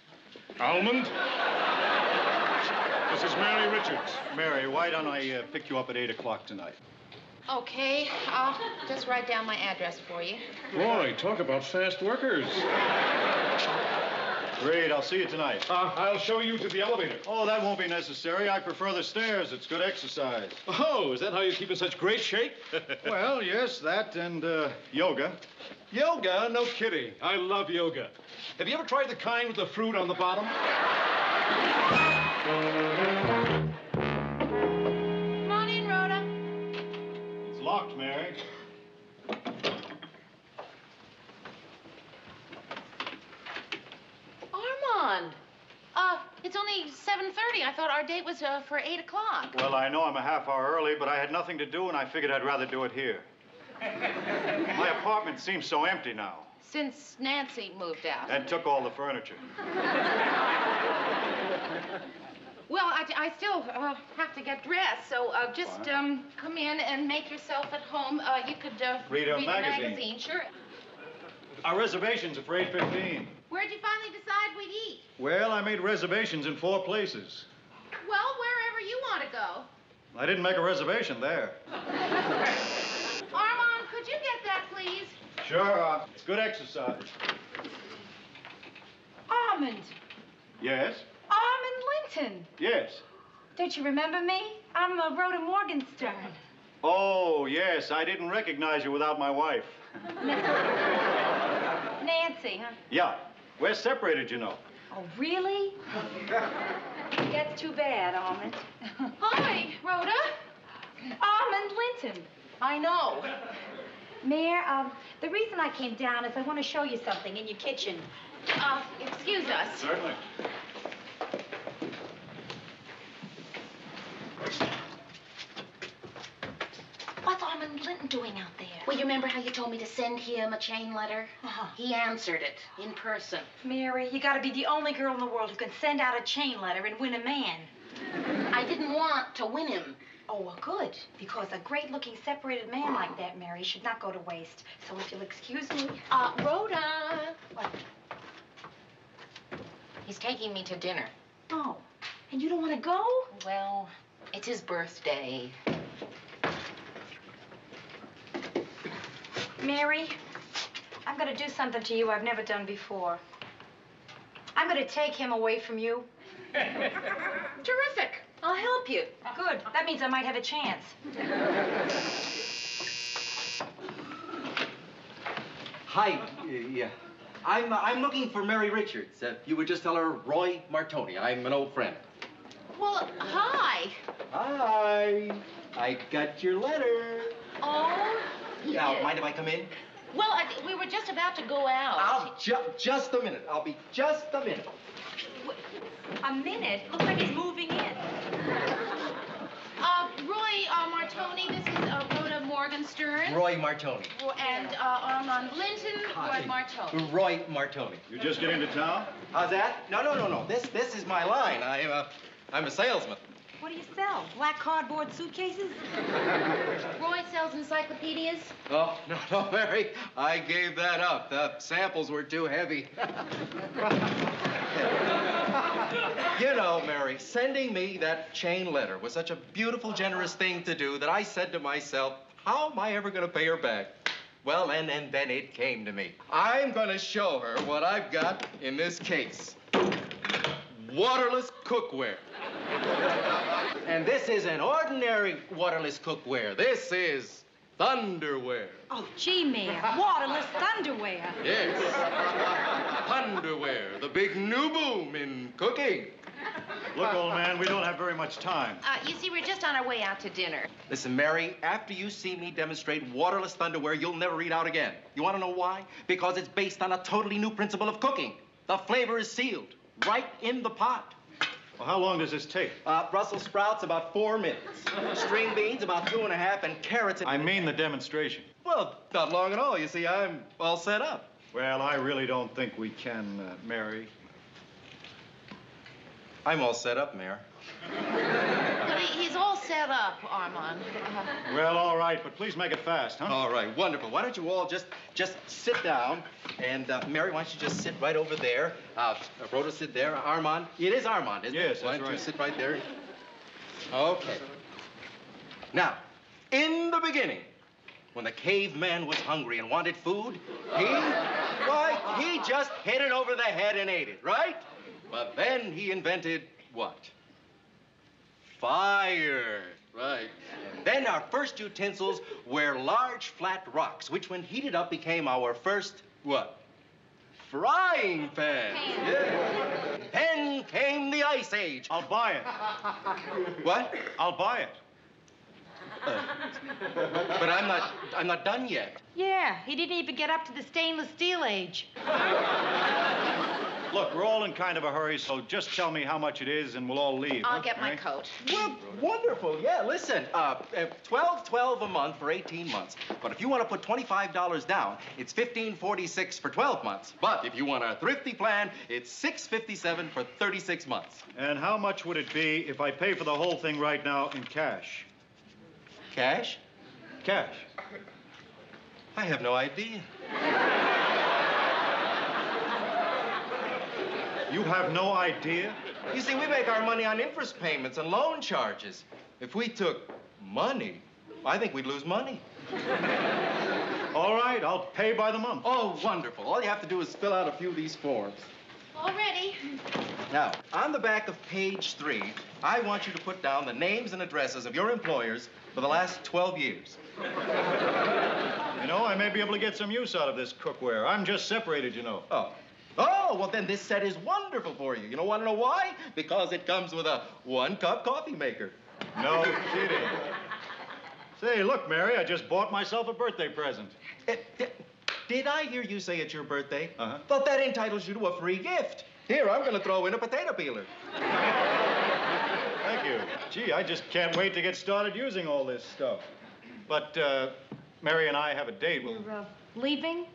Almond? This is Mary Richards. Mary, why don't I pick you up at 8 o'clock tonight? Okay, I'll just write down my address for you. Boy, talk about fast workers. Great, I'll see you tonight. I'll show you to the elevator. Oh, that won't be necessary. I prefer the stairs. It's good exercise. Oh, is that how you keep in such great shape? Well, yes, that and yoga. Yoga? No kidding. I love yoga. Have you ever tried the kind with the fruit on the bottom? Come on in, Rhoda. It's locked, Mary. Armand. It's only 7:30. I thought our date was for 8 o'clock. Well, I know I'm a half hour early, but I had nothing to do, and I figured I'd rather do it here. My apartment seems so empty now. Since Nancy moved out. And took all the furniture. Well, I still have to get dressed, so just come in and make yourself at home. You could read a magazine. Sure. Our reservations are for 8:15. Where'd you finally decide we'd eat? Well, I made reservations in 4 places. Well, wherever you want to go. I didn't make a reservation there. Armand, could you get that, please? Sure, it's good exercise. Armand. Yes? Armand Linton. Yes. Don't you remember me? I'm Rhoda Morgenstern. Oh, yes, I didn't recognize you without my wife. Nancy, huh? Yeah, we're separated, you know. Oh, really? That's too bad, Armand. Hi, Rhoda. Armand Linton. I know. Mayor, the reason I came down is I want to show you something in your kitchen. Excuse us. Certainly. What's Armand Linton doing out there? Well, you remember how you told me to send him a chain letter? He answered it in person. Mary, you gotta be the only girl in the world who can send out a chain letter and win a man. I didn't want to win him. Oh, well, good. Because a great-looking separated man like that, Mary, should not go to waste. So if you'll excuse me... Rhoda. What? He's taking me to dinner. Oh, and you don't want to go? Well, it's his birthday. Mary, I'm going to do something to you I've never done before. I'm going to take him away from you. Terrific. I'll help you. Good. That means I might have a chance. Hi. Yeah. I'm looking for Mary Richards. You would just tell her Roy Martoni. I'm an old friend. Well, hi. Hi. I got your letter. Oh. Now, mind if I come in? Well, we were just about to go out. Just a minute. I'll be just a minute. A minute? Looks like he's moving in. Roy Martoni, this is Rhoda Morgenstern. Roy Martoni. And Armand Linton, Roy Martoni. Roy Martoni. You just get into town? How's that? No. This is my line. I'm a salesman. What do you sell? Black cardboard suitcases? Roy sells encyclopedias. Oh, no, Mary. I gave that up. The samples were too heavy. You know, Mary, sending me that chain letter was such a beautiful, generous thing to do that I said to myself, how am I ever going to pay her back? Well, and then it came to me. I'm going to show her what I've got in this case. Waterless cookware. And this isn't ordinary waterless cookware. This is thunderware. Oh, gee, Mayor. Waterless thunderwear. Yes. Thunderwear, the big new boom in cooking. Look, old man, we don't have very much time. You see, we're just on our way out to dinner. Listen, Mary, after you see me demonstrate waterless thunderwear, you'll never eat out again. You want to know why? Because it's based on a totally new principle of cooking. The flavor is sealed right in the pot. Well, how long does this take? Brussels sprouts, about 4 minutes. String beans, about 2.5, and carrots... I mean the demonstration. Well, not long at all. You see, I'm all set up. Well, I really don't think we can, Mary. I'm all set up, Mayor. But he's all set up, Armand. Well, all right, but please make it fast, huh? All right, wonderful. Why don't you all just sit down? And, Mary, why don't you just sit right over there? Rhoda, sit there. Armand. It is Armand, isn't it? Yes, that's Why don't you right. sit right there? Okay. Now, in the beginning, when the caveman was hungry and wanted food, he just hit it over the head and ate it, right? But then he invented what? Fire. Right. And then our first utensils were large flat rocks, which when heated up became our first, what? Frying pan. Yeah. Then came the Ice Age. I'll buy it. What? I'll buy it. But I'm not done yet. Yeah, he didn't even get up to the stainless steel age. Look, we're all in kind of a hurry, so just tell me how much it is and we'll all leave. I'll huh, get my Mary? coat. Well, wonderful. Yeah, listen, $12 a month for 18 months. But if you want to put $25 down, it's $15.46 for 12 months. But if you want a thrifty plan, it's $6.57 for 36 months. And how much would it be if I pay for the whole thing right now in cash? Cash? Cash. I have no idea. You have no idea? You see, we make our money on interest payments and loan charges. If we took money, I think we'd lose money. All right, I'll pay by the month. Oh, wonderful. All you have to do is fill out a few of these forms. All ready. Now, on the back of page 3, I want you to put down the names and addresses of your employers for the last 12 years. You know, I may be able to get some use out of this cookware. I'm just separated, you know. Oh, well, then this set is wonderful for you. You don't want to know why? Because it comes with a 1-cup coffee maker. No kidding. Say, look, Mary, I just bought myself a birthday present. Did I hear you say it's your birthday? Uh-huh. But that entitles you to a free gift. Here, I'm going to throw in a potato peeler. Thank you. Gee, I just can't wait to get started using all this stuff. But, Mary and I have a date. You're, leaving?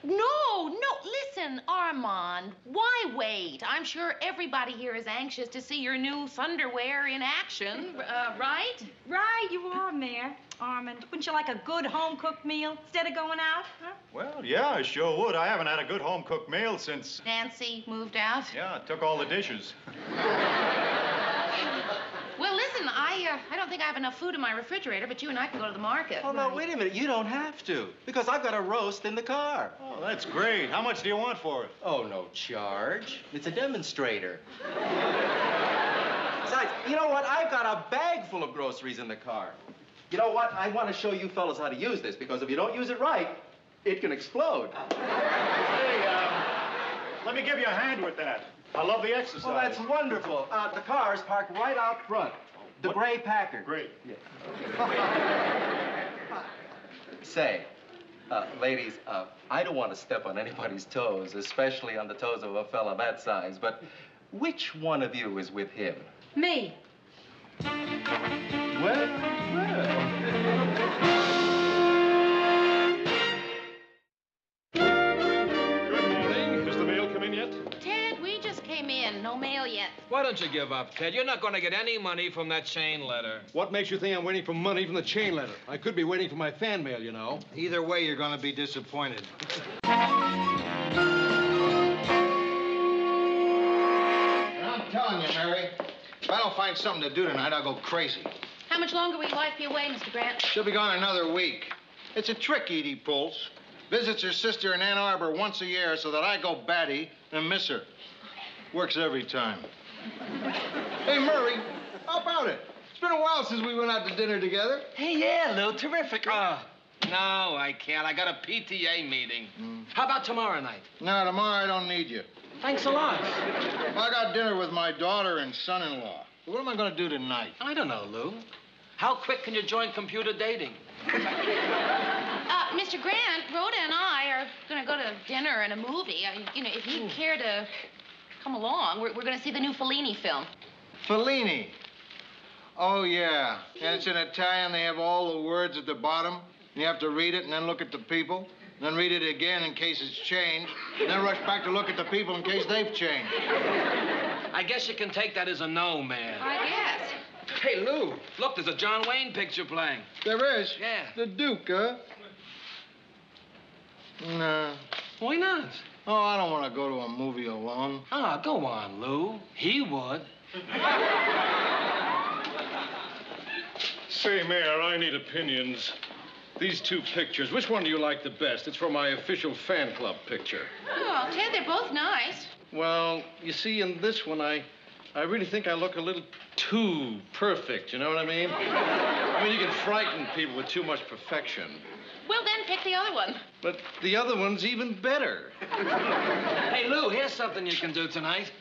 No, listen, Armand, why wait? I'm sure everybody here is anxious to see your new Thunderwear in action, right? Right, you are, Mayor. Armand, wouldn't you like a good home-cooked meal instead of going out, huh? Well, yeah, I sure would. I haven't had a good home-cooked meal since... Nancy moved out? Yeah, took all the dishes. Well, listen, I don't think I have enough food in my refrigerator, but you and I can go to the market. Oh, no, wait a minute. You don't have to, because I've got a roast in the car. Oh, that's great. How much do you want for it? Oh, no charge. It's a demonstrator. Besides, you know what? I've got a bag full of groceries in the car. You know what? I want to show you fellas how to use this, because if you don't use it right, it can explode. Hey, let me give you a hand with that. I love the exercise. Well, that's wonderful. The car is parked right out front. The gray Packard. Great. Yeah. Say, ladies, I don't want to step on anybody's toes, especially on the toes of a fella that size, but which one of you is with him? Me. Well. Good morning. Has the mail come in yet? Ted, we just came in. No mail yet. Why don't you give up, Ted? You're not going to get any money from that chain letter. What makes you think I'm waiting for money from the chain letter? I could be waiting for my fan mail, you know. Either way, you're going to be disappointed. I'm telling you, Mary, if I don't find something to do tonight, I'll go crazy. How much longer will your wife be away, Mr. Grant? She'll be gone another week. It's a trick Edie pulls. Visits her sister in Ann Arbor once a year so that I go batty and miss her. Works every time. Hey, Murray, how about it? It's been a while since we went out to dinner together. Hey, yeah, Lou, terrific. No, I can't. I got a PTA meeting. How about tomorrow night? No, tomorrow I don't need you. Thanks a lot. I got dinner with my daughter and son-in-law. What am I going to do tonight? I don't know, Lou. How quick can you join computer dating? Mr. Grant, Rhoda and I are going to go to dinner and a movie. You know, if you'd care to come along. We're going to see the new Fellini film. Fellini. Oh, yeah. And it's in Italian. They have all the words at the bottom. You have to read it and then look at the people. And then read it again in case it's changed. And then rush back to look at the people in case they've changed. I guess you can take that as a no, man. I guess. Hey, Lou, look, there's a John Wayne picture playing. There is? Yeah. The Duke, huh? No. Why not? Oh, I don't want to go to a movie alone. Ah, go on, Lou. He would. Say, Mayor, I need opinions. These two pictures, which one do you like the best? It's for my official fan club picture. Oh, Ted, they're both nice. Well, you see, in this one, I really think I look a little too perfect, you know what I mean? I mean, you can frighten people with too much perfection. Well, then pick the other one. But the other one's even better. Hey, Lou, here's something you can do tonight.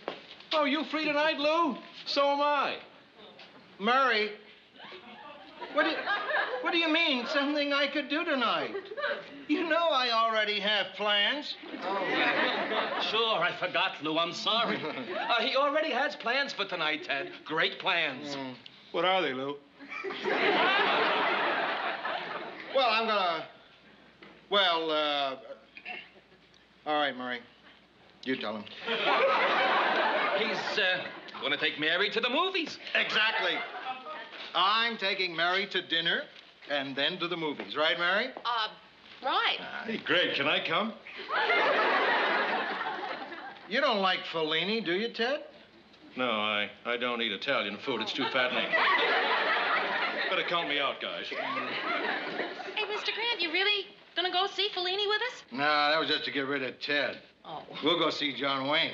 Oh, you free tonight, Lou? So am I. Murray, what do you mean, something I could do tonight? You know I already have plans. Oh, yeah. Sure, I forgot, Lou. I'm sorry. He already has plans for tonight, Ted. Great plans. What are they, Lou? Well, I'm gonna... Well, all right, Murray. You tell him. He's gonna take Mary to the movies. Exactly. I'm taking Mary to dinner and then to the movies. Right, Mary? Right. Hey, Greg, can I come? You don't like Fellini, do you, Ted? No, I don't eat Italian food. It's too fattening. Better count me out, guys. Hey, Mr. Grant, you really gonna go see Fellini with us? No, that was just to get rid of Ted. Oh. We'll go see John Wayne.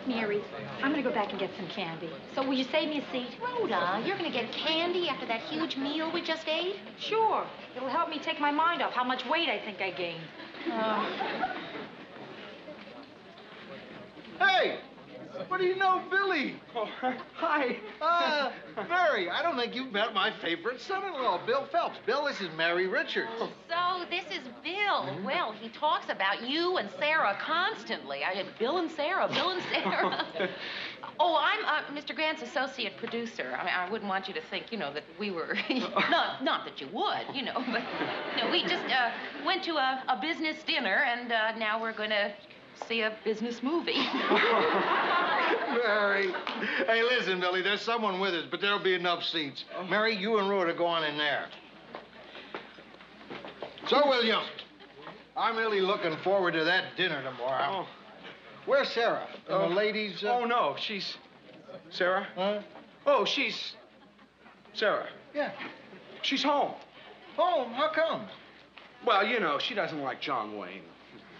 Mary, I'm gonna go back and get some candy. So will you save me a seat? Rhoda, you're gonna get candy after that huge meal we just ate? Sure. It'll help me take my mind off how much weight I think I gained. Hey! What do you know, Billy? Oh, hi. Mary, I don't think you've met my favorite son-in-law, Bill Phelps. Bill, this is Mary Richards. So this is Bill. Well, he talks about you and Sarah constantly. Bill and Sarah, Bill and Sarah. Oh, I'm Mr. Grant's associate producer. I mean, I wouldn't want you to think, that we were... not that you would, but we just went to a business dinner, and now we're going to see a business movie. Mary. Hey, listen, Billy, there's someone with us, but there'll be enough seats. Mary, you and Rhoda go on in there. So, William, I'm really looking forward to that dinner tomorrow. Where's Sarah? And the ladies... Oh, no, she's... Sarah? Huh? Oh, she's... Sarah. Yeah. She's home. Home? How come? Well, she doesn't like John Wayne.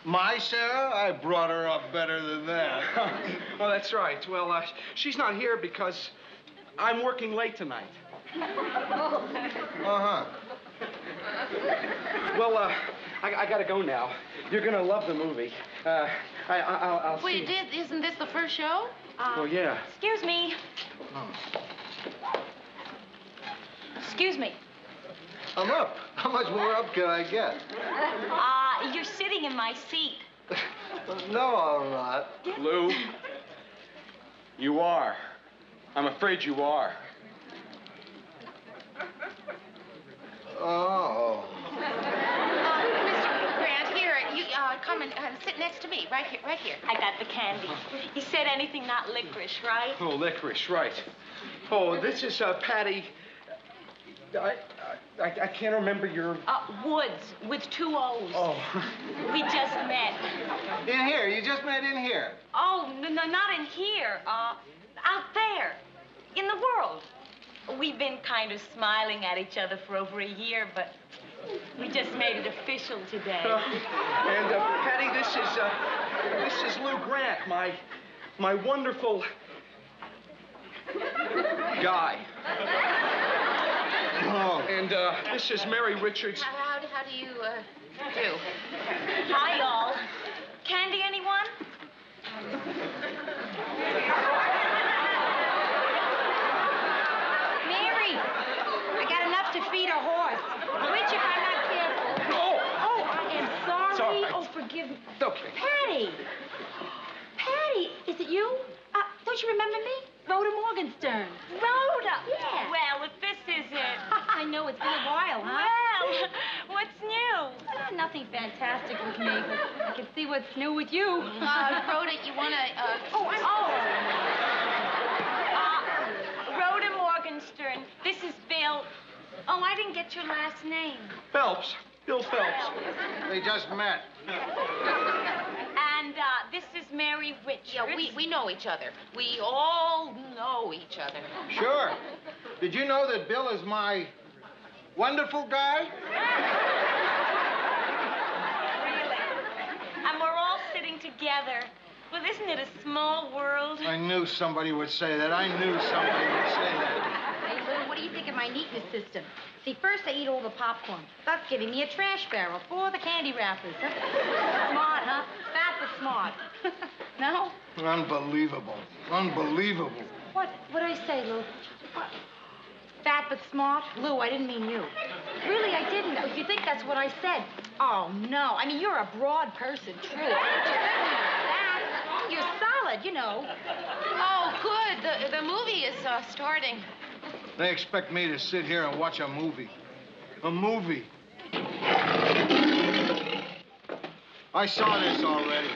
My Sarah? I brought her up better than that. Oh, that's right. Well, she's not here because I'm working late tonight. Uh-huh. Well, I gotta go now. You're gonna love the movie. I'll see. Wait, isn't this the first show? Oh, yeah. Excuse me. Excuse me. I'm up. How much more up can I get? You're sitting in my seat. No, I'm not. Lou, you are. I'm afraid you are. Oh. Mr. Grant, here, you come and sit next to me, right here. I got the candy. You said anything not licorice, right? Oh, licorice, right. Oh, this is Patty. I can't remember your... Woods, with 2 O's. Oh. We just met. In here. You just met in here. Oh, no, not in here. Out there. In the world. We've been kind of smiling at each other for over a year, but we just made it official today. And, Patty, this is Lou Grant, my wonderful guy. Oh. And this is Mary Richards. How do you do? Hi, y'all. Candy, anyone? Mary, I got enough to feed a horse. It's been a while, huh? Well, what's new? Nothing fantastic with me, but I can see what's new with you. Rhoda, you want to, Rhoda Morgenstern. This is Bill. Oh, I didn't get your last name. Phelps. Bill Phelps. They just met. And this is Mary Richards. Yeah, we know each other. We all know each other. Sure. Did you know that Bill is my wonderful guy? And we're all sitting together. Well, isn't it a small world? I knew somebody would say that. I knew somebody would say that. Hey, Lou, what do you think of my neatness system? See, first I eat all the popcorn. That's giving me a trash barrel for the candy wrappers. Huh? Smart, huh? Fat but smart. No? Unbelievable. Unbelievable. What'd I say, Lou? What? Fat but smart? Lou, I didn't mean you. Really, I didn't. If you think that's what I said. Oh, no. I mean, you're a broad person, true. You're solid, you know. Oh, good. The movie is starting. They expect me to sit here and watch a movie. A movie. I saw this already.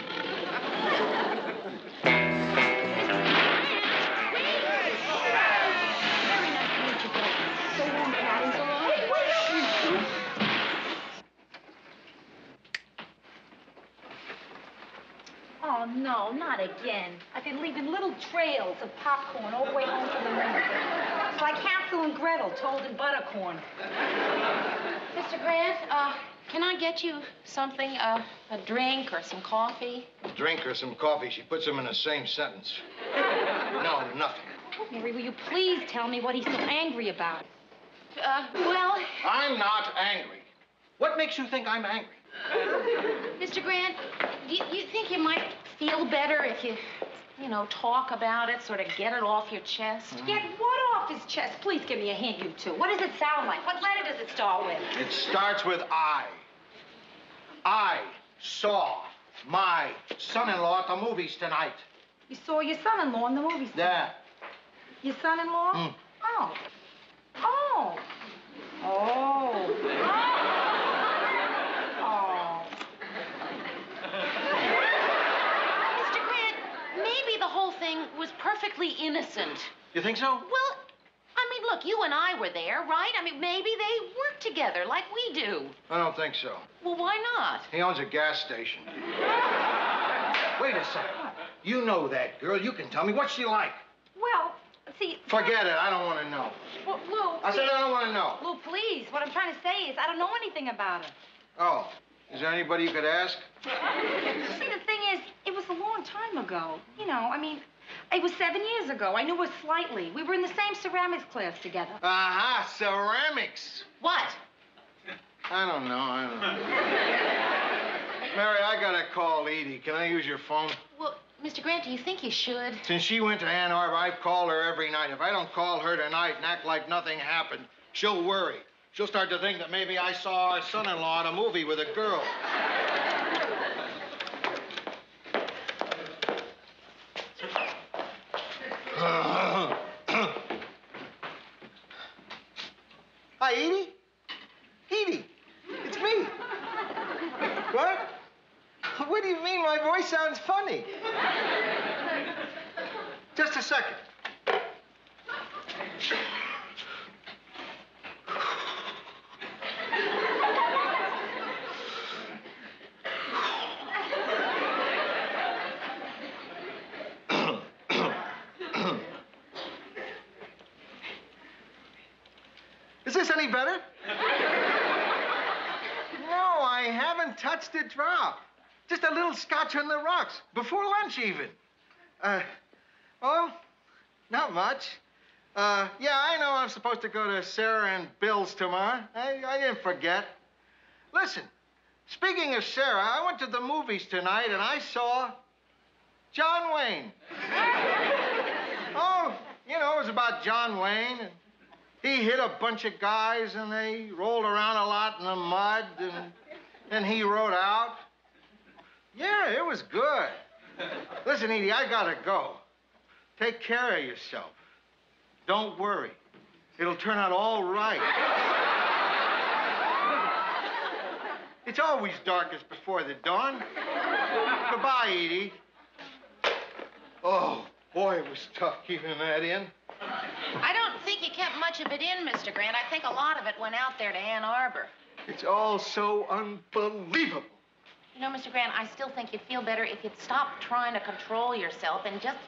Oh, no, not again. I've been leaving little trails of popcorn all the way home from the river. It's like Hansel and Gretel told in Buttercorn. Mr. Grant, can I get you something, a drink or some coffee? A drink or some coffee. She puts them in the same sentence. No, nothing. Mary, will you please tell me what he's so angry about? Well... I'm not angry. What makes you think I'm angry? Mr. Grant, do you think you might feel better if you know, talk about it, sort of get it off your chest? Get what off his chest? Please give me a hint, you two. What does it sound like? What letter does it start with? It starts with I. I saw my son-in-law at the movies tonight. You saw your son-in-law in the movies tonight? Yeah. Your son-in-law? Mm. Oh. Oh. Oh. Mr. Grant, maybe the whole thing was perfectly innocent. You think so? Well, I mean, look, you and I were there, right? I mean, maybe they work together like we do. I don't think so. Well, why not? He owns a gas station. Wait a second. You know that girl. You can tell me. What's she like? Well, see... Forget it. I don't want to know. Well, Lou... I said I don't want to know. Lou, please. What I'm trying to say is I don't know anything about her. Oh. Is there anybody you could ask? See, the thing is, it was a long time ago. You know, I mean, it was 7 years ago. I knew her slightly. We were in the same ceramics class together. Aha, ceramics. What? I don't know. Mary, I gotta call Edie. Can I use your phone? Well, Mr. Grant, do you think you should? Since she went to Ann Arbor, I've called her every night. If I don't call her tonight and act like nothing happened, she'll worry. She'll start to think that maybe I saw our son-in-law in a movie with a girl. Hi, Edie. Edie, it's me. What? What do you mean my voice sounds funny? Just a second. Is this any better? No, I haven't touched a drop. Just a little scotch on the rocks. Before lunch, even. Well, not much. Yeah, I know I'm supposed to go to Sarah and Bill's tomorrow. I didn't forget. Listen, speaking of Sarah, I went to the movies tonight and I saw John Wayne. Oh, you know, it was about John Wayne. And he hit a bunch of guys and they rolled around a lot in the mud and he rode out. Yeah, it was good. Listen, Edie, I gotta go. Take care of yourself. Don't worry. It'll turn out all right. It's always darkest before the dawn. Goodbye, Edie. Oh, boy, it was tough keeping that in. I don't think you kept much of it in, Mr. Grant. I think a lot of it went out there to Ann Arbor. It's all so unbelievable. You know, Mr. Grant, I still think you'd feel better if you'd stop trying to control yourself and just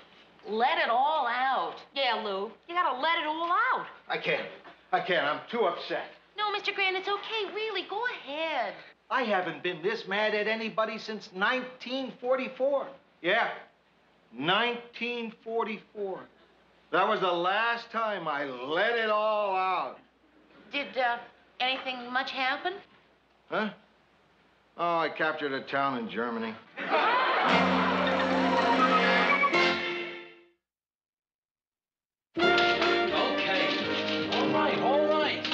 let it all out. Yeah, Lou. You gotta let it all out. I can't. I'm too upset. No, Mr. Grant, it's okay. Really, go ahead. I haven't been this mad at anybody since 1944. Yeah, 1944. That was the last time I let it all out. Did anything much happen? Huh? Oh, I captured a town in Germany. Okay. All right.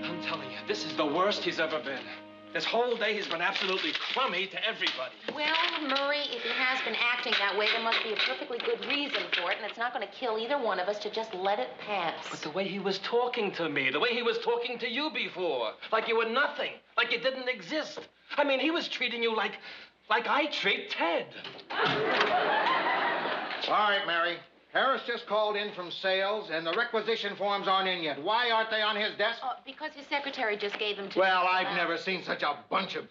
I'm telling you, this is the worst he's ever been. This whole day he's been absolutely crummy to everybody. Well, Murray, if he has been acting that way, there must be a perfectly good reason for it, and it's not going to kill either one of us to just let it pass. But the way he was talking to me, the way he was talking to you before, like you were nothing, like you didn't exist. I mean, he was treating you like I treat Ted. All right, Mary. Harris just called in from sales, and the requisition forms aren't in yet. Why aren't they on his desk? Because his secretary just gave them to Well, me. I've never seen such a bunch of...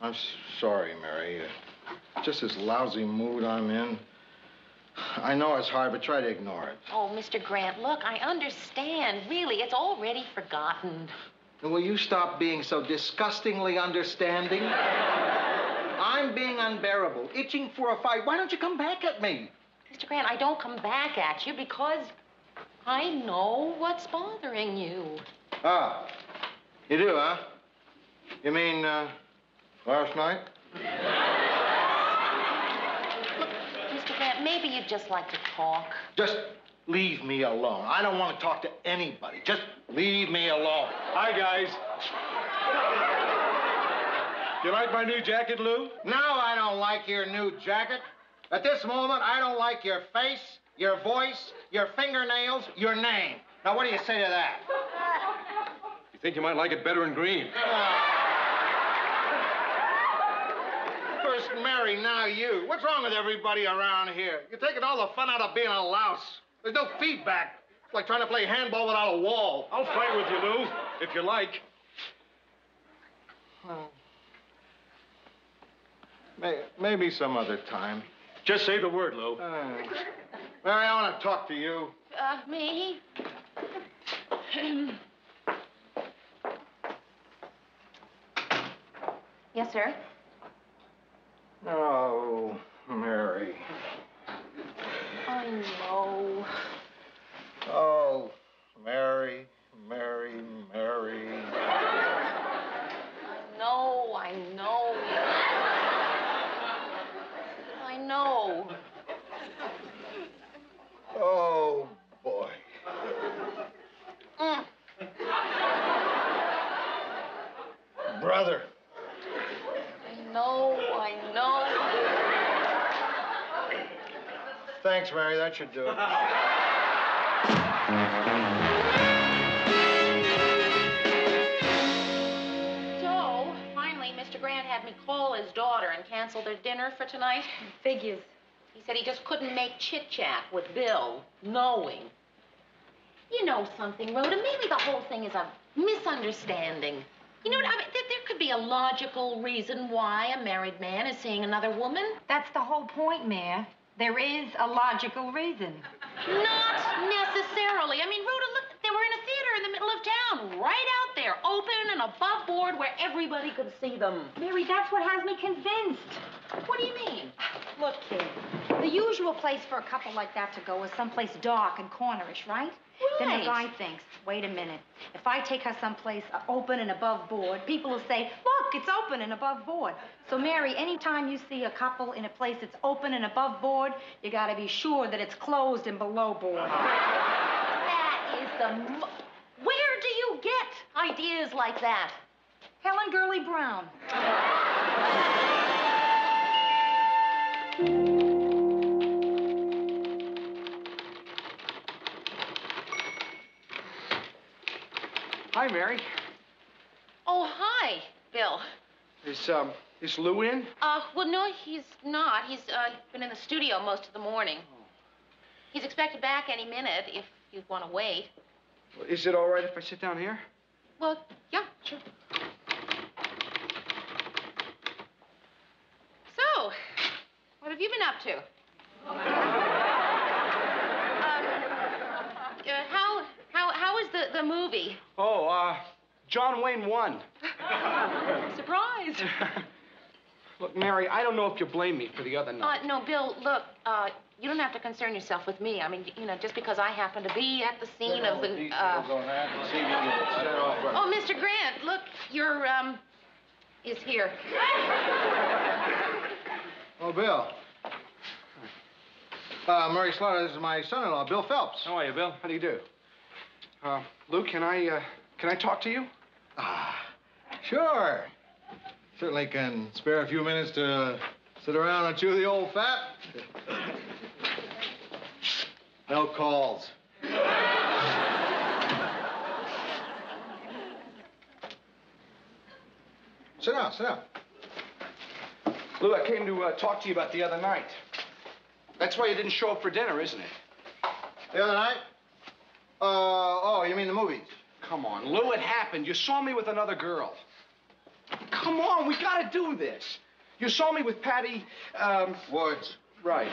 I'm sorry, Mary. Just this lousy mood I'm in. I know it's hard, but try to ignore it. Oh, Mr. Grant, look, I understand. Really, it's already forgotten. Will you stop being so disgustingly understanding? I'm being unbearable, itching for a fight. Why don't you come back at me? Mr. Grant, I don't come back at you because I know what's bothering you. Ah, you do, huh? You mean, last night? Look, Mr. Grant, maybe you'd just like to talk. Just leave me alone. I don't want to talk to anybody. Just leave me alone. Hi, guys. You like my new jacket, Lou? No, I don't like your new jacket. At this moment, I don't like your face, your voice, your fingernails, your name. Now, what do you say to that? You think you might like it better in green? First Mary, now you. What's wrong with everybody around here? You're taking all the fun out of being a louse. There's no feedback. It's like trying to play handball without a wall. I'll fight with you, Lou, if you like. Maybe some other time. Just say the word, Lou. Mary, I want to talk to you. Me? Yes, sir? Oh, Mary. I know. Oh, Mary, Mary, Mary. I know. I know. Oh, boy. Brother. I know. Thanks, Mary. That should do it. So, finally, Mr. Grant had me call his daughter and cancel their dinner for tonight. Figures. He said he just couldn't make chit-chat with Bill, knowing. You know something, Rhoda? Maybe the whole thing is a misunderstanding. You know what? I mean, there could be a logical reason why a married man is seeing another woman. That's the whole point, Mayor. There is a logical reason. Not necessarily. I mean, Rhoda, look, they were in a theater in the middle of town, right out there, open and above board where everybody could see them. Mary, that's what has me convinced. What do you mean? Look, kid, the usual place for a couple like that to go is someplace dark and cornerish, right? Then the guy thinks, wait a minute, if I take her someplace open and above board, people will say, look, it's open and above board. So, Mary, anytime you see a couple in a place that's open and above board, you gotta be sure that it's closed and below board. That is the... Where do you get ideas like that? Helen Gurley Brown. Hi, Mary. Oh, hi, Bill. Is Lou in? Well, no, he's not. He's been in the studio most of the morning. He's expected back any minute if you want to wait. Is it all right if I sit down here? Well, yeah, sure. So, what have you been up to? How was the movie? Oh, John Wayne won. Surprise. Look, Mary, I don't know if you blame me for the other night. No, Bill, look, you don't have to concern yourself with me. I mean, you know, just because I happen to be at the scene of the, Oh, Mr. Grant, look, your, is here. Oh, Bill. Mary Slaughter, this is my son-in-law, Bill Phelps. How are you, Bill? How do you do? Lou, can I talk to you? Sure. Certainly can spare a few minutes to sit around and chew the old fat. No calls. Sit down, sit down. Lou, I came to talk to you about the other night. That's why you didn't show up for dinner, isn't it? The other night? Oh, you mean the movies? Come on, Lou, it happened. You saw me with another girl. Come on, we gotta do this. You saw me with Patty, Woods. Right.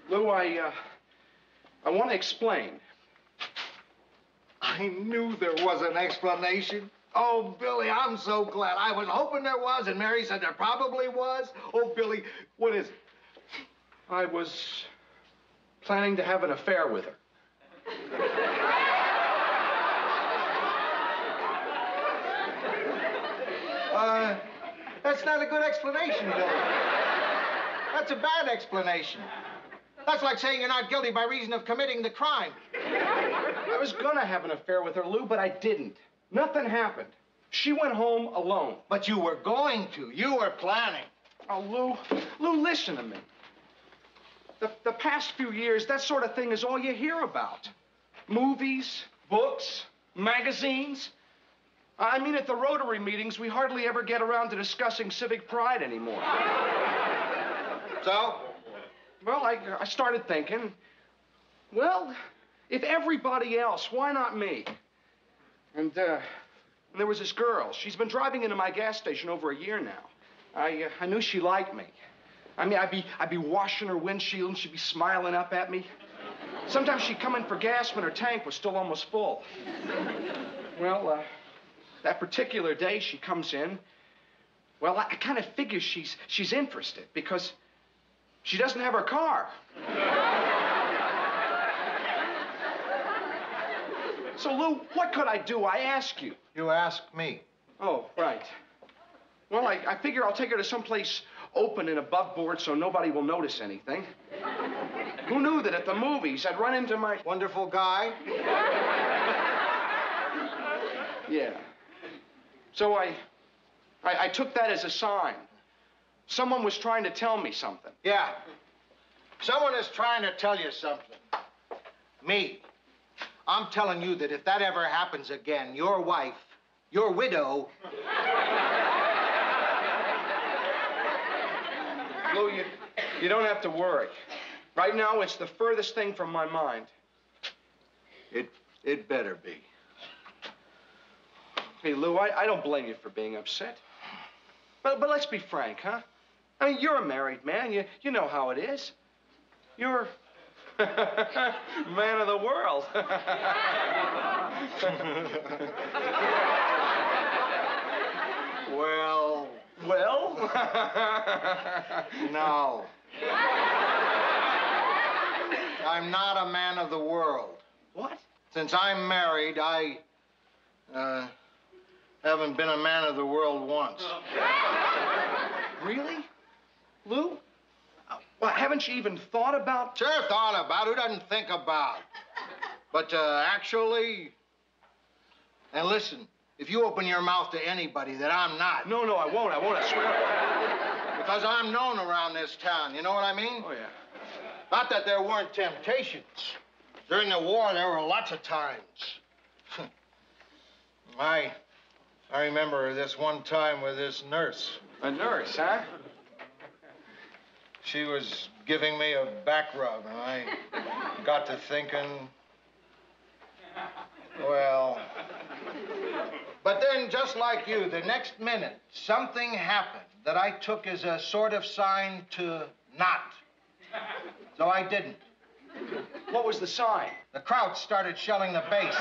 Lou, I want to explain. I knew there was an explanation. Oh, Billy, I'm so glad. I was hoping there was, and Mary said there probably was. Oh, Billy, what is it? I was planning to have an affair with her. That's not a good explanation, Billy. That's a bad explanation. That's like saying you're not guilty by reason of committing the crime. I was gonna have an affair with her, Lou, but I didn't. Nothing happened. She went home alone. But you were going to. You were planning. Oh, Lou, listen to me. The past few years, that sort of thing is all you hear about. Movies, books, magazines. I mean, at the Rotary meetings, we hardly ever get around to discussing civic pride anymore. So? Well, I started thinking, well, if everybody else, why not me? And there was this girl. She's been driving into my gas station over a year now. I knew she liked me. I mean, I'd be washing her windshield and she'd be smiling up at me. Sometimes she'd come in for gas when her tank was still almost full. Well, that particular day she comes in, well, I kind of figure she's interested because she doesn't have her car. So, Lou, what could I do? I ask you. You ask me. Oh, right. Well, I figure I'll take her to someplace open and above board so nobody will notice anything. Who knew that at the movies I'd run into my... Wonderful guy? Yeah. So I took that as a sign. Someone was trying to tell me something. Yeah. Someone is trying to tell you something. Me. I'm telling you that if that ever happens again, your wife, your widow... Lou, you don't have to worry. Right now, it's the furthest thing from my mind. It better be. Hey, Lou, I don't blame you for being upset. But let's be frank, huh? I mean, you're a married man. You know how it is. You're man of the world. Well? No. I'm not a man of the world. What? Since I'm married, I haven't been a man of the world once. Really? Lou? Well, haven't you even thought about... Sure, thought about. Who doesn't think about? But actually... And listen, if you open your mouth to anybody that I'm not... No, I won't, I swear. Because I'm known around this town, you know what I mean? Oh, yeah. Not that there weren't temptations. During the war, there were lots of times. I remember this one time with this nurse. A nurse, huh? She was giving me a back rub, and I got to thinking, well... But then, just like you, the next minute, something happened that I took as a sort of sign to not. So I didn't. What was the sign? The Krauts started shelling the base.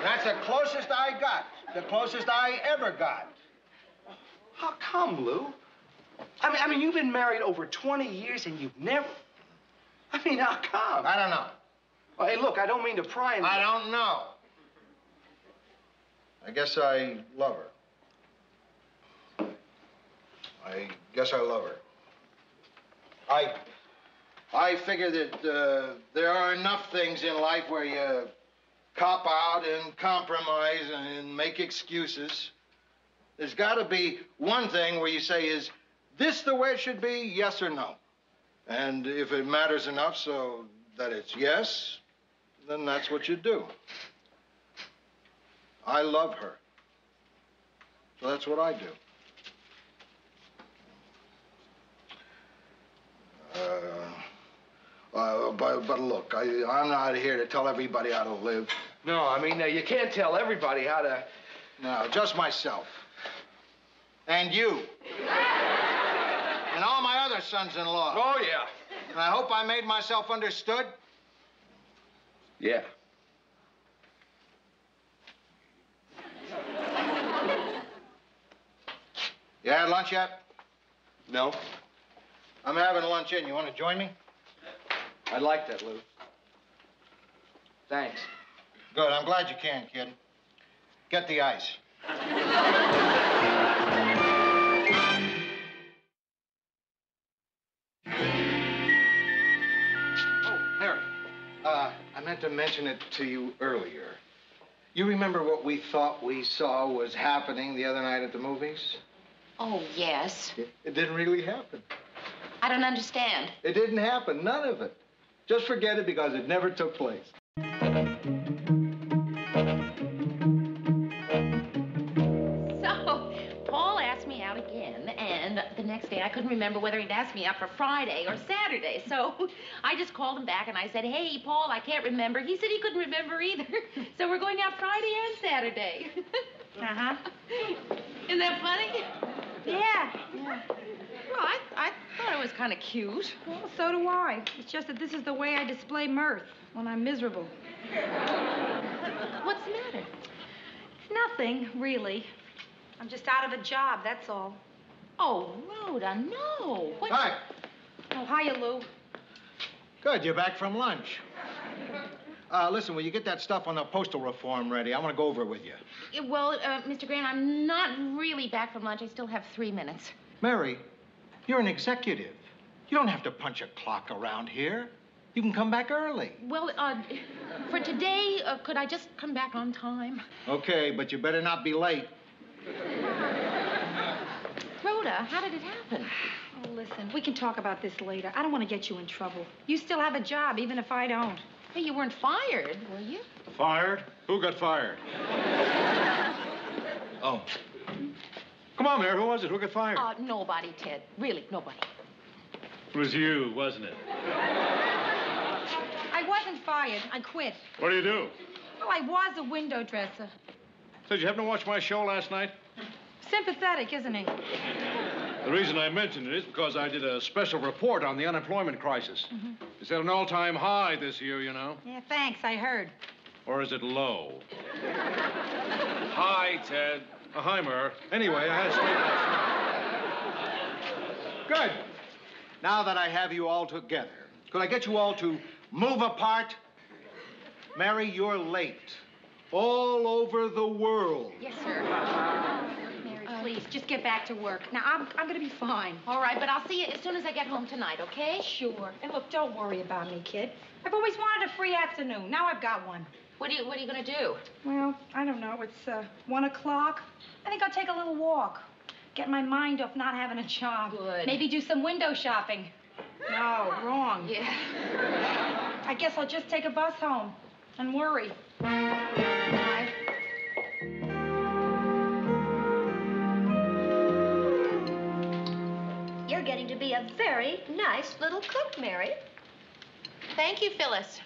That's the closest I got. The closest I ever got. How come, Lou? I mean, you've been married over 20 years and you've never... I mean, how come? I don't know. Well, hey, look, I don't mean to pry into... I don't know. I guess I love her. I guess I love her. I figure that there are enough things in life where you cop out and compromise and make excuses. There's got to be one thing where you say, is this the way it should be, yes or no? And if it matters enough so that it's yes, then that's what you do. I love her. So that's what I do. But look, I'm not here to tell everybody how to live. No, I mean, you can't tell everybody how to... No, just myself. And you. And all my other sons-in-law. Oh, yeah. And I hope I made myself understood. Yeah. You had lunch yet? No. I'm having lunch in. You want to join me? I'd like that, Lou. Thanks. Good. I'm glad you can, kid. Get the ice. Oh, Harry. I meant to mention it to you earlier. You remember what we thought we saw was happening the other night at the movies? Oh, yes. It didn't really happen. I don't understand. It didn't happen. None of it. Just forget it because it never took place. So, Paul asked me out again, and the next day I couldn't remember whether he'd asked me out for Friday or Saturday. So I just called him back and I said, hey, Paul, I can't remember. He said he couldn't remember either. So we're going out Friday and Saturday. Uh-huh. Isn't that funny? Yeah. Well, I thought it was kind of cute. Well, so do I. It's just that this is the way I display mirth when I'm miserable. What's the matter? Nothing, really. I'm just out of a job, that's all. Oh, Rhoda, no. What? Hi. Oh, hiya, Lou. Good. You're back from lunch. Listen, will you get that stuff on the postal reform ready? I want to go over it with you. Well, Mr. Grant, I'm not really back from lunch. I still have 3 minutes. Mary, you're an executive. You don't have to punch a clock around here. You can come back early. Well, for today, could I just come back on time? Okay, but you better not be late. Rhoda, how did it happen? Oh, listen, we can talk about this later. I don't want to get you in trouble. You still have a job, even if I don't. Hey, you weren't fired, were you? Fired? Who got fired? Oh. Come on, Mayor. Who was it? Who got fired? Nobody, Ted. Really, nobody. It was you, wasn't it? I wasn't fired. I quit. What do you do? Well, I was a window dresser. Did you happen to watch my show last night? Sympathetic, isn't he? The reason I mentioned it is because I did a special report on the unemployment crisis. It's at an all-time high this year, you know. Yeah, thanks. I heard. Or is it low? Hi, Ted. Hi, Murr. Anyway, I had a sleep last night. Good. Now that I have you all together, could I get you all to move apart? Mary, you're late. All over the world. Yes, sir. Mary, please, just get back to work. Now, I'm going to be fine. All right, but I'll see you as soon as I get home tonight, okay? Sure. And look, don't worry about me, kid. I've always wanted a free afternoon. Now I've got one. What are you going to do? Well, I don't know. It's 1 o'clock. I think I'll take a little walk. Get my mind off not having a job. Good. Maybe do some window shopping. No, wrong. Yeah. I guess I'll just take a bus home and worry. You're getting to be a very nice little cook, Mary. Thank you, Phyllis.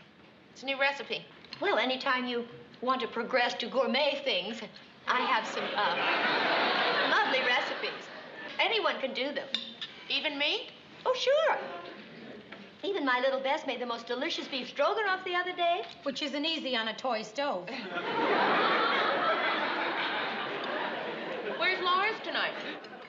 It's a new recipe. Well, anytime you want to progress to gourmet things, I have some lovely recipes. Anyone can do them. Even me? Oh, sure. Even my little Bess made the most delicious beef stroganoff the other day. Which isn't easy on a toy stove. Where's Lars tonight?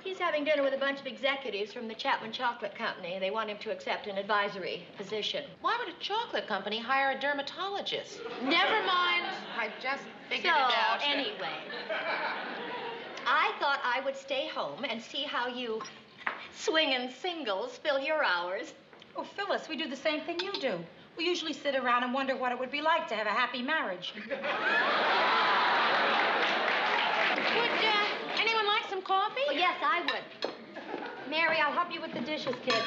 He's having dinner with a bunch of executives from the Chapman Chocolate Company. They want him to accept an advisory position. Why would a chocolate company hire a dermatologist? Never mind. I just figured So, it out. anyway, I thought I would stay home and see how you swinging singles fill your hours. Oh, Phyllis, we do the same thing you do. We usually sit around and wonder what it would be like to have a happy marriage. Would anyone like some coffee? Oh, yes, I would. Mary, I'll help you with the dishes, kid.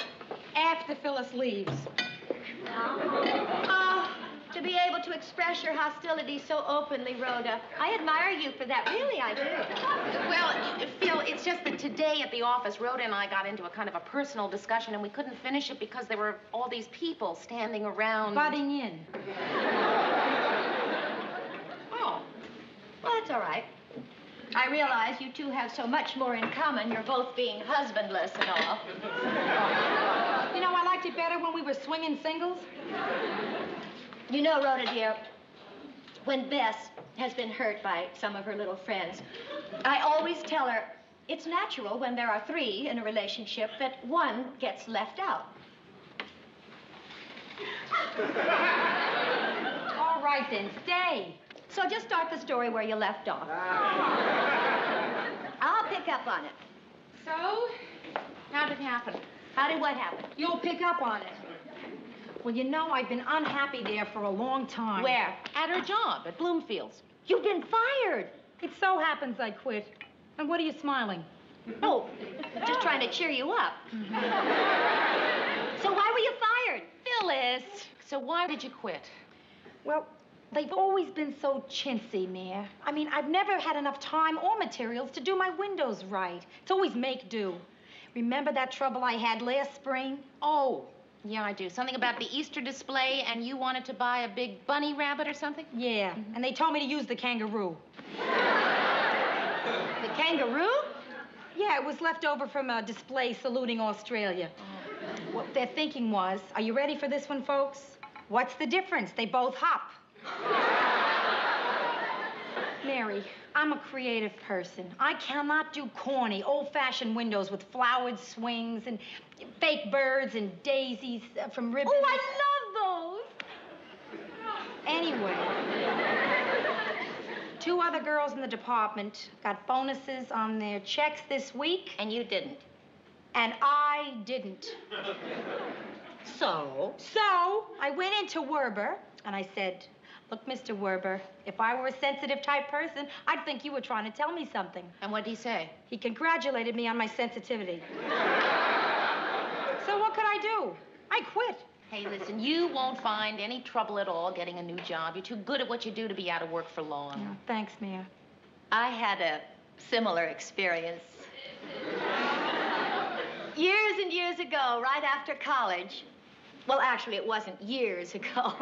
After Phyllis leaves. To be able to express your hostility so openly, Rhoda. I admire you for that. Really, I do. Well, Phil, it's just that today at the office, Rhoda and I got into a kind of a personal discussion, and we couldn't finish it because there were all these people standing around. Butting in. Oh. Well, that's all right. I realize you two have so much more in common. You're both being husbandless and all. You know, I liked it better when we were swinging singles. You know, Rhoda, dear, when Bess has been hurt by some of her little friends, I always tell her it's natural when there are three in a relationship that one gets left out. All right, then, stay. So just start the story where you left off. I'll pick up on it. So, how did it happen? How did what happen? You'll pick up on it. Well, you know, I've been unhappy there for a long time. Where? At her job, at Bloomfield's. You've been fired. It so happens I quit. And what are you smiling? Oh, just trying to cheer you up. So why were you fired? Phyllis. So why did you quit? Well, they've always been so chintzy, Mayor. I mean, I've never had enough time or materials to do my windows right. It's always make do. Remember that trouble I had last spring? Oh, yeah, I do. Something about the Easter display, and you wanted to buy a big bunny rabbit or something? Yeah, and they told me to use the kangaroo. The kangaroo? Yeah, it was left over from a display saluting Australia. What their thinking was, are you ready for this one, folks? What's the difference? They both hop. Mary, I'm a creative person. I cannot do corny, old-fashioned windows with flowered swings and fake birds and daisies from ribbons. Oh, I love those. Anyway, two other girls in the department got bonuses on their checks this week. And you didn't. And I didn't. So? So, I went into Werber and I said, look, Mr. Werber, if I were a sensitive type person, I'd think you were trying to tell me something. And what did he say? He congratulated me on my sensitivity. So what could I do? I quit. Hey, listen, you won't find any trouble at all getting a new job. You're too good at what you do to be out of work for long. Oh, thanks, Mia. I had a similar experience. Years and years ago, right after college. Well, actually, it wasn't years ago.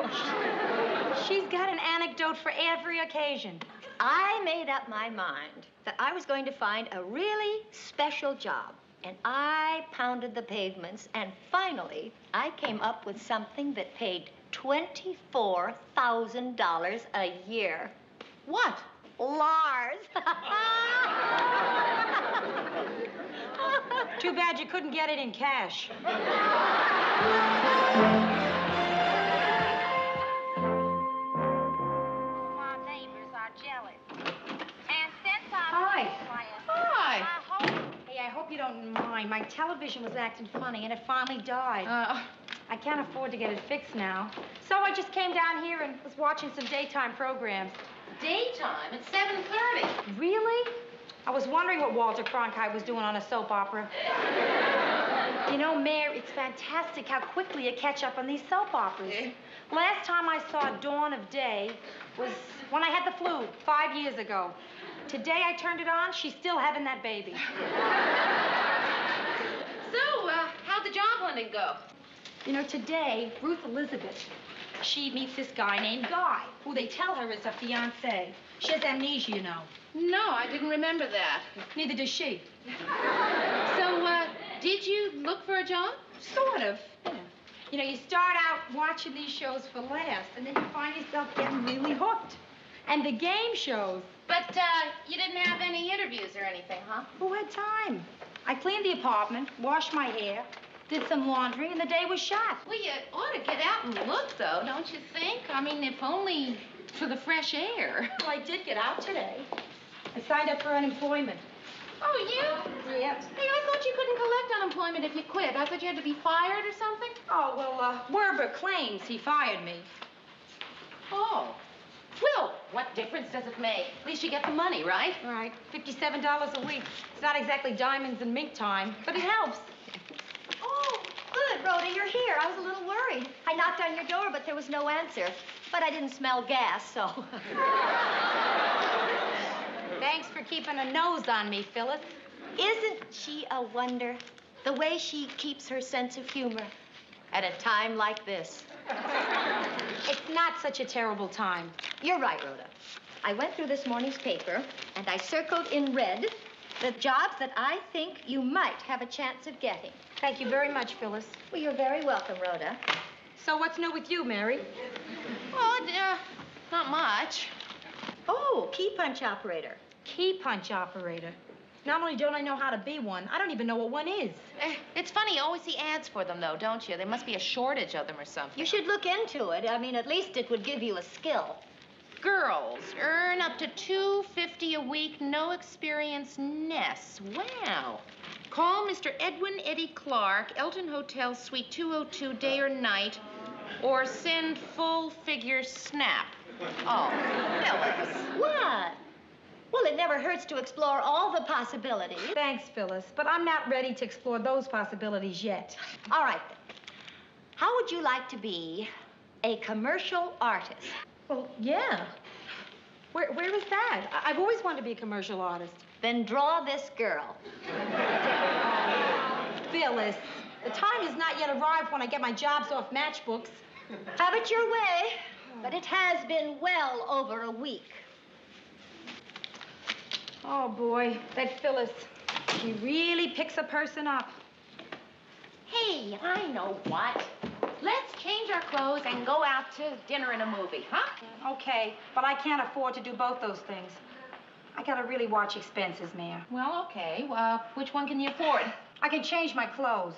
She's got an anecdote for every occasion. I made up my mind that I was going to find a really special job. And I pounded the pavements, and finally, I came up with something that paid $24,000 a year. What? Lars. Too bad you couldn't get it in cash. My neighbors are jealous. And since I... Hi. Hi. Hey, I hope you don't mind. My television was acting funny, and it finally died. I can't afford to get it fixed now. So I just came down here and was watching some daytime programs. Daytime? It's 7:30. Really? I was wondering what Walter Cronkite was doing on a soap opera. You know, Mayor, it's fantastic how quickly you catch up on these soap operas. Last time I saw Dawn of Day was when I had the flu 5 years ago. Today I turned it on, she's still having that baby. So, how'd the job hunting go? You know, today, Ruth Elizabeth, she meets this guy named Guy, who they tell her is a fiancé. She has amnesia, you know. No, I didn't remember that. Neither does she. So, did you look for a job? Sort of. Yeah. You know, you start out watching these shows for laughs, and then you find yourself getting really hooked. And the game shows. But, you didn't have any interviews or anything, huh? Who had time? I cleaned the apartment, washed my hair, did some laundry, and the day was shot. Well, you ought to get out and look, though, don't you think? I mean, if only for the fresh air. Well, I did get out today. I signed up for unemployment. Oh, you? Yes. Hey, I thought you couldn't collect unemployment if you quit. I thought you had to be fired or something. Oh, well, Werber claims he fired me. Oh. Well, what difference does it make? At least you get the money, right? Right. $57 a week. It's not exactly diamonds and mink time, but it helps. Oh, good, Rhoda, you're here. I was a little worried. I knocked on your door, but there was no answer. But I didn't smell gas, so. Thanks for keeping a nose on me, Phyllis. Isn't she a wonder? The way she keeps her sense of humor at a time like this. It's not such a terrible time. You're right, Rhoda. I went through this morning's paper, and I circled in red the jobs that I think you might have a chance of getting. Thank you very much, Phyllis. Well, you're very welcome, Rhoda. So what's new with you, Mary? Well, not much. Oh, key punch operator. Key punch operator. Not only don't I know how to be one, I don't even know what one is. It's funny, you always see ads for them, though, don't you? There must be a shortage of them or something. You should look into it. I mean, at least it would give you a skill. Girls earn up to $250 a week, no experience ness. Wow. Call Mr. Edwin Eddie Clark, Elton Hotel, Suite 202, day or night, or send full figure snap. Oh, Phyllis. What? Well, it never hurts to explore all the possibilities. Thanks, Phyllis, but I'm not ready to explore those possibilities yet. All right, then. How would you like to be a commercial artist? Well, yeah. Where is that? I've always wanted to be a commercial artist. Then draw this girl. Phyllis, the time has not yet arrived when I get my jobs off matchbooks. Have it your way, but it has been well over a week. Oh, boy, that Phyllis, she really picks a person up. Hey, I know what. Let's change our clothes and go out to dinner and a movie, huh? Okay, but I can't afford to do both those things. I gotta really watch expenses, Mayor. Well, okay. Which one can you afford? I can change my clothes.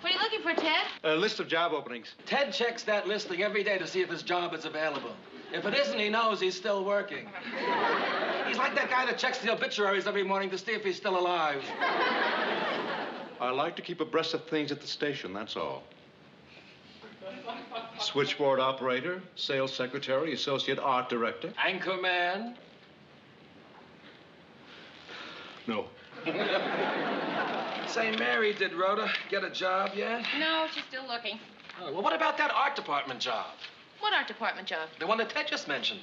What are you looking for, Ted? A list of job openings. Ted checks that listing every day to see if his job is available. If it isn't, he knows he's still working. He's like that guy that checks the obituaries every morning to see if he's still alive. I like to keep abreast of things at the station, that's all. Switchboard operator, sales secretary, associate art director. Anchorman. No. Say, Mary, did Rhoda get a job yet? No, she's still looking. Oh, well, what about that art department job? What art department job? The one that Ted just mentioned.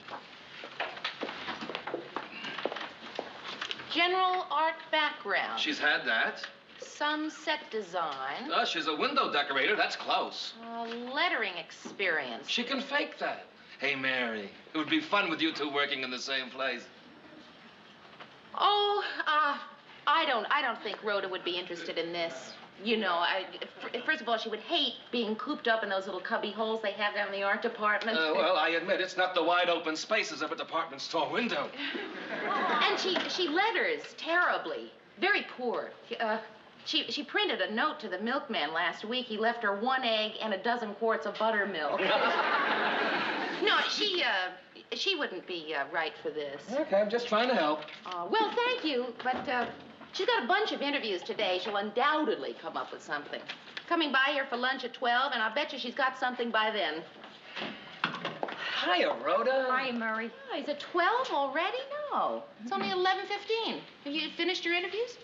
General art background. She's had that. Some set design. Oh, she's a window decorator. That's close. Lettering experience. She can fake that. Hey, Mary, it would be fun with you two working in the same place. Oh, I don't think Rhoda would be interested in this. You know, first of all, she would hate being cooped up in those little cubby holes they have down in the art department. Well, I admit it's not the wide open spaces of a department store window. And she letters terribly. Very poor. She printed a note to the milkman last week. He left her 1 egg and a dozen quarts of buttermilk. No, she wouldn't be right for this. Okay, I'm just trying to help. Well, thank you, but she's got a bunch of interviews today. She'll undoubtedly come up with something. Coming by here for lunch at 12, and I'll bet you she's got something by then. Hiya, Rhoda. Hi, Murray. Oh, is it 12 already? No. It's only 11:15. Have you finished your interviews?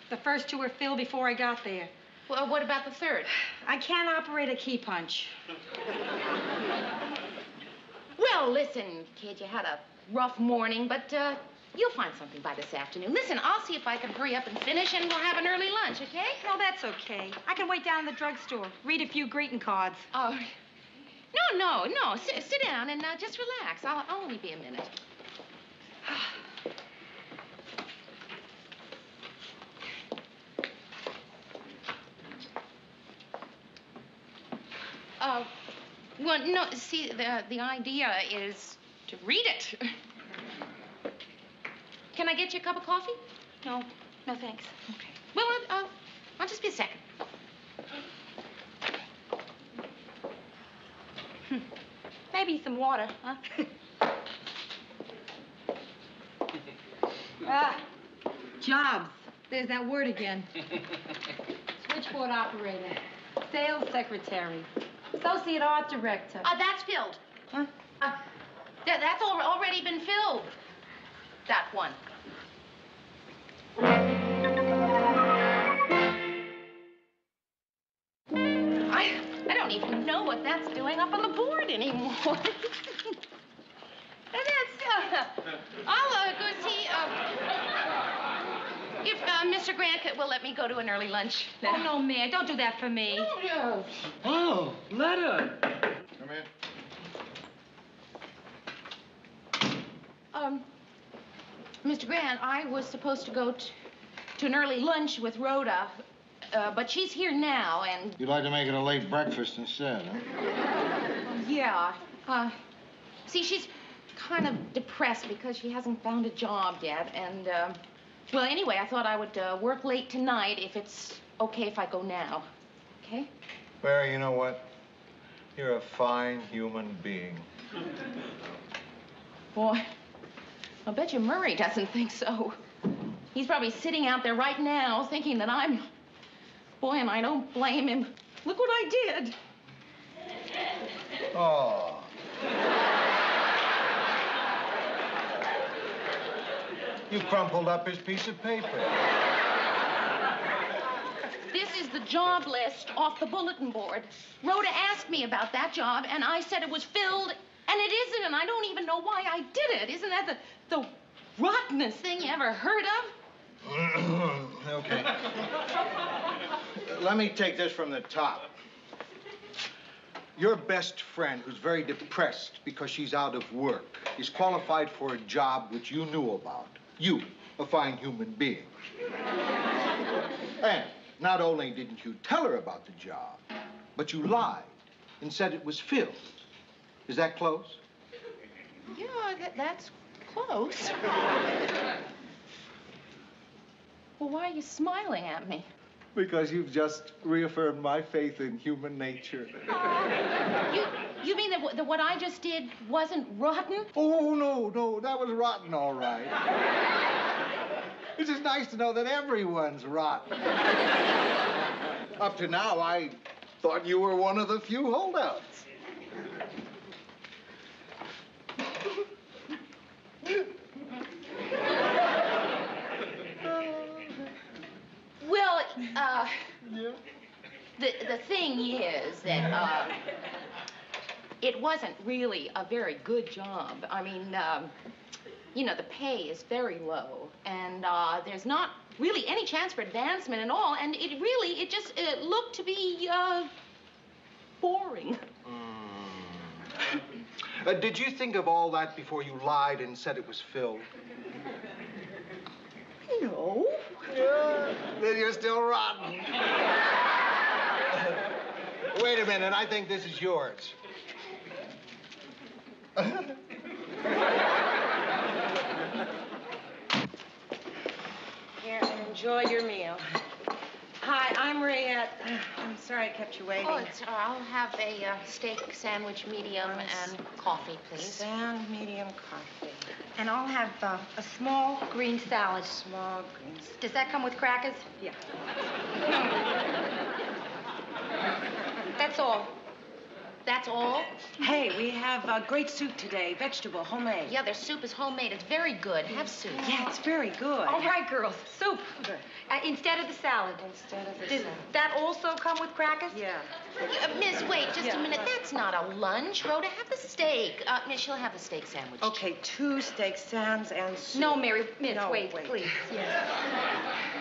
The first two were filled before I got there. Well, what about the third? I can't operate a key punch. Well, listen, kid, you had a rough morning, but you'll find something by this afternoon. Listen, I'll see if I can hurry up and finish, and we'll have an early lunch, okay? No, that's okay. I can wait down in the drugstore, read a few greeting cards. Oh, no. Sit down and just relax. I'll only be a minute. Well, no, see, the idea is to read it. Can I get you a cup of coffee? No, thanks. Okay. Well, I'll just be a second. Maybe some water, huh? Jobs. There's that word again. Switchboard operator. Sales secretary. Associate art director. That's filled. Huh? That's already been filled. That one. I don't even know what that's doing up on the board anymore. I'll go see if Mr. Grant will let me go to an early lunch. Oh, no, man. Don't do that for me. Oh, letter. Come in. Mr. Grant, I was supposed to go to an early lunch with Rhoda, but she's here now, and... You'd like to make it a late breakfast instead, huh? Yeah. See, she's kind of depressed because she hasn't found a job yet, and, well, anyway, I thought I would work late tonight if it's okay if I go now. Okay? Mary, you know what? You're a fine human being. Boy, I'll bet you Murray doesn't think so. He's probably sitting out there right now thinking that I'm... Boy, and I don't blame him. Look what I did. Oh. You crumpled up his piece of paper. This is the job list off the bulletin board. Rhoda asked me about that job, and I said it was filled, and it isn't, and I don't even know why I did it. Isn't that the rottenest thing you ever heard of? Okay. Let me take this from the top. Your best friend, who's very depressed because she's out of work, is qualified for a job which you knew about. You, a fine human being. And not only didn't you tell her about the job, but you lied and said it was filled. Is that close? Yeah, that's close. Well, why are you smiling at me? Because you've just reaffirmed my faith in human nature. You mean that what I just did wasn't rotten? Oh, no, that was rotten, all right. It's just nice to know that everyone's rotten. Up to now, I thought you were one of the few holdouts. Well, the thing is that, it wasn't really a very good job. I mean, you know, the pay is very low, and there's not really any chance for advancement at all, and it just looked to be, boring. Did you think of all that before you lied and said it was filled? No. Yeah, then you're still rotten. Wait a minute, I think this is yours. Here, enjoy your meal. Hi, I'm Rayette. I'm sorry I kept you waiting. Oh, it's I'll have a steak sandwich medium and coffee, please. Medium coffee. And I'll have a small green salad. Small green. Does that come with crackers? Yeah. That's all. That's all? Hey, we have great soup today, vegetable, homemade. Yeah, their soup is homemade. It's very good. Have soup. Yeah, it's very good. All right, girls, soup. Instead of the salad. Instead of the Does salad. that also come with crackers? Yeah. Miss, wait just a minute. That's not a lunch. Rhoda, have the steak. Miss, she'll have the steak sandwich. Okay, 2 steak sands and soup. No, Mary, Miss, No, wait, wait. please. Yes.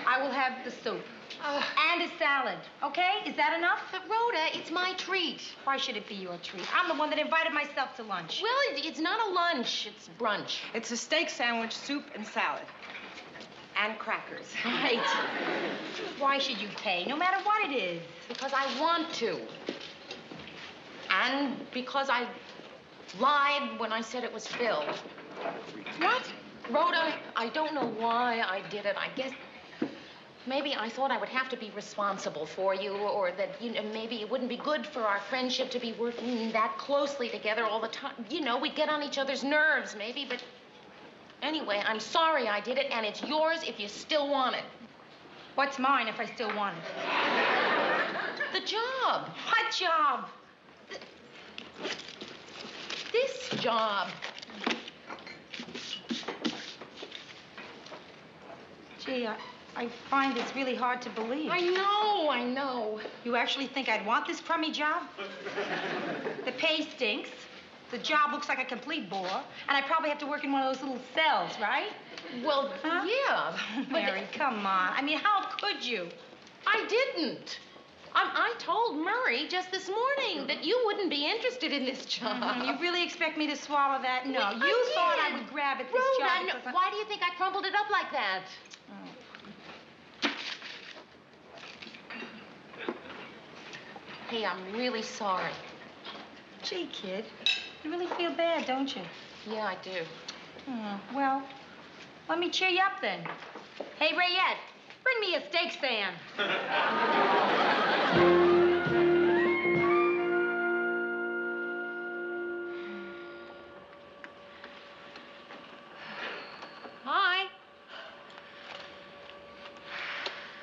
I will have the soup. And a salad, okay? Is that enough? But Rhoda, it's my treat. Why should it be your treat? I'm the one that invited myself to lunch. Well, it's not a lunch. It's brunch. It's a steak sandwich, soup, and salad. And crackers. Right. Why should you pay, no matter what it is? Because I want to. And because I lied when I said it was Phil. What? Rhoda, I don't know why I did it. I guess maybe I thought I would have to be responsible for you, or that, maybe it wouldn't be good for our friendship to be working that closely together all the time. We'd get on each other's nerves, maybe, but anyway, I'm sorry I did it, and it's yours if you still want it. What's mine if I still want it? The job. What job? This job. Gee, I find this really hard to believe. I know. You actually think I'd want this crummy job? The pay stinks. The job looks like a complete bore. And I probably have to work in one of those little cells, right? Well, yeah. Mary, come on. I mean, how could you? I didn't. I told Murray just this morning that you wouldn't be interested in this job. You really expect me to swallow that? No, Well, you thought I did. would grab at this Rhoda, job. no, because why do you think I crumpled it up like that? Hey, I'm really sorry. Gee, kid, you really feel bad, don't you? Yeah, I do. Well, let me cheer you up then. Hey, Rayette, bring me a steak stand. Hi.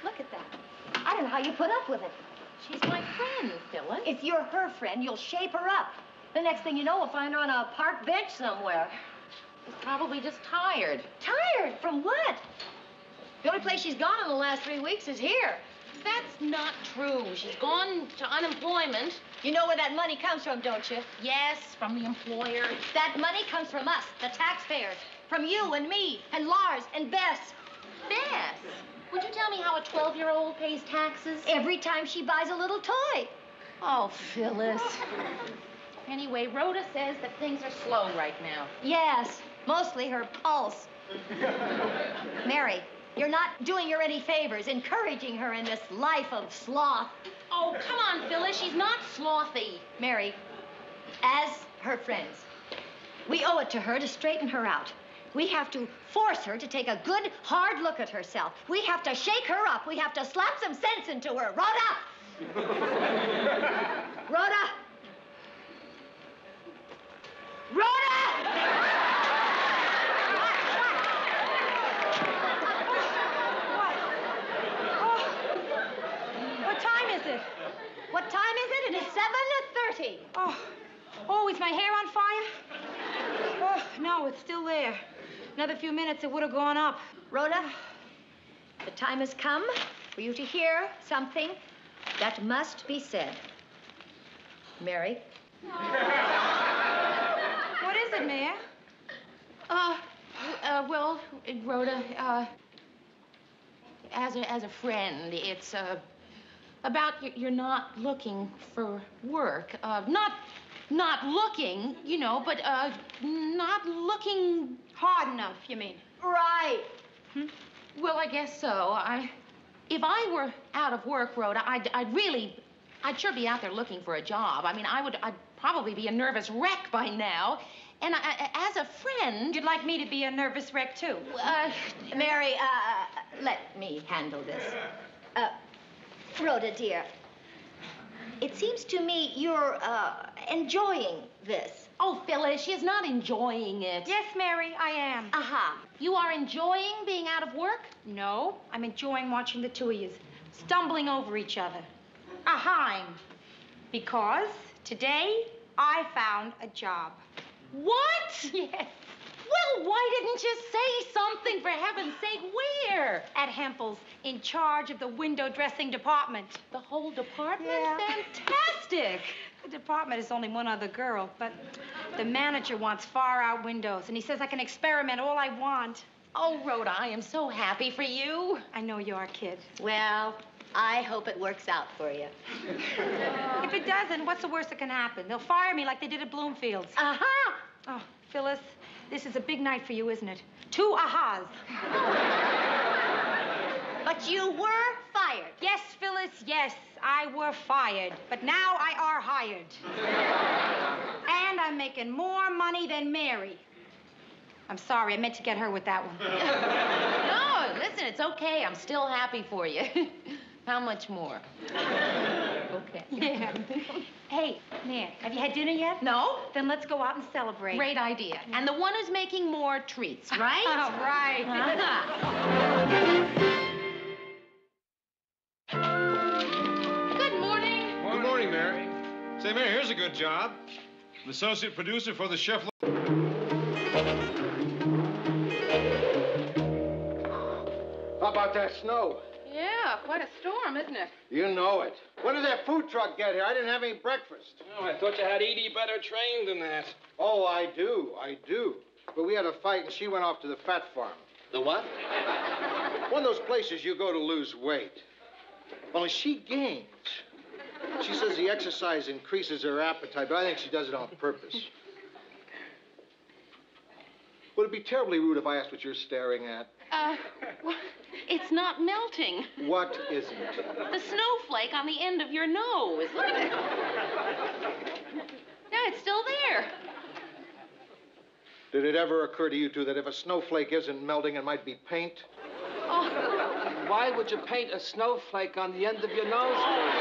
Look at that. I don't know how you put up with it. She's my friend, Phyllis. If you're her friend, you'll shape her up. The next thing you know, we'll find her on a park bench somewhere. She's probably just tired. Tired? From what? The only place she's gone in the last 3 weeks is here. That's not true. She's gone to unemployment. You know where that money comes from, don't you? Yes, from the employer. That money comes from us, the taxpayers. From you and me and Lars and Bess. Bess? Would you tell me how a 12-year-old pays taxes? Every time she buys a little toy. Oh, Phyllis. Anyway, Rhoda says that things are slow right now. Yes, mostly her pulse. Mary, you're not doing her any favors, encouraging her in this life of sloth. Oh, come on, Phyllis. She's not slothy. Mary, as her friends, we owe it to her to straighten her out. We have to force her to take a good, hard look at herself. We have to shake her up. We have to slap some sense into her. Rhoda! Rhoda! Rhoda! What time is it? What time is it? It is 7:30. Oh, is my hair on fire? Oh, no, it's still there. Another few minutes, it would have gone up. Rhoda, the time has come for you to hear something that must be said. Mary? What is it, Mayor? Well, Rhoda, as a friend, it's, about you're not looking for work. Not looking, but, not looking hard enough, you mean? Right. Well, I guess so. If I were out of work, Rhoda, I'd sure be out there looking for a job. I mean, I'd probably be a nervous wreck by now. And as a friend... You'd like me to be a nervous wreck, too? Mary, let me handle this. Rhoda, dear, it seems to me you're, enjoying this. Oh, Phyllis, she's not enjoying it. Yes, Mary, I am. Aha. You are enjoying being out of work? No, I'm enjoying watching the two of you stumbling over each other. Aheim. Because Today, I found a job. What? Yes. Well, why didn't you say something, for heaven's sake? Where? At Hempel's, in charge of the window dressing department. The whole department? Yeah. Fantastic. The department is only one other girl, but the manager wants far-out windows, and he says I can experiment all I want. Oh, Rhoda, I am so happy for you. I know you are, kid. Well, I hope it works out for you. If it doesn't, what's the worst that can happen? They'll fire me like they did at Bloomfield's. Aha! Oh, Phyllis, this is a big night for you, isn't it? 2 ahas. But you were fired. Yes, Phyllis, yes, I were fired. But now I are hired. And I'm making more money than Mary. I'm sorry, I meant to get her with that one. No, listen, it's okay. I'm still happy for you. How much more? Okay. Yeah. Hey, Nan, have you had dinner yet? No? Then let's go out and celebrate. Great idea. And the one who's making more treats, right? Oh, right. Good morning. Good morning, Mary. Say, Mary, here's a good job. An associate producer for the Chef. How about that snow? Yeah, quite a storm, isn't it? You know it. When did that food truck get here? I didn't have any breakfast. Oh, I thought you had Edie better trained than that. Oh, I do. But we had a fight, and she went off to the fat farm. The what? One of those places you go to lose weight. Only she gains. She says the exercise increases her appetite, but I think she does it on purpose. Would it be terribly rude if I asked what you're staring at? Well, it's not melting. What isn't? The snowflake on the end of your nose. Look at it. No, it's still there. Did it ever occur to you two that if a snowflake isn't melting, it might be paint? Oh. Why would you paint a snowflake on the end of your nose, Mary?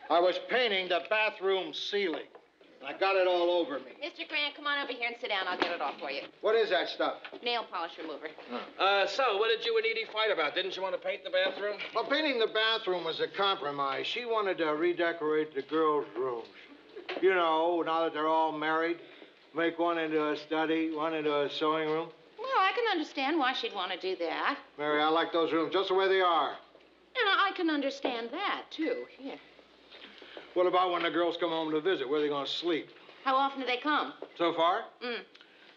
I was painting the bathroom ceiling. I got it all over me. Mr. Grant, come on over here and sit down. I'll get it off for you. What is that stuff? Nail polish remover. So, what did you and Edie fight about? Didn't you want to paint the bathroom? Well, painting the bathroom was a compromise. She wanted to redecorate the girls' rooms. You know, now that they're all married, make one into a study, one into a sewing room. Well, I can understand why she'd want to do that. Mary, I like those rooms just the way they are. And I can understand that, too. Yeah. What about when the girls come home to visit? Where are they going to sleep? How often do they come? So far?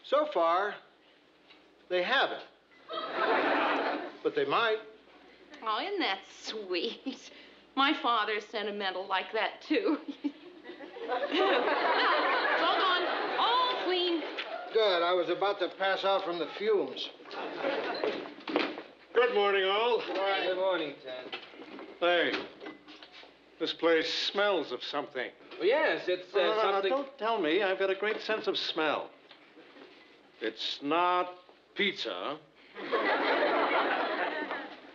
So far, they haven't. But they might. Oh, isn't that sweet? My father's sentimental like that, too. It's all gone. All clean. Good. I was about to pass out from the fumes. Good morning, all. Good morning, Ted. Hey, this place smells of something. Well, yes, it's something... No, don't tell me. I've got a great sense of smell. It's not pizza.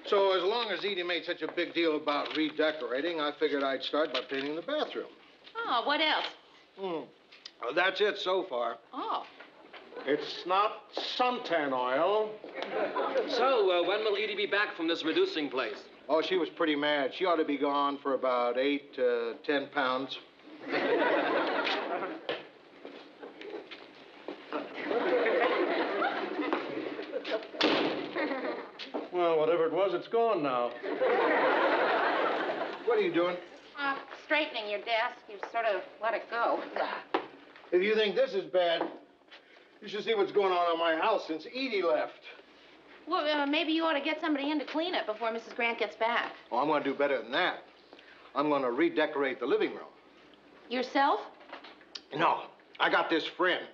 So as long as Edie made such a big deal about redecorating, I figured I'd start by painting the bathroom. Oh, what else? Well, that's it so far. Oh. It's not suntan oil. So, when will Edie be back from this reducing place? Oh, she was pretty mad. She ought to be gone for about 8 to 10 pounds. Well, whatever it was, it's gone now. What are you doing? Straightening your desk. You sort of let it go. If you think this is bad, you should see what's going on in my house since Edie left. Well, maybe you ought to get somebody in to clean it before Mrs. Grant gets back. Oh, I'm going to do better than that. I'm going to redecorate the living room. Yourself? No, I got this friend.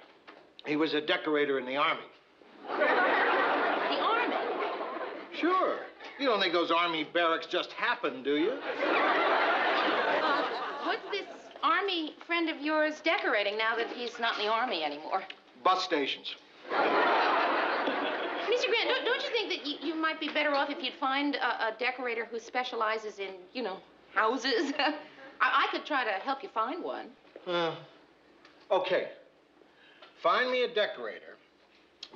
He was a decorator in the Army. The Army? Sure. You don't think those Army barracks just happen, do you? What's this Army friend of yours decorating now that he's not in the Army anymore? Bus stations. Mr. Grant, don't you think that you might be better off if you'd find a decorator who specializes in, you know, houses? I could try to help you find one. Okay. Find me a decorator,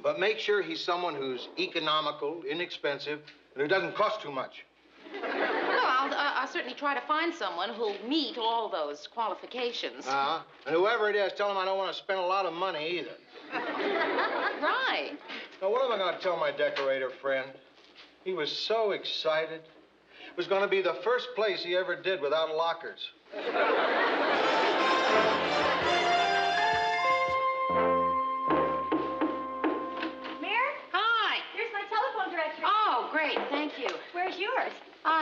but make sure he's someone who's economical, inexpensive, and who doesn't cost too much. Well, I'll certainly try to find someone who'll meet all those qualifications. And whoever it is, tell him I don't want to spend a lot of money either. Right. Now, what am I going to tell my decorator friend? He was so excited. It was going to be the first place he ever did without lockers. Oh, great, thank you. Where's yours?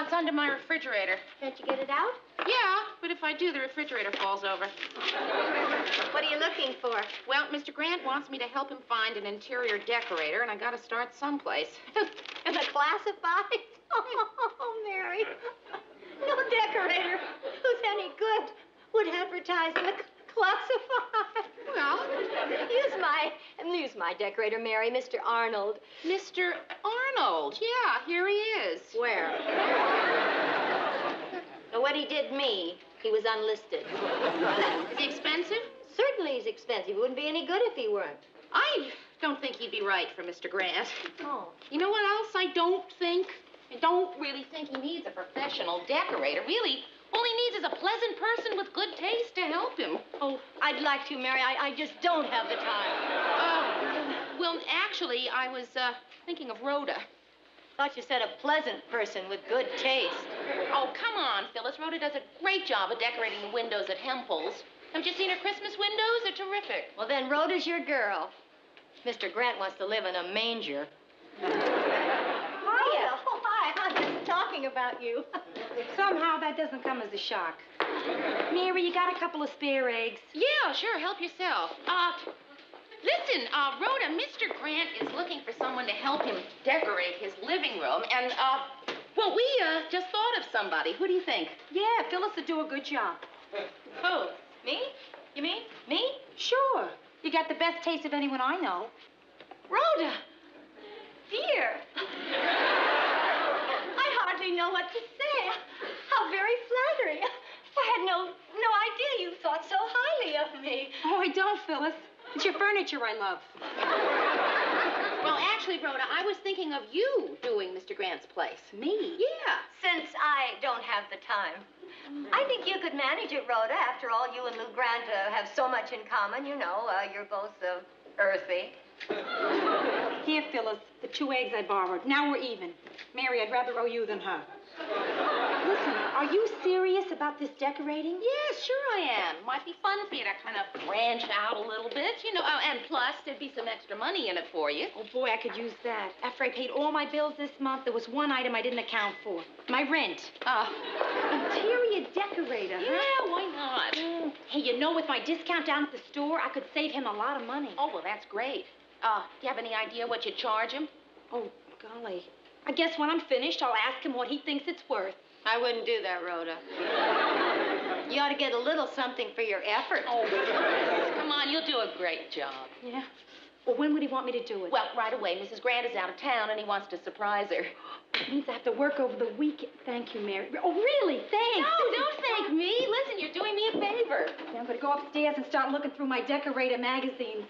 It's under my refrigerator. Can't you get it out? Yeah, but if I do, the refrigerator falls over. What are you looking for? Well, Mr. Grant wants me to help him find an interior decorator, and I gotta start someplace. In the classifieds? Oh, Mary. No decorator who's any good would advertise in the classified. Well, use my decorator, Mary, Mr. Arnold. Mr. Arnold, yeah, here he is. Where? Now, when he did me, he was unlisted. Is he expensive? Certainly he's expensive. He wouldn't be any good if he weren't. I don't think he'd be right for Mr. Grant. Oh. You know what else I don't really think he needs a professional decorator. Really, all he needs is a pleasant person with good taste to help him. Oh, I'd like to, Mary. I just don't have the time. Well, actually, I was thinking of Rhoda. Thought you said a pleasant person with good taste. Oh, come on, Phyllis. Rhoda does a great job of decorating the windows at Hempel's. Haven't you seen her Christmas windows? They're terrific. Well, then Rhoda's your girl. Mr. Grant wants to live in a manger. Hiya. Oh, hi. I'm just talking about you. Somehow that doesn't come as a shock. Mary, you got a couple of spare eggs? Yeah, sure. Help yourself. Listen, Rhoda, Mr. Grant is looking for someone to help him decorate his living room, and, well, we, just thought of somebody. Who do you think? Yeah, Phyllis would do a good job. Who? Me? You mean me? Sure. You got the best taste of anyone I know. Rhoda! Dear! I hardly know what to say. How very flattering. I had no idea you thought so highly of me. Oh, I don't, Phyllis. It's your furniture I love. Well, actually, Rhoda, I was thinking of you doing Mr. Grant's place. Me? Yeah. Since I don't have the time. I think you could manage it, Rhoda. After all, you and Lou Grant have so much in common. You know, you're both earthy. Here, Phyllis, the 2 eggs I borrowed. Now we're even. Mary, I'd rather owe you than her. Listen, are you serious about this decorating? Yes, sure I am. Might be fun for you to kind of branch out a little bit, you know. And plus, there'd be some extra money in it for you. Oh, boy, I could use that. After I paid all my bills this month, there was one item I didn't account for. My rent. Interior decorator, huh? Yeah, why not? Hey, you know, with my discount down at the store, I could save him a lot of money. Oh, well, that's great. Do you have any idea what you charge him? Oh, golly. I guess when I'm finished, I'll ask him what he thinks it's worth. I wouldn't do that, Rhoda. You ought to get a little something for your effort. Oh, come on, you'll do a great job. Yeah? Well, when would he want me to do it? Well, right away. Mrs. Grant is out of town, and he wants to surprise her. It means I have to work over the weekend. Thank you, Mary. Oh, really? Thanks. No, don't thank me. Listen, you're doing me a favor. Yeah, I'm going to go upstairs and start looking through my decorator magazines.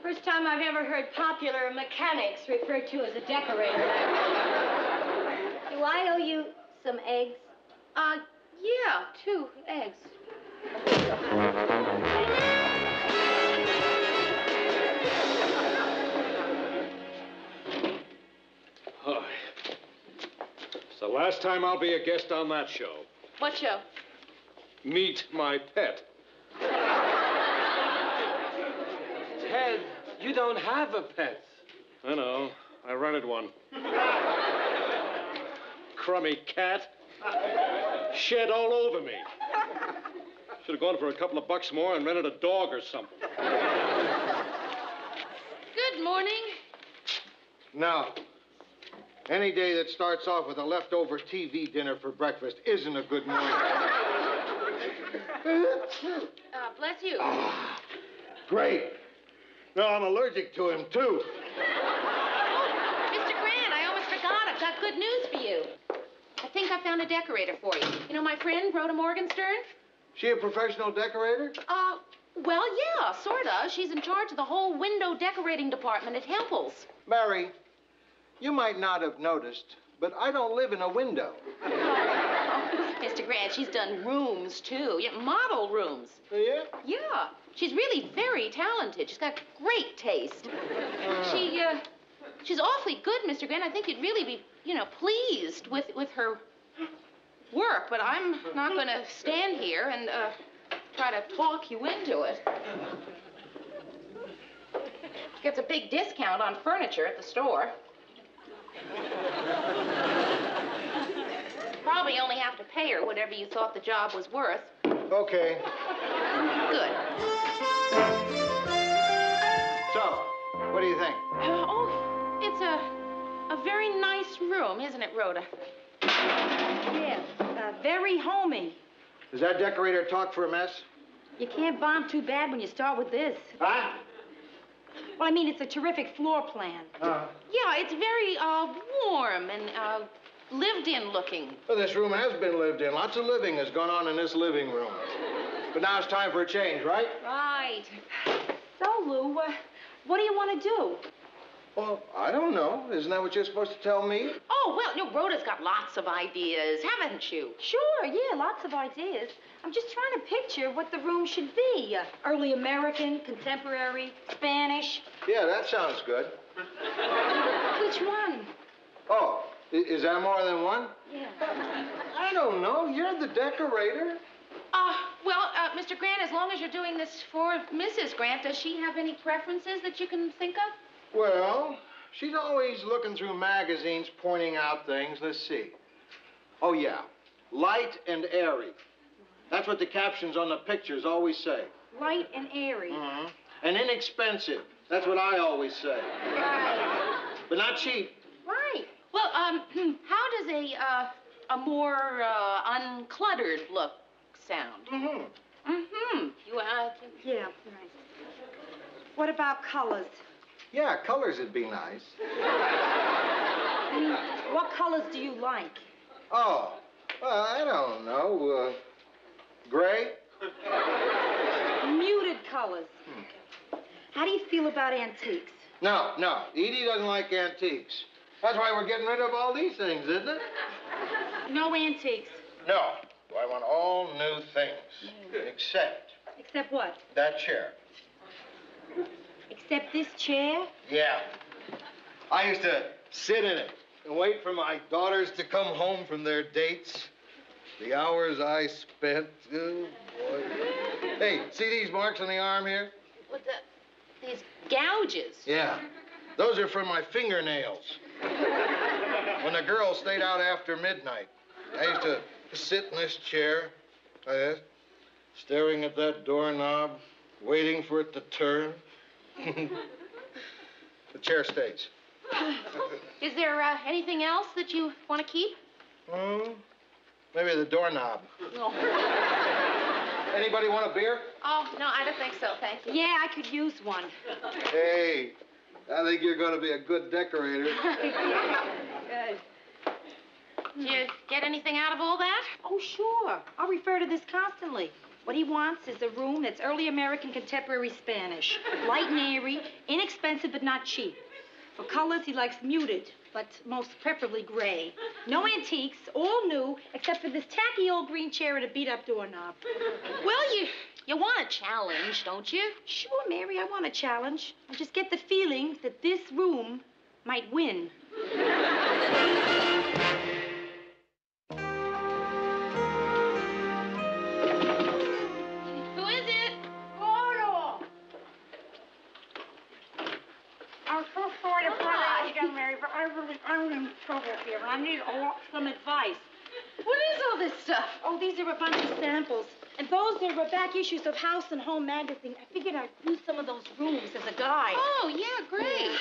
First time I've ever heard popular mechanics referred to as a decorator. Do I owe you some eggs? Yeah, 2 eggs. Hi. It's the last time I'll be a guest on that show. What show? Meet My Pet. Ted, you don't have a pet. I know. I rented one. Crummy cat. Shed all over me. Should have gone for a couple of bucks more and rented a dog or something. Good morning. Now, any day that starts off with a leftover TV dinner for breakfast isn't a good morning. Bless you. Great. No, I'm allergic to him, too. Mr. Grant, I almost forgot. I've got good news for you. I think I found a decorator for you. You know my friend, Rhoda Morgenstern? She a professional decorator? Well, yeah, sort of. She's in charge of the whole window decorating department at Hempel's. Mary, you might not have noticed, but I don't live in a window. Mr. Grant, she's done rooms, too. Yeah, model rooms. Oh, yeah? Yeah. She's really very talented. She's got great taste. She's awfully good, Mr. Grant. I think you'd really be, pleased with her work, but I'm not going to stand here and try to talk you into it. Gets a big discount on furniture at the store. Probably only have to pay her whatever you thought the job was worth. Okay. Good. So, what do you think? It's a very nice room, isn't it, Rhoda? Yeah, very homey. Does that decorator talk for a mess? You can't bomb too bad when you start with this. Huh? Well, I mean, it's a terrific floor plan. Yeah, it's very warm and lived-in looking. Well, this room has been lived in. Lots of living has gone on in this living room. But now it's time for a change, right? Right. So, Lou, what do you want to do? Well, I don't know. Isn't that what you're supposed to tell me? Oh, well, Rhoda's got lots of ideas, haven't you? Sure, yeah, lots of ideas. I'm just trying to picture what the room should be. Early American, contemporary, Spanish. Yeah, that sounds good. Which one? Oh, is there more than one? Yeah. I don't know. You're the decorator. Mr. Grant, as long as you're doing this for Mrs. Grant, does she have any preferences that you can think of? Well, she's always looking through magazines, pointing out things. Let's see. Oh, yeah. Light and airy. That's what the captions on the pictures always say. Light and airy. Mm-hmm. And inexpensive. That's what I always say. Right. But not cheap. Right. Well, how does a more uncluttered look sound? Mm-hmm. Mm-hmm. Yeah, right. What about colors? Yeah, colors would be nice. I mean, what colors do you like? Oh, well, I don't know. Gray? Muted colors. How do you feel about antiques? No. Edie doesn't like antiques. That's why we're getting rid of all these things, isn't it? No antiques. No. I want all new things. Except... Except what? that chair. Except this chair? Yeah. I used to sit in it and wait for my daughters to come home from their dates. The hours I spent, oh, boy. Hey, see these marks on the arm here? What these gouges? Yeah. Those are from my fingernails. When the girls stayed out after midnight, I used to sit in this chair, like this, staring at that doorknob, waiting for it to turn. The chair stays. Is there anything else that you want to keep? Maybe the doorknob. No. Anybody want a beer? Oh, no, I don't think so, thank you. Yeah, I could use one. Hey, I think you're going to be a good decorator. Good. Did you get anything out of all that? Oh, sure. I'll refer to this constantly. What he wants is a room that's early American contemporary Spanish. Light and airy, inexpensive but not cheap. For colors, he likes muted, but most preferably gray. No antiques, all new, except for this tacky old green chair and a beat-up doorknob. Well, you want a challenge, don't you? Sure, Mary, I want a challenge. I just get the feeling that this room might win. Who is it? Oh, I'm so sorry to bother you again, Mary, but I'm in trouble here, and I need some advice. What is all this stuff? Oh, these are a bunch of samples. And those are back issues of House and Home magazine. I figured I'd use some of those rooms as a guide. Oh, yeah, great.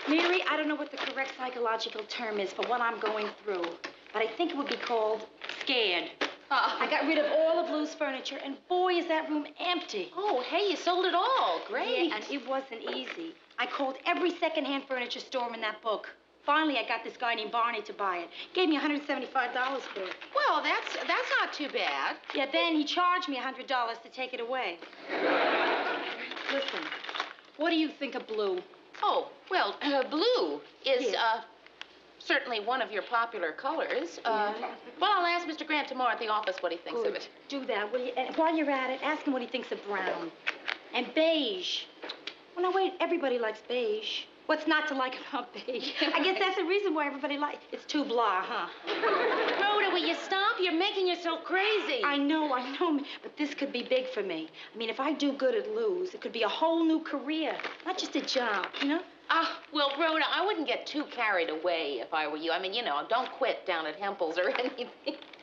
Mary, I don't know what the correct psychological term is for what I'm going through, but I think it would be called scared. I got rid of all of Lou's furniture, and boy, is that room empty. Oh, hey, you sold it all. Great. Yeah, and it wasn't easy. I called every secondhand furniture store in that book. Finally, I got this guy named Barney to buy it. Gave me $175 for it. Well, that's not too bad. Yeah, then he charged me $100 to take it away. Listen, what do you think of blue? Oh, well, blue is, certainly one of your popular colors. Well, I'll ask Mr. Grant tomorrow at the office what he thinks of it. Do that, will you? And while you're at it, ask him what he thinks of brown. And beige. Well, now, wait, everybody likes beige. What's not to like about beige? I guess that's the reason why everybody likes it. It's too blah, huh? Rhoda, will you stop? You're making yourself crazy. I know, but this could be big for me. I mean, if I do good at Lou's, it could be a whole new career, not just a job, you know? Well, Rhoda, I wouldn't get too carried away if I were you. I mean, you know, don't quit down at Hempel's or anything.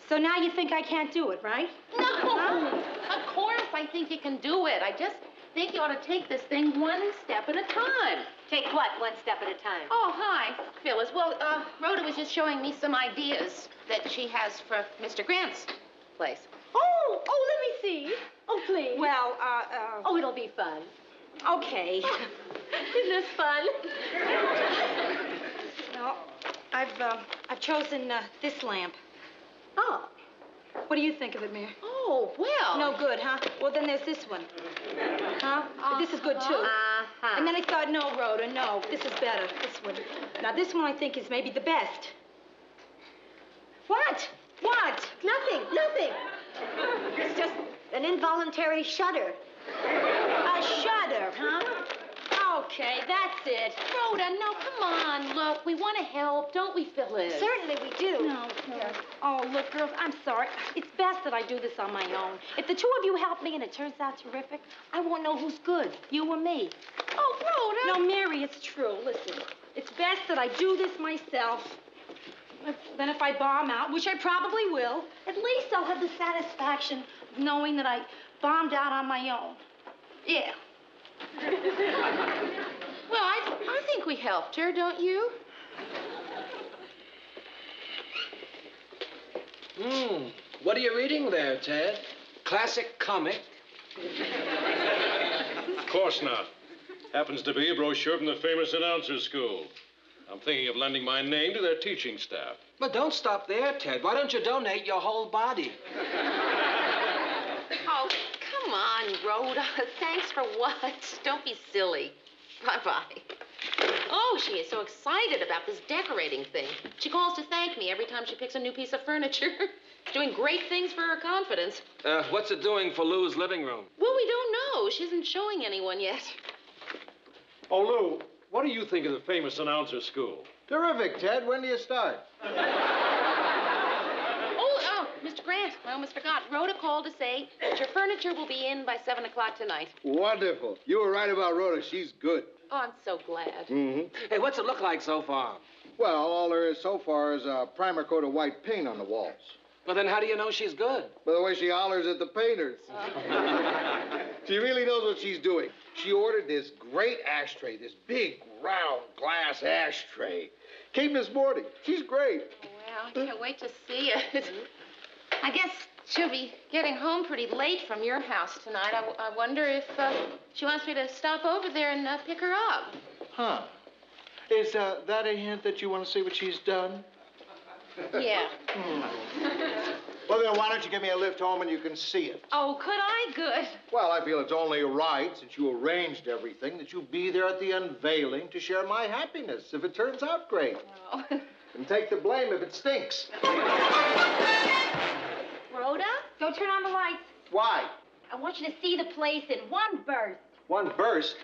So now you think I can't do it, right? No, of course I think you can do it. I just think you ought to take this thing one step at a time. Take what, one step at a time? Oh, hi, Phyllis. Well, Rhoda was just showing me some ideas that she has for Mr. Grant's place. Oh, let me see. Oh, please. Well, Oh, it'll be fun. Okay. Isn't this fun? Well, I've chosen this lamp. Oh. What do you think of it, Mary? Oh, well. No good, huh? Well, then there's this one. Huh? This is good, too. And then I thought, no, Rhoda, no. This is better, this one. Now, this one I think is maybe the best. What? What? Nothing. It's just an involuntary shudder. A shudder, huh? Okay, that's it. Rhoda, no, come on. Look, we want to help, don't we, Phyllis? Certainly we do. No. Oh, look, girls, I'm sorry. It's best that I do this on my own. If the two of you help me and it turns out terrific, I won't know who's good, you or me. Oh, Rhoda. No, Mary, it's true. Listen, it's best that I do this myself. Then if I bomb out, which I probably will, at least I'll have the satisfaction of knowing that I bombed out on my own. Yeah. Well, I think we helped her, don't you? What are you reading there, Ted? Classic comic? Of course not. Happens to be a brochure from the famous announcers school. I'm thinking of lending my name to their teaching staff. But don't stop there, Ted. Why don't you donate your whole body? Oh, come on, Rhoda. Thanks for what? Don't be silly. Bye-bye. Oh, she is so excited about this decorating thing. She calls to thank me every time she picks a new piece of furniture. It's doing great things for her confidence. What's it doing for Lou's living room? Well, we don't know. She isn't showing anyone yet. Oh, Lou, what do you think of the famous announcers school? Terrific, Ted. When do you start? Oh, Mr. Grant, I almost forgot. Rhoda called to say that your furniture will be in by 7 o'clock tonight. Wonderful. You were right about Rhoda. She's good. Oh, I'm so glad. Mm-hmm. Hey, what's it look like so far? Well, all there is so far is a primer coat of white paint on the walls. Well, then how do you know she's good? By the way she hollers at the painters. She really knows what she's doing. She ordered this great ashtray, this big, round glass ashtray. Came this morning. She's great. Well, I can't wait to see it. I guess she'll be getting home pretty late from your house tonight. I wonder if she wants me to stop over there and pick her up. Huh. Is that a hint that you want to see what she's done? Yeah. Well, then why don't you give me a lift home and you can see it? Oh, could I? Good. Well, I feel it's only right, since you arranged everything, that you be there at the unveiling to share my happiness if it turns out great. Oh. And take the blame if it stinks. Rhoda, go turn on the lights. Why? I want you to see the place in one burst. One burst?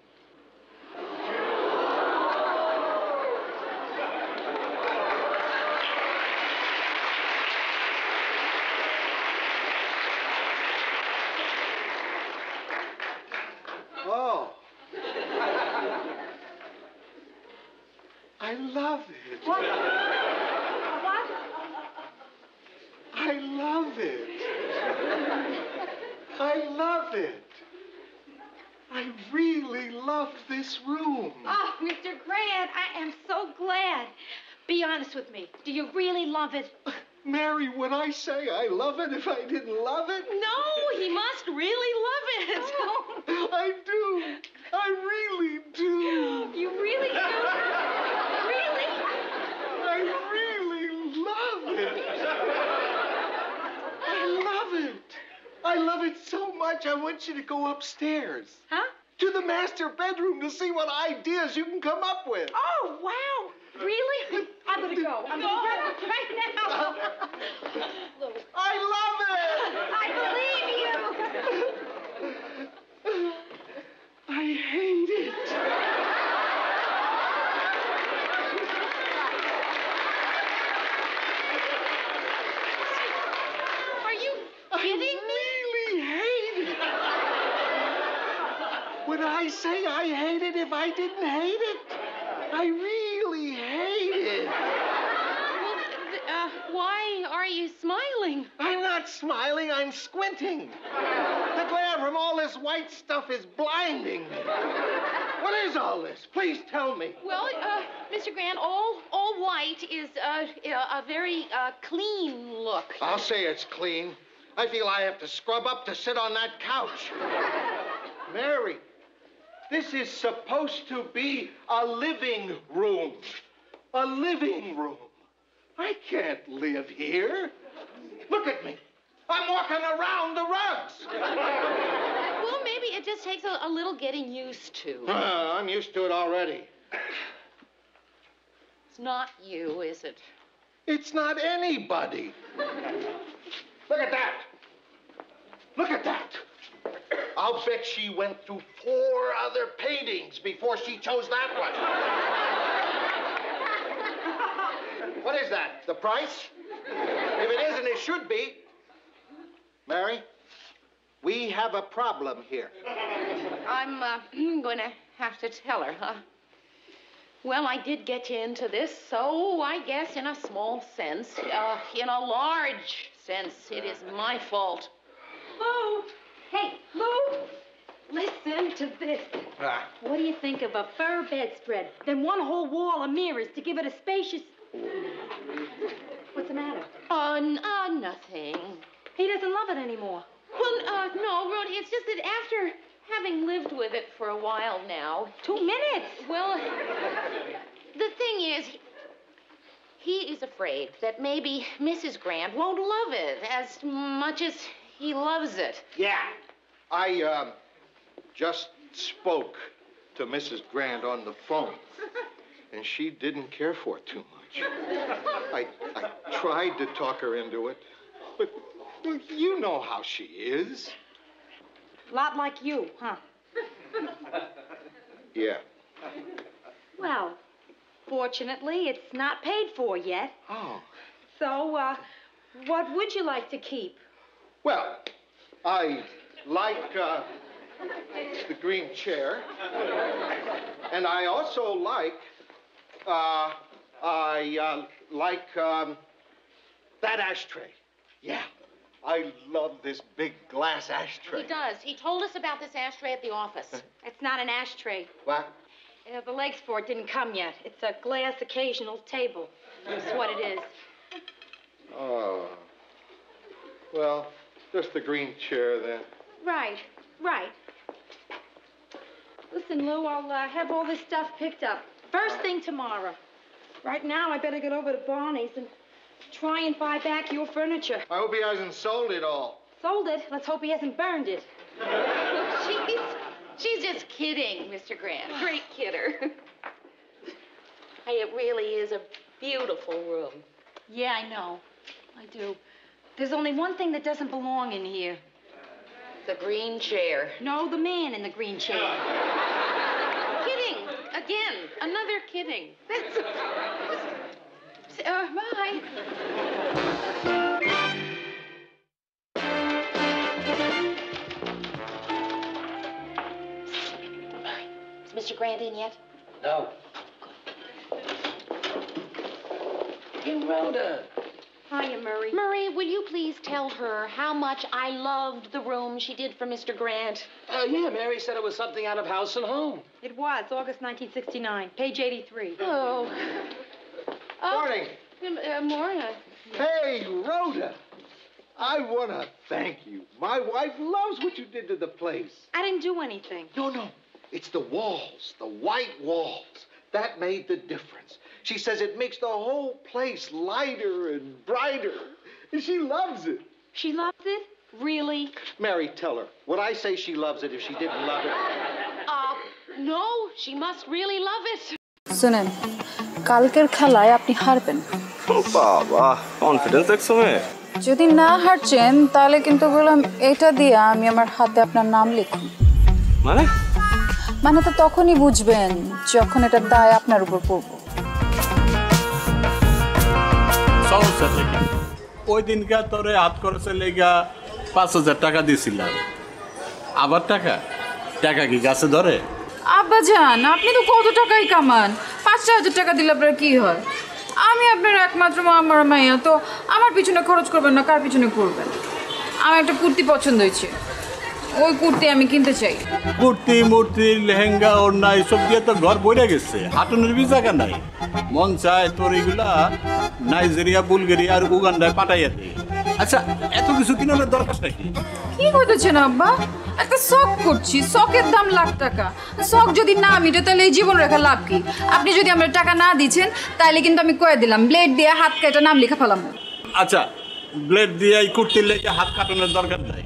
Oh. I love it. What? What? I love it. I love it. I really love this room. Oh, Mr. Grant, I am so glad. Be honest with me. Do you really love it? Mary, would I say I love it if I didn't love it? No, he must really love it. Oh, I do. I really do. You really do? Really? I really love it. I love it. I love it so much, I want you to go upstairs. Huh? To the master bedroom to see what ideas you can come up with. Oh, wow. Really? I'm going to to go. I'm going to right now. I love it! I believe you. I hate it. Are you kidding me? I really hate it. Would I say I hate it if I didn't hate it? I really hate it. Well, why are you smiling? I'm not smiling, I'm squinting. The glare from all this white stuff is blinding me. What is all this? Please tell me. Well, Mr. Grant, all white is a very clean look. I'll say it's clean. I feel I have to scrub up to sit on that couch. Mary, this is supposed to be a living room. A living room. I can't live here. Look at me. I'm walking around the rugs. Well, maybe it just takes a little getting used to. I'm used to it already. It's not you, is it? It's not anybody. Look at that. Look at that. I'll bet she went through 4 other paintings before she chose that one. What is that? The price? If it isn't, it should be. Mary, we have a problem here. I'm going to have to tell her, huh? Well, I did get you into this, so I guess in a small sense, in a large sense, it is my fault. Lou! Hey, Lou! Listen to this. What do you think of a fur bedspread, then one whole wall of mirrors to give it a spacious... What's the matter? Nothing. He doesn't love it anymore. Well, no, Rhoda, it's just that after having lived with it for a while now... 2 minutes! Well, the thing is, he is afraid that maybe Mrs. Grant won't love it as much as he loves it. Yeah. I, just spoke to Mrs. Grant on the phone, and she didn't care for it too much. I tried to talk her into it, but you know how she is. Lot like you, huh? Yeah. Well, fortunately, it's not paid for yet. Oh. So, what would you like to keep? Well, I like, the green chair. And I also like, that ashtray. Yeah. I love this big glass ashtray. He does. He told us about this ashtray at the office. It's not an ashtray. What? The legs for it didn't come yet. It's a glass occasional table. That's what it is. Oh. Well, just the green chair then. Right. Listen, Lou, I'll have all this stuff picked up first thing tomorrow. Right now, I better get over to Barney's and try and buy back your furniture. I hope he hasn't sold it all. Sold it? Let's hope he hasn't burned it. She's just kidding, Mr. Grant. Great kidder. Hey, it really is a beautiful room. Yeah, I know. I do. There's only one thing that doesn't belong in here. The green chair. No, the man in the green chair. Kidding. Again. Another kidding. Bye. Is Mr. Grant in yet? No. Hey, Rhoda. Hiya, Murray. Murray, will you please tell her how much I loved the room she did for Mr. Grant? Yeah, Mary said it was something out of House and Home. It was, August 1969, page 83. Oh. Morning. Morning. Hey, Rhoda. I want to thank you. My wife loves what you did to the place. I didn't do anything. No. It's the walls, the white walls. That made the difference. She says it makes the whole place lighter and brighter. And she loves it. She loves it? Really? Mary, tell her. Would I say she loves it if she didn't love it? No, she must really love it. শুনেন, কালকের খেলায় আপনি হারবেন। বাবা, confidence দেখছো মেয়ে? যদি না হারছেন তাহলে কিন্তু বললাম এটা দিয়ে আমি আমার হাতে আপনার নাম লিখুন। মানে? মানে তো তখনই বুঝবেন যখন এটার দায় আপনার উপর পড়ব। সমস্যা থেকে ওই দিনকার তোরে হাত খরচের লেগা 5,000 টাকা দিয়েছিলাম। আবার টাকা টাকা কি গাছে ধরে? আব্বা জান, আপনি তো কত টাকাই কামান, 5,000 টাকা দিলে আপনার কি হয়? আমি আপনার একমাত্র আমার মাইয়া, তো আমার পিছনে খরচ করবেন না, কার পিছনে করবেন? আমার একটা কুর্তি পছন্দ হয়েছে, ওই কুর্তি আমি কিনতে চাই। কুর্তি মূর্তি লেহেঙ্গা ওড়না এসব দিয়ে তো ঘর বইরে গেছে, হাঁটুনের বি জায়গা নাই। মন চায় তোর এগুলা নাইজেরিয়া, বুলগেরিয়া আর উগান্ডায় পাঠাইয়া দিই। আচ্ছা, এত কিছু কিনার দরকার নাকি? কি কইতেছেন আব্বা? একটা শখ করছি, শখের দাম লাখ টাকা। শখ যদি না মিটে তাহলে এই জীবন রেখা লাভ কি? আপনি যদি আমার টাকা না দিচ্ছেন তাহলে কিন্তু আমি কয়ে দিলাম, ব্লেড দিয়ে হাত কেটে নাম লেখা ফেলাম। আচ্ছা, ব্লেড দিয়ে এই কুর্তির লেগে হাত কাটানোর দরকার নাই।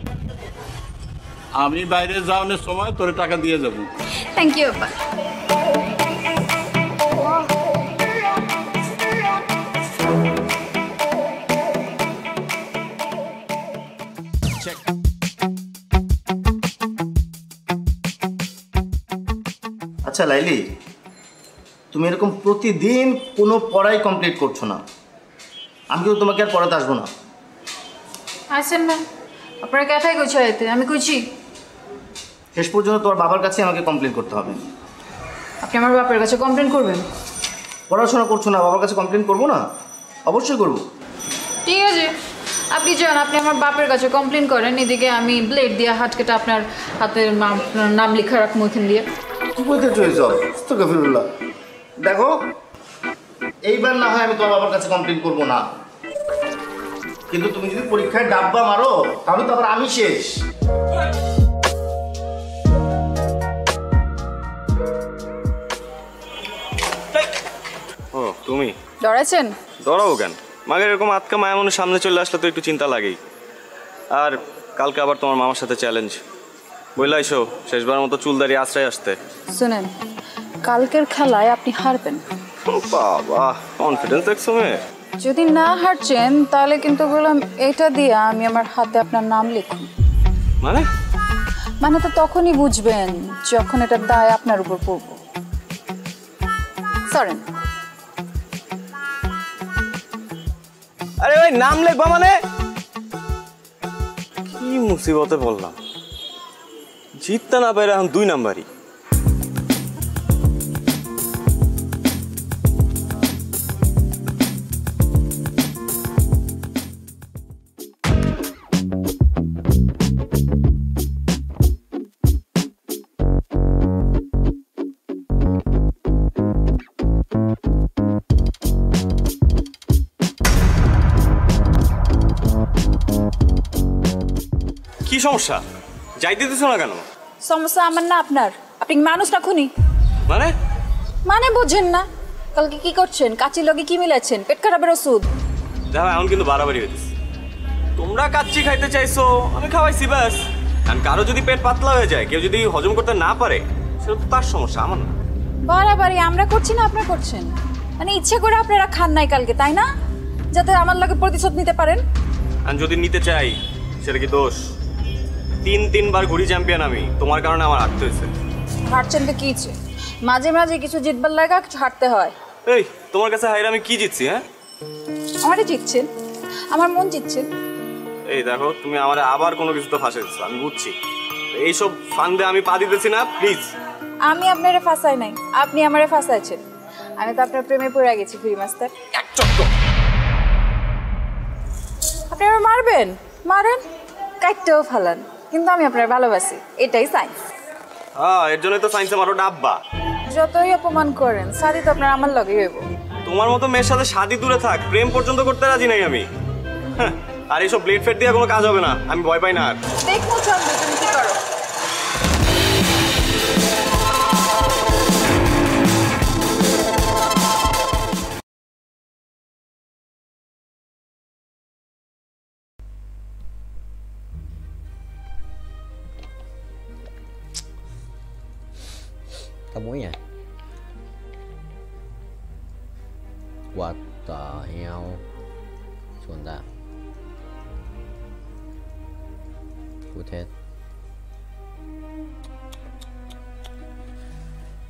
আমি বাইরে যাওয়ানোর সময় তোর টাকা দিয়ে যাব। থ্যাংক ইউ আব্বা। আচ্ছা লাইলি, তুমি এরকম প্রতিদিন কোনো পড়াই কমপ্লিট করছো না, আমি কিন্তু তোমাকে আর পড়াতে আসবো না। আসেন না, আপনারা কথাই কইছো এতে, আমি কইছি শেষ পর্যন্ত তোমার বাবার কাছে আমাকে কমপ্লেন করতে হবে। আপনি আমার বাপের কাছে কমপ্লেন করবেন? পড়াশোনা করছো না, বাবার কাছে কমপ্লেন করবো না? অবশ্যই করবো। ঠিক আছে, আপনি যান, আপনি আমার বাপের কাছে কমপ্লেন করেন, এদিকে আমি ব্লেড দিয়ে হাত কেটে আপনার হাতের নাম লেখা রাখবো এখান দিয়ে। দেখো, এইবার না হয় আমি তোমার বাবার কাছে কমপ্লেন করবো না, কিন্তু তুমি যদি পরীক্ষায় ডাব্বা মারো তাহলে তো আবার আমি শেষ। ও তুমি ডরাইছেন? ডরাবো কেন? মাগের এরকম আতকা মায়া মনের সামনে চলে আসলে তো একটু চিন্তা লাগেই। আর কালকে আবার তোমার মামার সাথে চ্যালেঞ্জ, বললাইছো শেষবার মতো চুল দাঁড়িয়ে আশ্রয় আসতে। শুনেন, কালকের খেলায় আপনি হারবেন। বাবা, কনফিডেন্স দেখছো মেয়ে? যদি না হারছেন তাহলে কিন্তু বললাম এটা দিয়ে আমি আমার হাতে আপনার নাম লিখুন। মানে? মানে তো তখনই বুঝবেন যখন এটার দায় আপনার উপর পড়ব। সরেন। আরে ভাই, নাম লিখবা মানে? কি মুসিবতে বললাম, জিততে না পারে এখন 2 নাম্বারই। কি সমস্যা? যাইতে দিতেছো না কেন? সমস্যা আমার না আপনার। আপনি মানুষ না খুনি? মানে? মানে বুঝেন না? কালকে কি করছেন? কাচির লগে কি মিলাচ্ছেন? পেট খারাপের ওষুধ। দেখো, এখন কিন্তু বাড়াবাড়ি হইতেছে। তোমরা কাচ্চি খাইতে চাইছো, আমি খাওয়াইছি ব্যাস। কারণ কারো যদি পেট পাতলা হয়ে যায়, কেউ যদি হজম করতে না পারে, সেটা তো তার সমস্যা, আমার না। বাড়াবাড়ি আমরা করছি না আপনারা করছেন? মানে ইচ্ছে করে আপনারা খান নাই কালকে, তাই না? যাতে আমার লগে প্রতিশোধ নিতে পারেন। আর যদি নিতে চাই, সেটা কি দোষ? 3-3 ঘুরি চ্যাম্পিয়ন আমি, তোমার কারণে আমার হারতে হয়েছে। হারছেন তো কি ইচ্ছে? মাঝে মাঝে কিছু জিতবার লাগা কিছু হারতে হয়। এই, তোমার কাছে হাইরে আমি কি জিতছি? হ্যাঁ, আমারই জিতছেন, আমার মন জিতছেন। এই দেখো, তুমি আমার আবার কোনো কিছু তো ফাঁসাইছো, আমি বুঝছি। এইসব ফান্দে আমি পা দিতেছি না, প্লিজ। আমি আপনারে ফাঁসাই নাই, আপনি আমারে ফাঁসাইছেন। আমি তো আপনার প্রেমে পড়ে গেছি ফ্রি মাস্টার। আপনি আমার মারবেন, মারেন, কাটতেও ফালান, কিন্তু আমি আপনার ভালোবাসি, এটাই সাইন্স। হ্যাঁ, এর জন্যই তো সায়েন্সে মারো ডাব্বা। যতই অপমান করেন, শাদি তো আপনার আমার লগে হইব। তোমার মতো মেয়ের সাথে শাদি দূরে থাক, প্রেম পর্যন্ত করতে রাজি নাই আমি। আর এইসব ব্লেড ফেড দিয়ে কোনো কাজ হবে না, আমি ভয় পাই না আর। দেখো চন্দ্র, তুমি কি করো। Kamu ya? What the hell? Chuồn ra. Cút hết.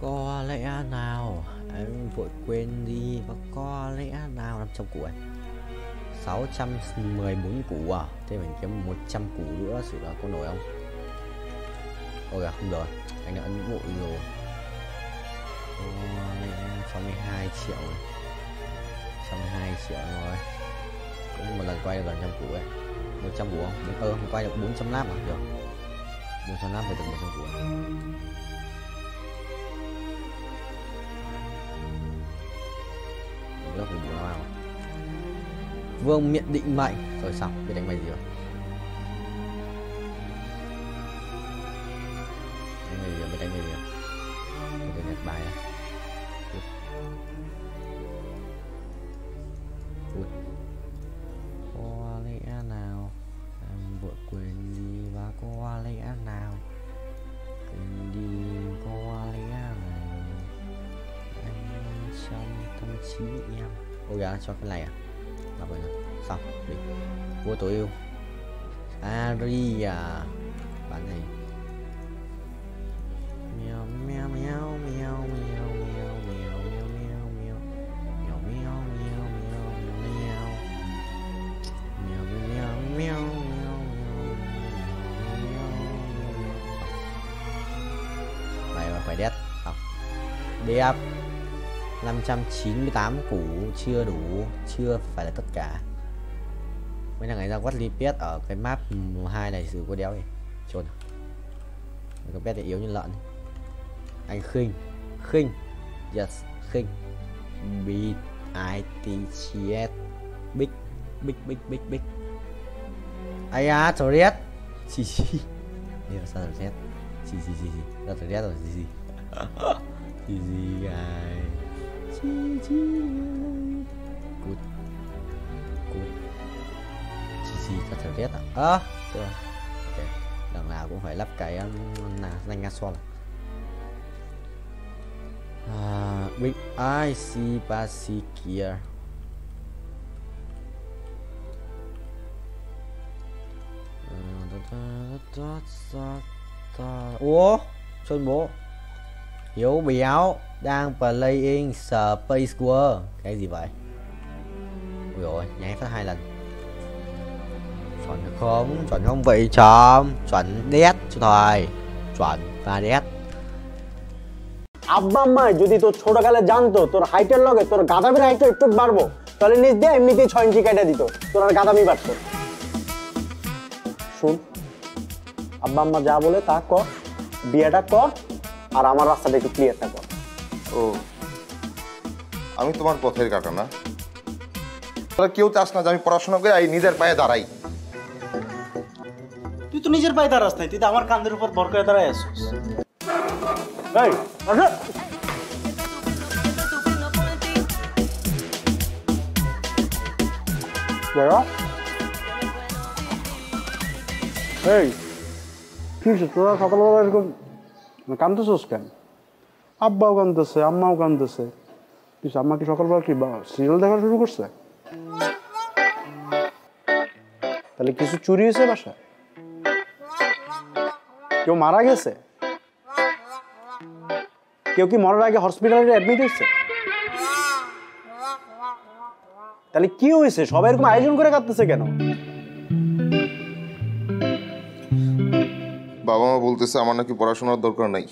Có lẽ nào em vội quên đi và có lẽ nào 500 củ ấy. 614 củ à? Thế mình kiếm 100 củ nữa xử là có nổi không? Ôi à, không được, anh đã ấn vội rồi. Có lẽ 62 triệu rồi. 62 triệu rồi. Cũng một lần quay được gần 100 củ ấy. 100 củ không? Mình quay được 400 lap à? Được. 400 lap phải được 100 củ ấy. Mình không nào. Vương miện định mệnh. Rồi xong, biết đánh mày gì rồi? Đánh mày gì rồi, biết đánh mày gì rồi? Tôi nhặt bài này. Có lẽ nào em vội quên đi và có lẽ nào quên đi có lẽ nào anh trong tâm trí em. Ôi gà cho cái này à? Là vậy nào? Xong, đi. Vua tối ưu Aria bán này. Mèo mèo mèo mèo mèo mèo mèo mèo mèo mèo mèo mèo mèo mèo mèo mèo mèo mèo mèo phải đét. Xong. Đẹp. 598 củ chưa đủ, chưa phải là tất cả. Mấy thằng ấy ra quát lipet ở cái map 2 này xử có đéo gì. Trốn. Cái pet thì yếu như lợn. Anh khinh. Khinh. Yes, khinh. BITCS. Big. Big big big big. Ai à, Torres. Xì xì. Điều sao Torres. Xì xì xì xì. Ra Torres rồi xì xì. Xì xì guys. Cút. Cút. Chi cho thằng Red à? Chưa. Ok. Lần nào cũng phải lắp cái danh Gasol. Big IC Basikia. Ủa? Sơn bố. Hiếu béo đang playing Space War. Cái gì vậy? Ui dồi, nháy phát 2 lần. Chuẩn không? Chuẩn không vậy chom? Chuẩn đét cho thôi. Chuẩn và đét. আব্বা আম্মা যদি তোর ছোটকালে জানতো তোর হাইটের লগে তোর গাদামির হাইট একটু বাড়বো তাহলে নিজ দিয়ে এমনিতেই 6 ইঞ্চি কেটে দিত তোর আর গাদামি বাড়তো শুন আব্বা আম্মা যা বলে তা কর বিয়েটা কর আর আমার রাস্তাটা একটু ক্লিয়ারটা কর ও আমি তোমার পথের কাটা না তোরা কেউ চাস না যে আমি পড়াশোনা করে এই নিজের পায়ে দাঁড়াই তুই তো নিজের পায়ে দাঁড়াস নাই তুই তো আমার কাঁধের উপর ভর করে দাঁড়ায় আছিস এই আরে বড় এই কি তোরা সকালবেলা এরকম কাঁদতেছিস কেন আব্বাও কাঁদতেছে আম্মাও কাঁদতেছে কিছু আম্মা কি সকালবেলা কি সিরিয়াল দেখা শুরু করছে তাহলে কিছু চুরি হয়েছে বাসা কেউ মারা গেছে কেউ কি মরার আগে হসপিটালে অ্যাডমিট হয়েছে তাহলে কি হয়েছে সবাই এরকম আয়োজন করে কাঁদতেছে কেন বাবা মা বলতেছে আমার নাকি পড়াশোনার দরকার নাই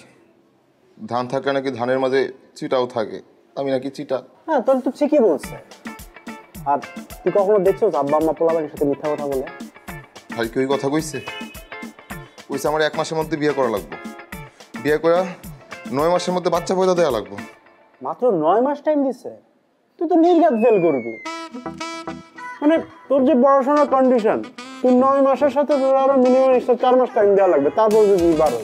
ধান থাকলে নাকি ধানের মাঝে চিটাও থাকে আমি নাকি চিটা হ্যাঁ তোর তো ঠিকই বলছে আর তুই কখনো দেখছো আব্বা আম্মা পোলাপানের সাথে মিথ্যা কথা বলে ভাই কি ওই কথা কইছে কইছে আমার 1 মাসের মধ্যে বিয়ে করা লাগবে বিয়ে করা 9 মাসের মধ্যে বাচ্চা পয়দা দেয়া লাগবে মাত্র 9 মাস টাইম দিছে তুই তো নির্ঘাত ফেল করবি মানে তোর যে পড়াশোনার কন্ডিশন তুই 9 মাসের সাথে তোর আরো মিনিমাম 4 মাস টাইম দেওয়া লাগবে তারপর যদি 12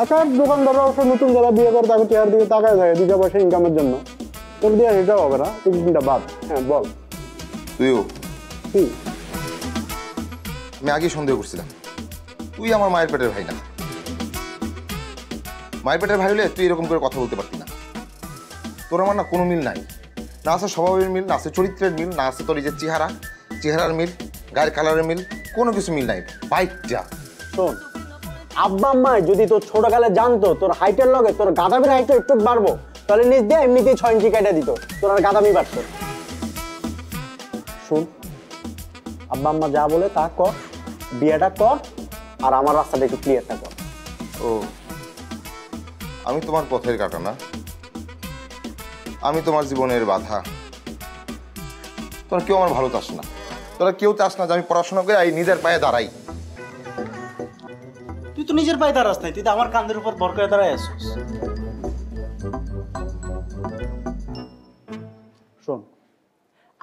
আকার দোকানদাররা অবশ্য নতুন যারা বিয়ে করে তাকে চেয়ার দিকে তাকায় থাকে 2 পয়সা ইনকামের জন্য তোর দিয়ে সেটা হবে না তুই চিন্তা বাদ হ্যাঁ বল তুইও কি আমি আগে সন্দেহ করছিলাম তুই আমার মায়ের পেটের ভাই না মায়ের পেটের ভাই হলে তুই এরকম করে কথা বলতে পারতি না তোর আমার না কোনো মিল নাই না আছে স্বভাবের মিল, না আছে চরিত্রের মিল, না আছে তোর এই যে চেহারার মিল, গায়ের কালারের মিল, কোনো কিছু মিল নাই। বাইকটা শোন, আব্বা আম্মা যদি তোর ছোটকালে জানতো তোর হাইটের লগে তোর গাদামির হাইটটা একটু বাড়বো, তাহলে নিজ দিয়ে এমনিতেই 6 ইঞ্চি কেটে দিত, তোর আর গাদামি বাড়তো। শুন, আব্বা আম্মা যা বলে তা কর, বিয়েটা কর, আর আমার রাস্তাটা একটু ক্লিয়ারটা কর। ও, আমি তোমার পথের কাটা না, আমি তোমার জীবনের বাধা। তোরা কেউ আমার ভালো চাস না, তোরা কেউ চাস না যে আমি পড়াশোনা করে এই নিজের পায়ে দাঁড়াই। তুই তো নিজের পায়ে দাঁড়াস নাই, তুই তো আমার কাঁধের উপর ভর করে দাঁড়ায় আসছিস। শোন,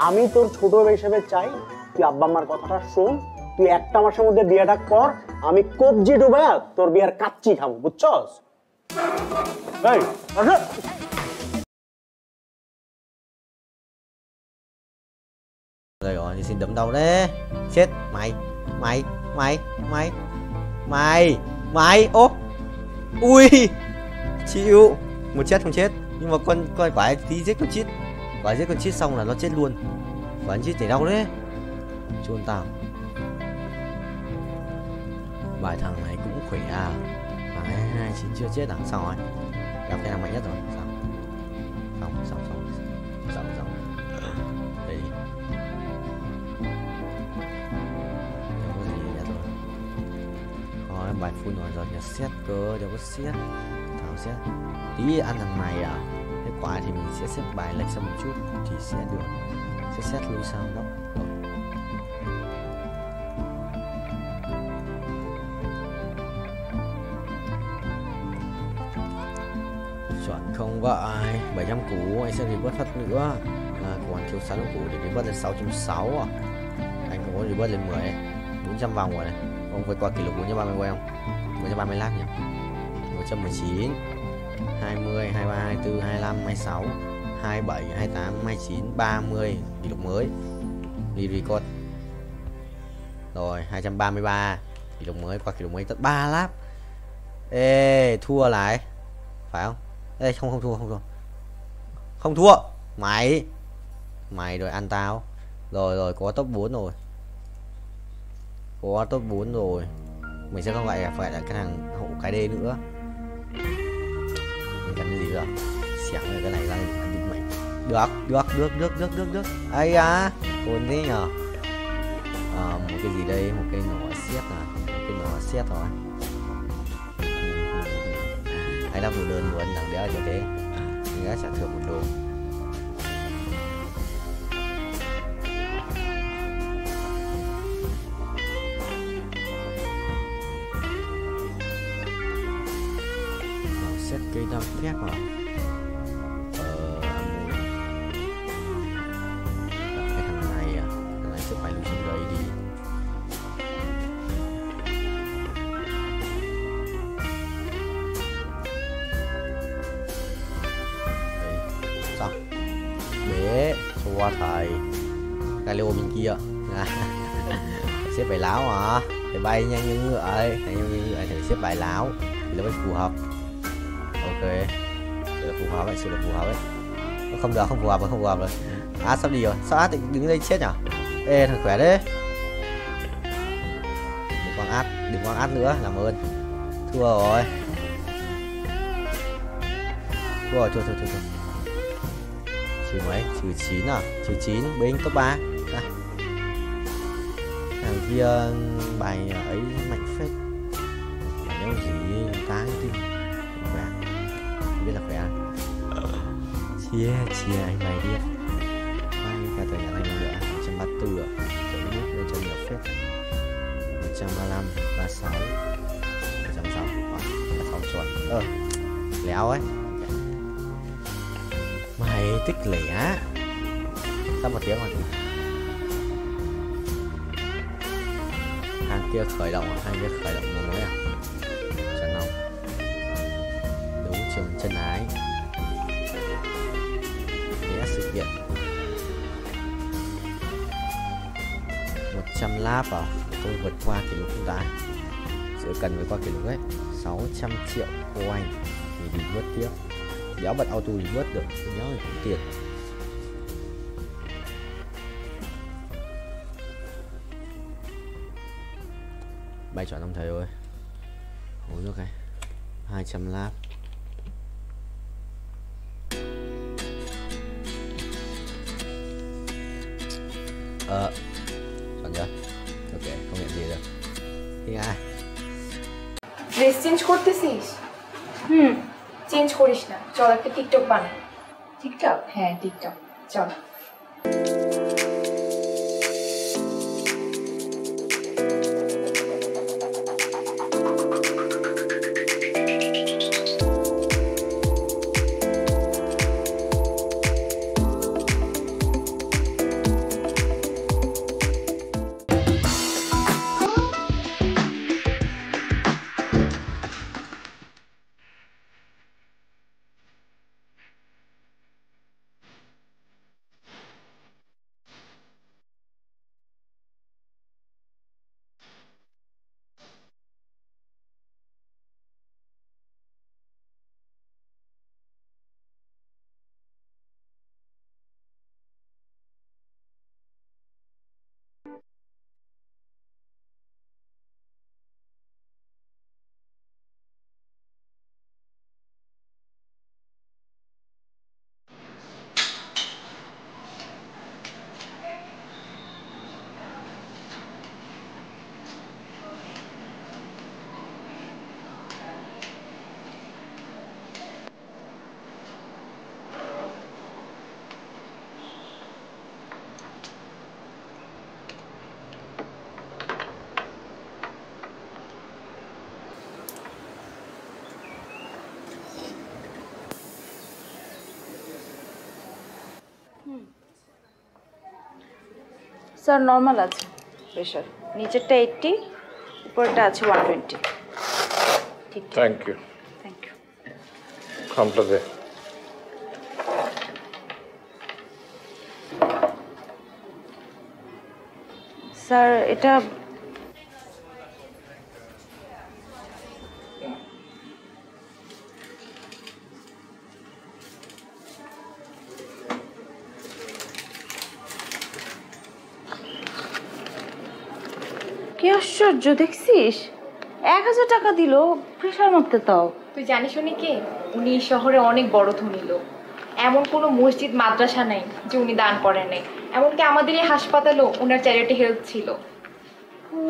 আমি তোর ছোট হিসেবে চাই তুই আব্বা আম্মার কথাটা শোন, তুই 1 মাসের মধ্যে বিয়েটা কর, আমি কবজি ডুবায়া তোর বিয়ের কাচ্চি খাবো, বুঝছস? এই আসো। Rồi rồi thì xin đấm đầu đấy. Chết mày. Mày. Ô. Ui. Chịu. Một chết không chết. Nhưng mà con quái tí giết con chít. Quái giết con chít xong là nó chết luôn. Quái chít chảy đau đấy. Chôn tao. Bài thằng này cũng khỏe à. Thằng 229 chưa chết à? Sao rồi? Gặp cái thằng mạnh nhất rồi. Sao? Xong. Đây đi. Bài phun rồi nhà xét cơ, đâu có xét. Thảo xét. Tí ăn thằng này à? Thế quả thì mình sẽ xếp bài lệch sang một chút thì sẽ được. Sẽ xét lui sang góc. Chuẩn không vậy. 700 củ anh sẽ revert phát nữa. Còn thiếu 6 củ để revert lên 660 à? Anh có revert lên 10 400 vòng rồi này. Ông vượt qua kỷ lục 430 quay không? 430 lap nhỉ? 119 20, 23, 24, 25, 26 27, 28, 29, 30 kỷ lục mới. Đi record. Rồi 233 kỷ lục mới, qua kỷ lục mới tận 3 lap. Ê, thua lại. Phải không? Ê, không thua. Không thua. Mày rồi ăn tao. Rồi có top 4 rồi. Có top 4 rồi. Mình sẽ không phải là cái thằng hậu cái D nữa. Mình cần cái gì rồi? Xẻng rồi cái này ra định mệnh. Được. Ây à, khôn thế nhờ. Một cái gì đây? Một cái nỏ xét à? Một cái nỏ xét rồi. Ai đang phụ đơn của anh thằng đéo cho thế. Mình đã trả thưởng 1 đô. Cây đao phép à? Cái thằng này à? Thằng này sẽ phải lùi xuống đấy đi. Đây, xong. Bế, xua thầy. Galileo bên kia. Xếp bài láo hả? Phải bay nhanh như ngựa ấy. Thầy xếp bài láo thì nó mới phù hợp. Ok, sự là phù hợp ấy. Không phù hợp rồi. Sắp đi rồi. Sao đứng đây chết nhỉ? Ê, thằng khỏe đấy. Đừng quăng át nữa, làm ơn. Thua rồi. Thua. Trừ mấy? Trừ 9 à? Trừ 9, binh top 3. Thằng kia bài ấy mạnh phết. Nếu gì tá tim. Biết là khỏe. Chia anh mày biết. Mai cả tờ nhận anh nữa. 134 rồi. Tới lúc lên cho nhiều phép. 135, 36 160. 36 chuẩn. Léo ấy. Mày tích lẻ. Sắp 1 tiếng rồi. Hàng kia khởi động một mới à? Chân không? Đấu trường chân ái. Ghé sự kiện 100 lap à? Tôi vượt qua kỷ lục hiện tại. Sự cần vượt qua kỷ lục ấy 600 triệu coin thì đi vớt tiếp. Đéo bật auto đi vớt được. Đéo thì cũng tiền. Bay chọn ông thầy ơi. Uống nước này 200 lap. Chọn chưa? Ok, không nhận gì được. ঠিক আছে। Dress change করতেছিস? Change করিস না, চল একটা TikTok বানাই। TikTok? হ্যাঁ TikTok, চল। স্যার নর্মাল আছে প্রেশার, নিচেরটা 80, উপরটা আছে 120। ঠিক। Thank you. Thank you. খামটা দে। স্যার এটা কি আশ্চর্য দেখছিস, 1000 টাকা দিল প্রেশার মারতে। তাও তুই জানিস উনি কে? উনি শহরে অনেক বড় ধনী লোক। এমন কোনো মসজিদ মাদ্রাসা নাই যে উনি দান করেন নাই। এমনকি আমাদের এই হাসপাতালও ওনার চ্যারিটি হেল্প ছিল। ও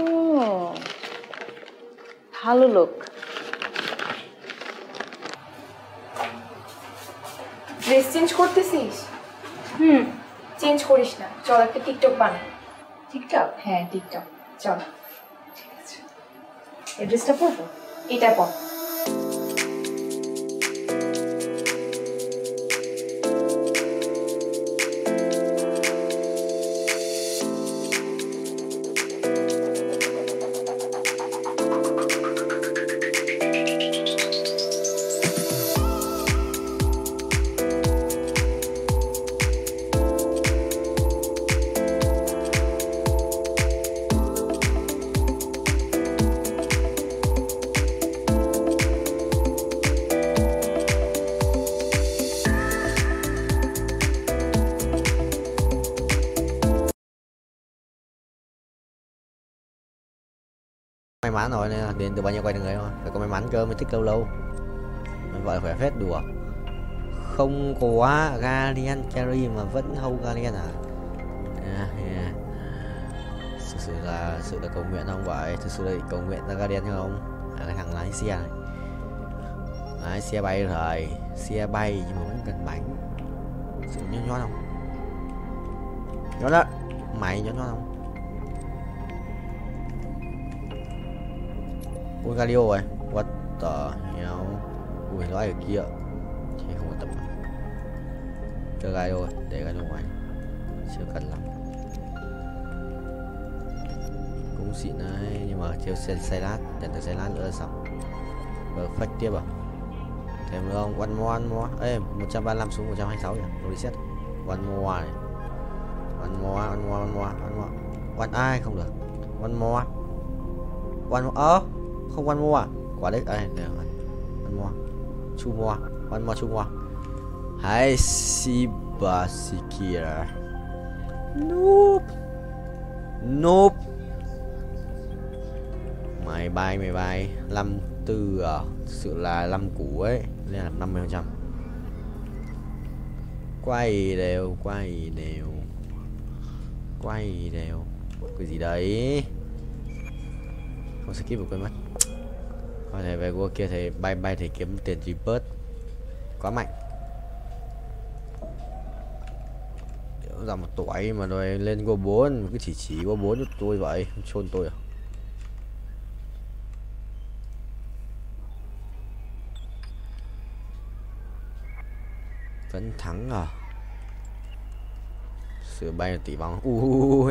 ভালো লোক। ড্রেস চেঞ্জ করতেছিস? চেঞ্জ করিস না, চল একটা টিকটক বানাই। টিকটক? হ্যাঁ টিকটক, চল। ঠিক আছে, এই ড্রেসটা পরবো, এটা পর। May mắn rồi nên là điện từ bao nhiêu quay được người thôi, phải có may mắn cơ mới thích lâu lâu. Mình gọi là khỏe phết đùa. Không có Guardian Carry mà vẫn hold Guardian à? Thực sự là cầu nguyện không vậy? Thực sự là cầu nguyện ra Guardian không? Cái thằng lái xe này, lái xe bay rồi, xe bay nhưng mà vẫn cần bánh. Sự nhót không? Nhót đó, mày nhót không? Ui Galio rồi, what the hell. Ui nó ở kia thì không quan tâm. Chơi Galio rồi, để Galio ngoài, chưa cần lắm. Cũng xịn đấy, nhưng mà thiếu xe lát, nhận được xe lát nữa là xong. Perfect tiếp à? Thêm nữa không? One more. Ê, 135 xuống 126 nhỉ? Nó reset. One more này. One more. One ai không được. One more. Không one more à? Quả đấy, đây rồi. One more. Two more. One more. Hai Sibasikira. Nope. Mày bay 54 à? Thực sự là 5 củ ấy nên là 50%. Quay đều. Cái gì đấy? Không skip được quên mất. Thôi thầy về qua kia thầy bay thầy kiếm tiền Reaper. Quá mạnh. Ra một tuổi mà rồi lên qua 4, cứ chỉ qua 4 cho tôi vậy, chôn tôi à? Vẫn thắng à? Sửa bay là tỷ vong.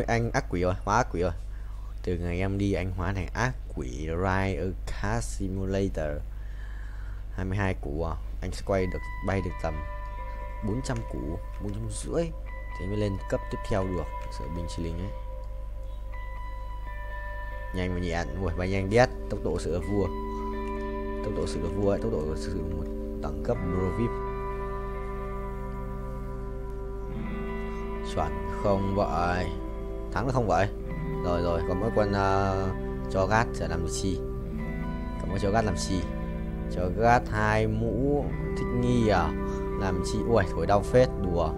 Anh ác quỷ rồi, hóa ác quỷ rồi. Từ ngày em đi anh hóa thành ác quỷ Ride Car Simulator. 22 củ à? Anh sẽ bay được tầm 400 củ, 450 thì mới lên cấp tiếp theo được. Sợ bình chỉ linh ấy. Nhanh mà nhẹn, ui bay nhanh đét, tốc độ sự vua. Tốc độ sự vua ấy, tốc độ sử dụng một đẳng cấp Pro VIP. Chuẩn không vậy? Thắng được không vậy? Rồi, còn mỗi quân cho gát sẽ làm chi? Còn mỗi cho gát làm chi? Cho gát 2 mũ thích nghi à? Làm chi? Ui, thổi đau phết, đùa.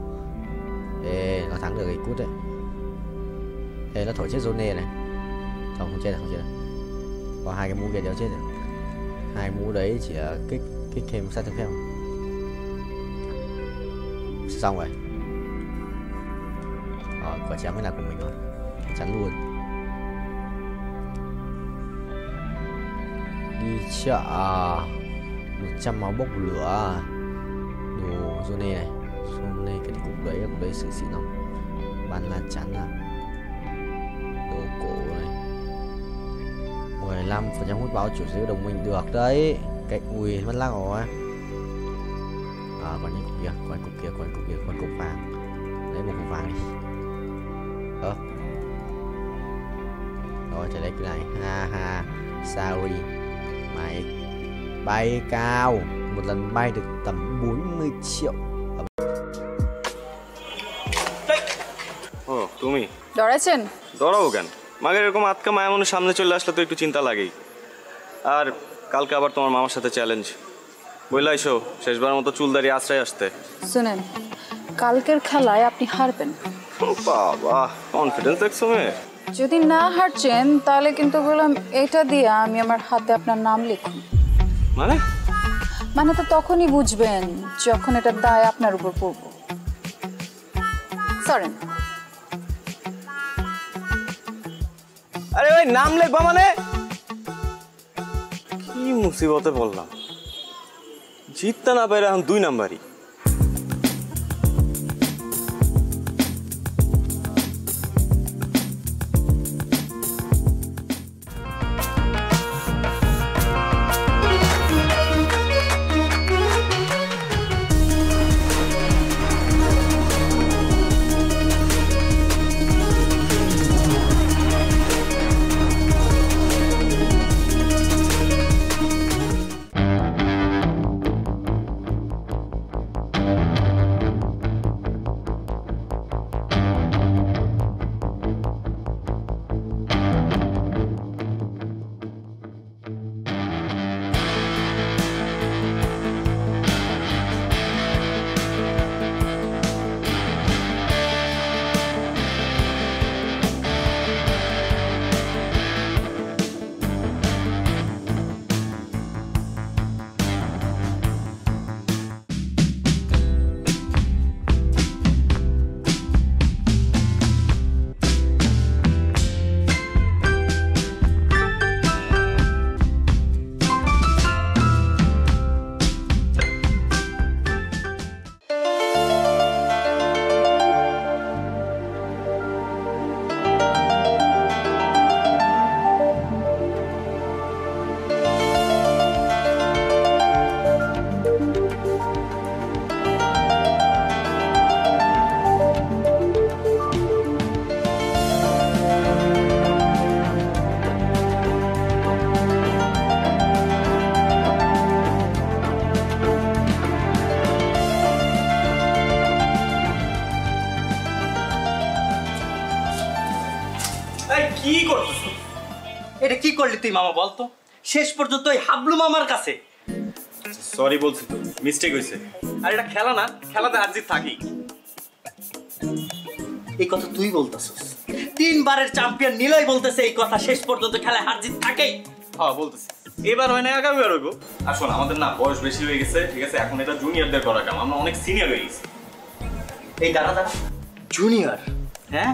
Ê, nó thắng được cái cút đấy. Ê, nó thổi chết Zone này. Không chết được. Có 2 cái mũ kia đều chết được. 2 mũ đấy chỉ là kích thêm sát thương phép. Xong rồi. Quả chém mới là của mình rồi. Chắn luôn. Đi chợ 100 máu bốc lửa. Đồ Zone này. Zone cái cục đấy sự xịn không? Bắn lan chắn à? Đồ cổ này. 15% hút báo chủ sở hữu đồng minh được đấy. Cái ui mất lắc rồi. Còn những cục kia, còn cục vàng. Lấy một cục vàng đi. Rồi trở lại cái này. Ha sorry. Mày bay cao, một lần bay được tầm 40 triệu. তুমি ডরাইছেন? ডরাবো কেন? মাগের এরকম আটকা মায়া মনে সামনে চলে আসলে তো একটু চিন্তা লাগেই। আর কালকে আবার তোমার মামার সাথে চ্যালেঞ্জ। বইলা এসো শেষবার মতো চুলদারি আশ্রয় আসতে। শুনেন, কালকের খেলায় আপনি হারবেন। বাবা, কনফিডেন্স দেখছো মেয়ে? যদি না হারছেন তাহলে কিন্তু বললাম এটা দিয়ে আমি আমার হাতে আপনার নাম লিখুন। মানে তো তখনই বুঝবেন যখন এটার দায় আপনার উপর পড়ব। সরেন। আরে ভাই নাম লিখবা মানে? কি মুসিবতে বললাম। জিততে না পারে এখন 2 নাম্বারই। এটা কি করলি তুই মামা বলতো? শেষ পর্যন্ত ওই হাবলু মামার কাছে। সরি বলছি তো, মিস্টেক হয়েছে। আর এটা খেলা না, খেলাতে হার জিত থাকি। এই কথা তুই বলতেছিস? 3 বারের চ্যাম্পিয়ন নিলয় বলতেছে এই কথা, শেষ পর্যন্ত খেলায় হার জিত থাকেই। হ্যাঁ বলতেছি, এবার হয় না আগামীবার হইব। আর শোন, আমাদের না বয়স বেশি হয়ে গেছে, ঠিক আছে? এখন এটা জুনিয়রদের করা কাম, আমরা অনেক সিনিয়র হয়ে গেছি। এই দাঁড়া জুনিয়র? হ্যাঁ,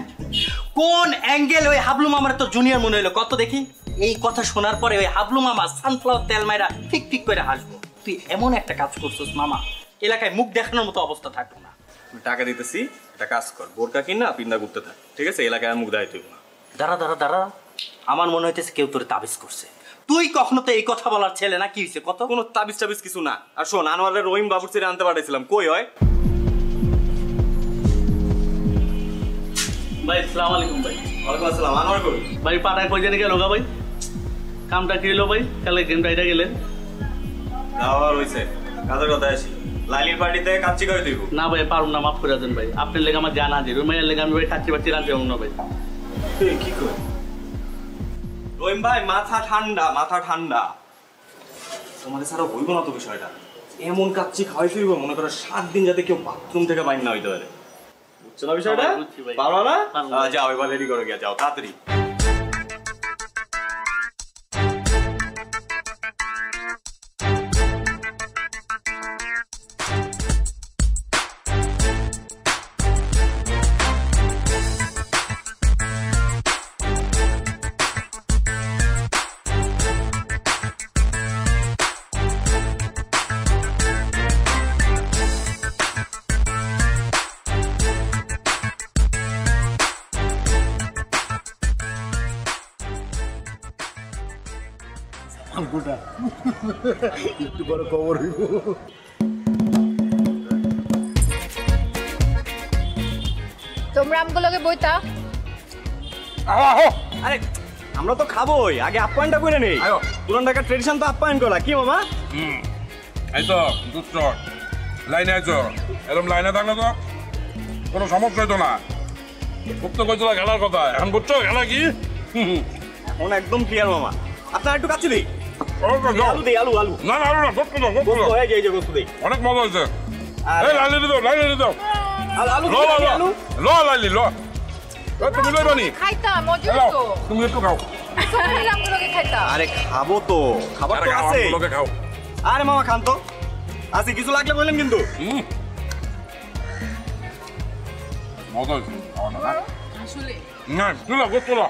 কোন অ্যাঙ্গেল ওই হাবলু মামার তো জুনিয়র মনে হইলো? কত দেখি। এই কথা শোনার পরে ওই হাবলু মামা সানফ্লাওয়ার তেল মাইরা ঠিক ঠিক করে হাসবো। তুই এমন একটা কাজ করছিস মামা, এলাকায় মুখ দেখানোর মতো অবস্থা থাকবো না। টাকা দিতেছি, একটা কাজ কর, বোরকা কিন না পিন্দা ঘুরতে থাক, ঠিক আছে? এলাকায় মুখ দেখাই তুই না। দাঁড়া, আমার মনে হইতেছে কেউ তোরে তাবিজ করছে। তুই কখনো তো এই কথা বলার ছেলে না, কি হয়েছে কত? কোনো তাবিজ টাবিজ কিছু না। আর শোন, আনোয়ারের রহিম বাবুর ছেড়ে আনতে পাঠাইছিলাম, কই হয়? ভাই আসসালামু আলাইকুম ভাই। ওয়ালাইকুম আসসালাম। আনোয়ার কই? ভাই পাড়ায় কই জানি গেল গা ভাই? কামটা কি হলো ভাই? কালকে গেমটা এটা গেলেন? যাওয়ার হইছে, কাজের কথা আসি। লাইলির পার্টিতে কাচ্চি করে দিব না ভাই, পারুম না, মাফ করে দেন ভাই। আপনার লেগে আমার জানা আছে, রুমাইয়ের লেগে আমি ভাই কাচ্চি বাচ্চি রাখতে পারবো না ভাই। কি কর রহিম ভাই? মাথা ঠান্ডা, মাথা ঠান্ডা। তোমাদের ছাড়া হইব না তো বিষয়টা। এমন কাচ্চি খাওয়াই ফিরবো, মনে করো 7 দিন যাতে কেউ বাথরুম থেকে বাইর না হইতে পারে। বুঝছো না বিষয়টা? পারো না? যাও এবার রেডি করে গিয়া, যাও তাড়াতাড়ি। একটু বড় খবর হইব। তোমরা আমগুলোকে বইতা। আরে আমরা তো খাবোই, আগে আপ্যায়নটা করে নেই। পুরান ঢাকার ট্রেডিশন তো আপ্যায়ন করা, কি মামা? এই তো দুধ লাইনে আইছো, এরকম লাইনে থাকলে তো কোনো সমস্যা হইতো না। খুব তো কইছিল খেলার কথা, এখন বুঝছো খেলা কি? এখন একদম ক্লিয়ার মামা। আপনার একটু কাচ্চি দিই। আলু দিই, আলু আলু। না না আলু না, গোস্ত দাও, গোস্ত দাও। এই যে গোস্ত দিই। অনেক মজা হয়েছে। এই লাইলি দাও, লাইলি দাও। আলু আলু ল লাইলি ল। তুমি লইবানি? খাইতাম, মজা তো। তুমি একটু খাও। সব মিলে আমগুলোকে খাইতাম। আরে খাবো তো, খাবার তো আছে। আমগুলোকে খাও। আরে মামা খান তো। আছে, কিছু লাগলে বললেন কিন্তু। মজা হয়েছে খাওয়ানো না? আসলে না, তুলো গোস্ত ল।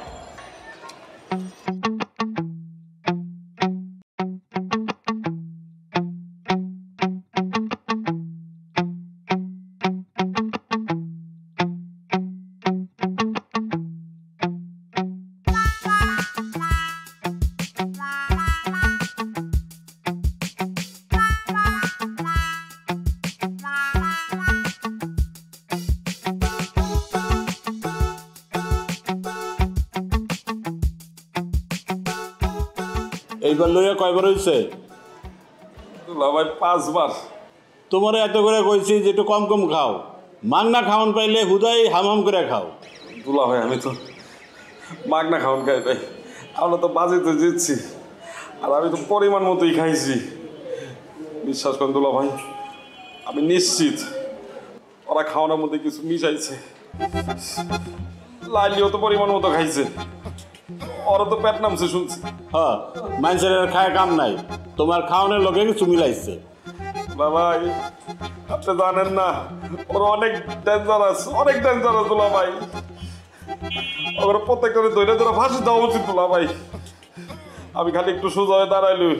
এইবার লইয়া কয়বার হয়েছে? ভাই 5 বার। তোমার এত করে কইছি যে একটু কম কম খাও, মাগনা খাওয়ান পাইলে হুদাই হামাম করে খাও। দুলা ভাই আমি তো মাগনা খাওয়ান খাই ভাই, আমরা তো বাজেতে জিতছি, আর আমি তো পরিমাণ মতোই খাইছি। বিশ্বাস করেন দুলা ভাই, আমি নিশ্চিত ওরা খাওয়ানোর মধ্যে কিছু মিশাইছে। লাইলিও তো পরিমাণ মতো খাইছে, ওরা তো পেট নামছে শুনছি। হ্যাঁ, মানুষের খায় কাম নাই, তোমার খাওয়ানোর লোকে কিছু মিলাইছে। ভাই আপনি জানেন না, ওরা অনেক ডেঞ্জারাস, অনেক ডেঞ্জারাস দুলা ভাই। ওরা প্রত্যেকটা ধরে ধরে ফাঁসি দেওয়া উচিত দুলা ভাই। আমি খালি একটু সোজা হয়ে দাঁড়াইলই,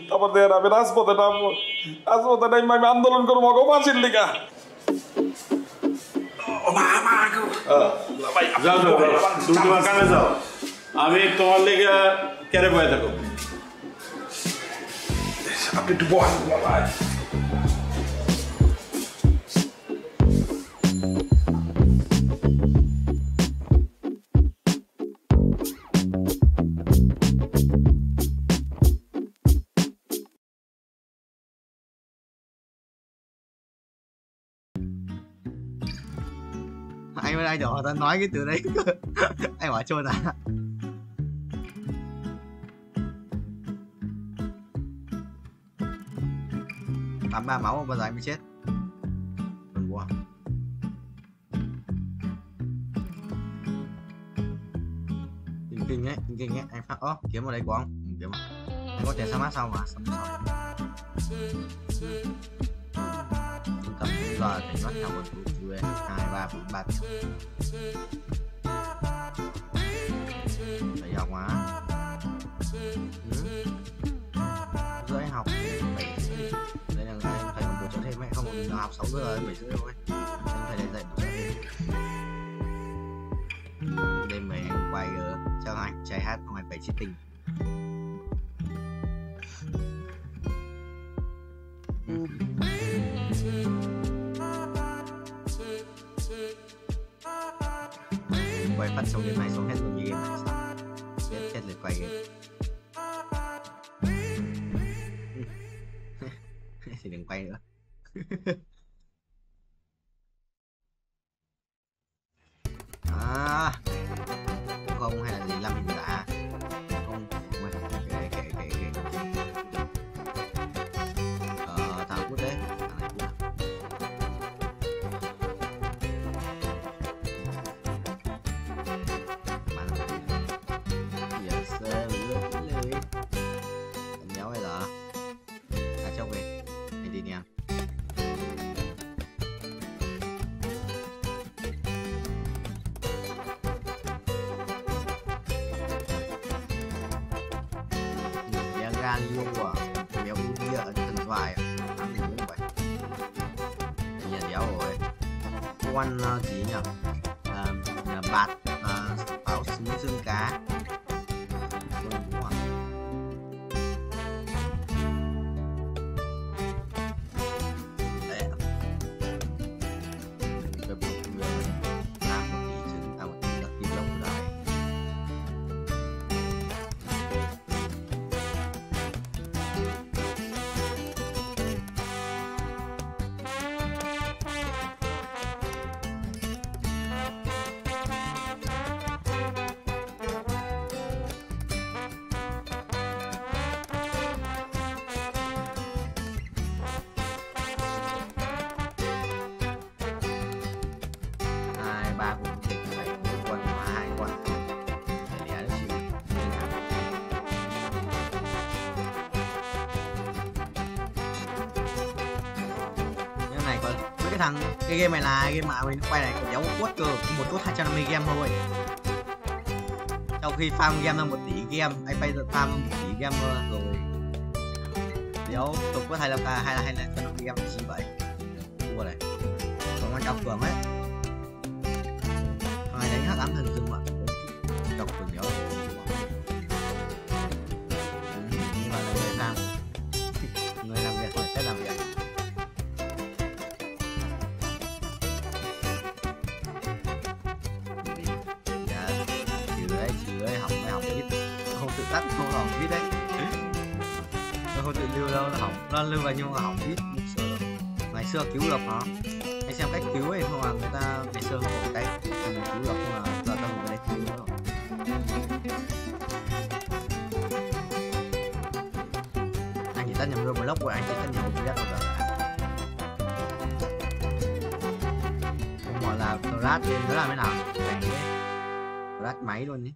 তারপর দেখেন আমি রাজপথে নামবো, রাজপথে নামবো, আমি আন্দোলন করবো গো ফাঁসির লিগা। যাও যাও, তুমি তোমার কামে যাও, আমি তোমার লেগে কেড়ে বয়ে থাকো। আপনি একটু বসেন ভাই। Anh bên đây đỏ ta nói cái từ đấy. Anh hỏi cho ta. 83 máu bao giờ anh mới chết? Wow. Kinh ấy, anh phát kiếm vào đây của ông, kiếm anh có tiền sao mát sau mà xong rồi trung tâm giờ thì nó theo một chủ 2 3 4 3 phải học quá rưỡi học 7 đây là em thầy còn bổ trợ thêm ấy, không mình học 6 giờ 7 rưỡi thôi em thầy để dạy bổ trợ thêm đêm về em quay cho anh trai hát không phải 7 chi tình. Quay phát trong game này xong hết rồi như game này sao chết lượt quay game thì đừng quay nữa. Không hay là gì làm hình đã không kệ thằng cút đấy thằng này nhéo bây giờ ra chốc về anh đi nha. Galio béo bia ở thần thoại ăn mình cũng vậy nhà đéo rồi quan gì nhỉ bạt báo xứ xương cá cái game này là game mà mình quay này còn dấu quất cơ một chút 250 game thôi, trong khi farm game là 1 tỷ game anh phải farm 1 tỷ game rồi dấu tục có hay là 250 game chỉ vậy thua này còn quan trọng cường ấy thằng này đánh hắc ám thần dương mà độc cường dấu nhưng mà là người farm người làm việc phải cách làm việc. Không hỏng biết đấy, nó không tự lưu đâu, nó hỏng, nó lưu vào nhưng mà hỏng biết. Ngày xưa cứu được nó, anh xem cách cứu ấy không là người ta ngày xưa không có cách cứu được nhưng mà giờ tao không có cách cứu nữa. Anh chỉ tắt nhầm luôn block của anh chỉ tắt nhầm một nhất rồi. Không gọi là flash thì nó làm thế nào? Flash máy luôn nhé.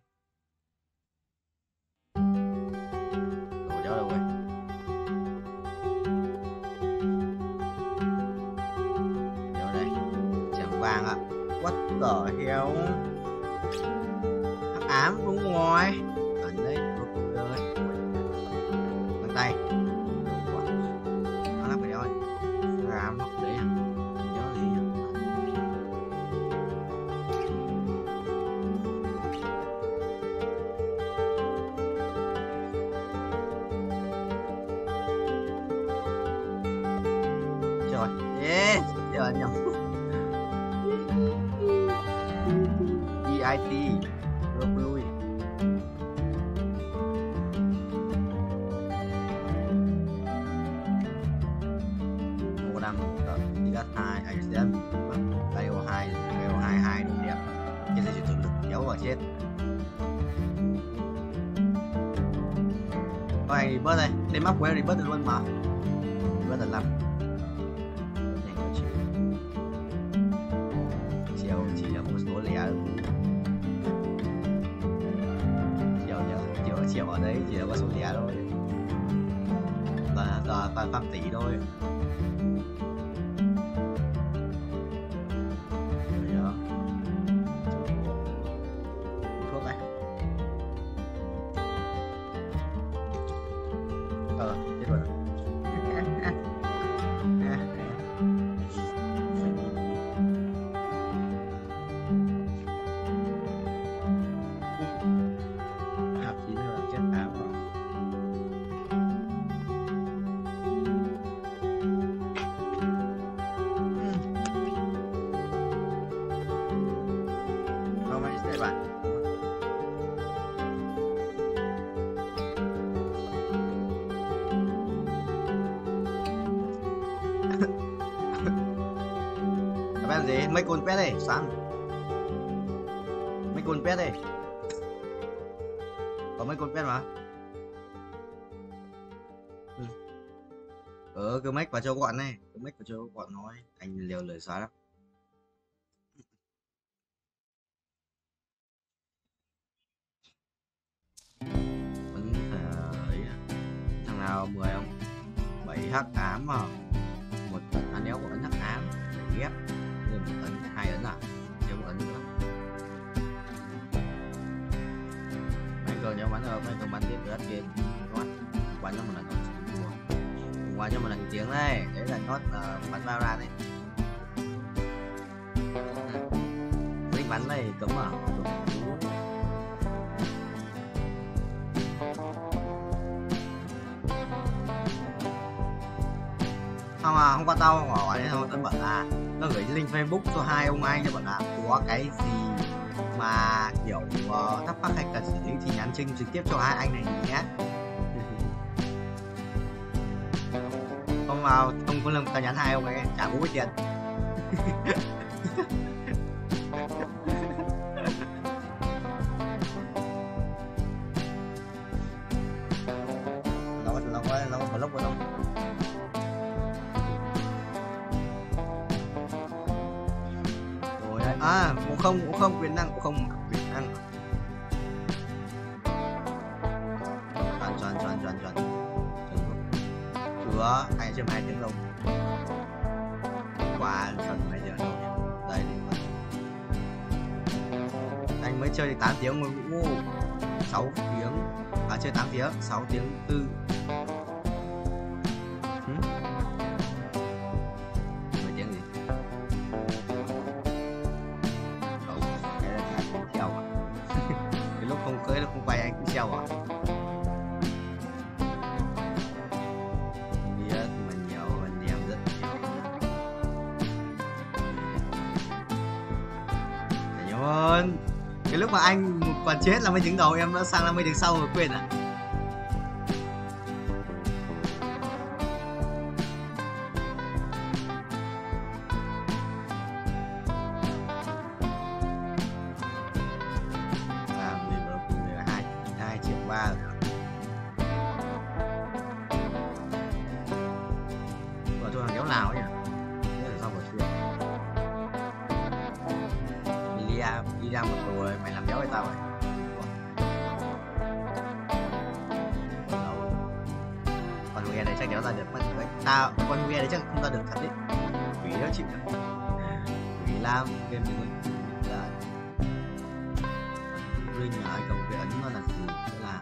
What the hell? Hắc ám đúng rồi. Ở đây ơi. Bàn tay. Nó lắp vào đây. Hắc ám mất đấy. Nhớ gì nhỉ? Trời. Yes, giờ nhầm. IT lui một đằng đi ra 2 anh sẽ BO2 đúng đẹp cái gì tự lực kéo vào chết thôi anh đi bớt đây lên map của em đi bớt được luôn mà bớt được lắm ở đấy chỉ là có số lẻ thôi, giờ toàn phạm tỷ thôi. Thuốc này. Chết rồi. Làm gì? Mấy con pet đây, sáng. Mấy con pet đây. Có mấy con pet mà. Cứ make vào cho gọn này, cứ make vào cho gọn nói, anh liều lời xóa lắm. Vẫn ấy, thằng nào 10 không? 7 hắc ám mà. Một anh đéo của ấn hắc ám để ghép. Một ấn, 2 ấn à? Thiếu một ấn nữa. Mấy cơ nhớ bắn rồi, mấy cơ bắn tiếp rất kia. Bắn cho một lần thôi. Qua cho một lần tiếng đây, đấy là nốt bắn bao ra này. Dính bắn này cấm à? Không à, hôm qua tao hỏi đấy thôi, tao bảo là nó gửi link Facebook cho 2 ông anh, cho bảo là có cái gì mà kiểu thắc mắc hay cần xử lý thì nhắn tin trực tiếp cho 2 anh này nhé. Không vào, không có lần tao nhắn 2 ông ấy trả bố tiền. Nó có lúc vào đâu. Rồi đấy. À, cũng không quyền năng, cũng không quyền năng. Chuẩn. Chưa, 2 tiếng đồng. Qua chuẩn 2 giờ đâu nhỉ? Đây đi. Anh mới chơi được 8 tiếng rồi. 6 tiếng. À chơi 8 tiếng, 6 tiếng 4. 10 tiếng gì? Không, cái là anh treo à? Cái lúc không cưới, lúc không quay anh cũng treo à? Cái lúc mà anh còn chết là mới đứng đầu, em đã sang là mới đứng sau rồi quên à. Làm gì mà cùng 2 triệu 3 rồi. Và tôi hàng kéo Lào nhỉ. Thế là sao mà chưa. Đi ra một rồi mày làm béo với tao rồi. Con Huê đấy chắc kéo ra được mất đấy. Tao con Huê đấy chắc không ra được thật đấy. Quỷ nó chịu được. Quỷ Lam game này là Linh ở cầm cái ấn nó là gì? Đó là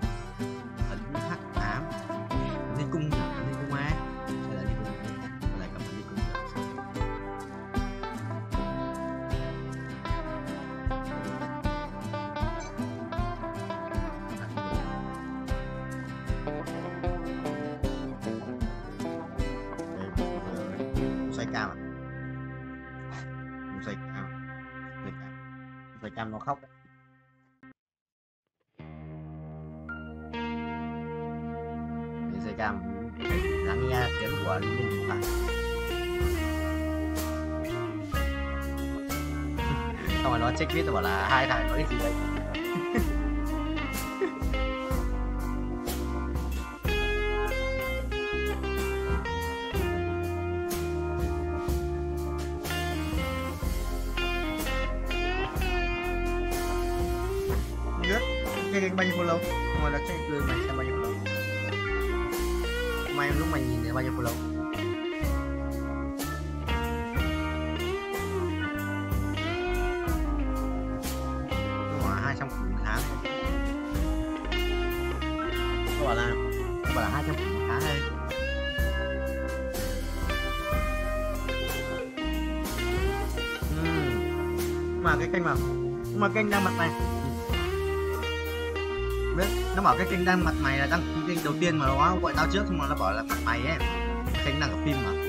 ấn hắc ám. Linh cung á, hay là linh cung lại cầm linh cung. Xoay cam nó khóc đấy. Xoay cam lắng nghe tiếng của Linh Linh phải. Xong rồi nó check viết bảo là 2 thằng có cái gì đấy. kênh bao nhiêu follow? Ngoài đó check người mày xem bao nhiêu follow. Mày lúc mày nhìn thấy bao nhiêu follow? Nó 200 củ một tháng. Nó bảo là 200 củ một tháng thôi. Mà cái kênh mà kênh đang mặt này, biết nó bảo cái kênh đang mặt mày là đăng ký kênh đầu tiên mà nó gọi tao trước, xong rồi nó bảo là mặt mày ấy, kênh đang ở phim mà.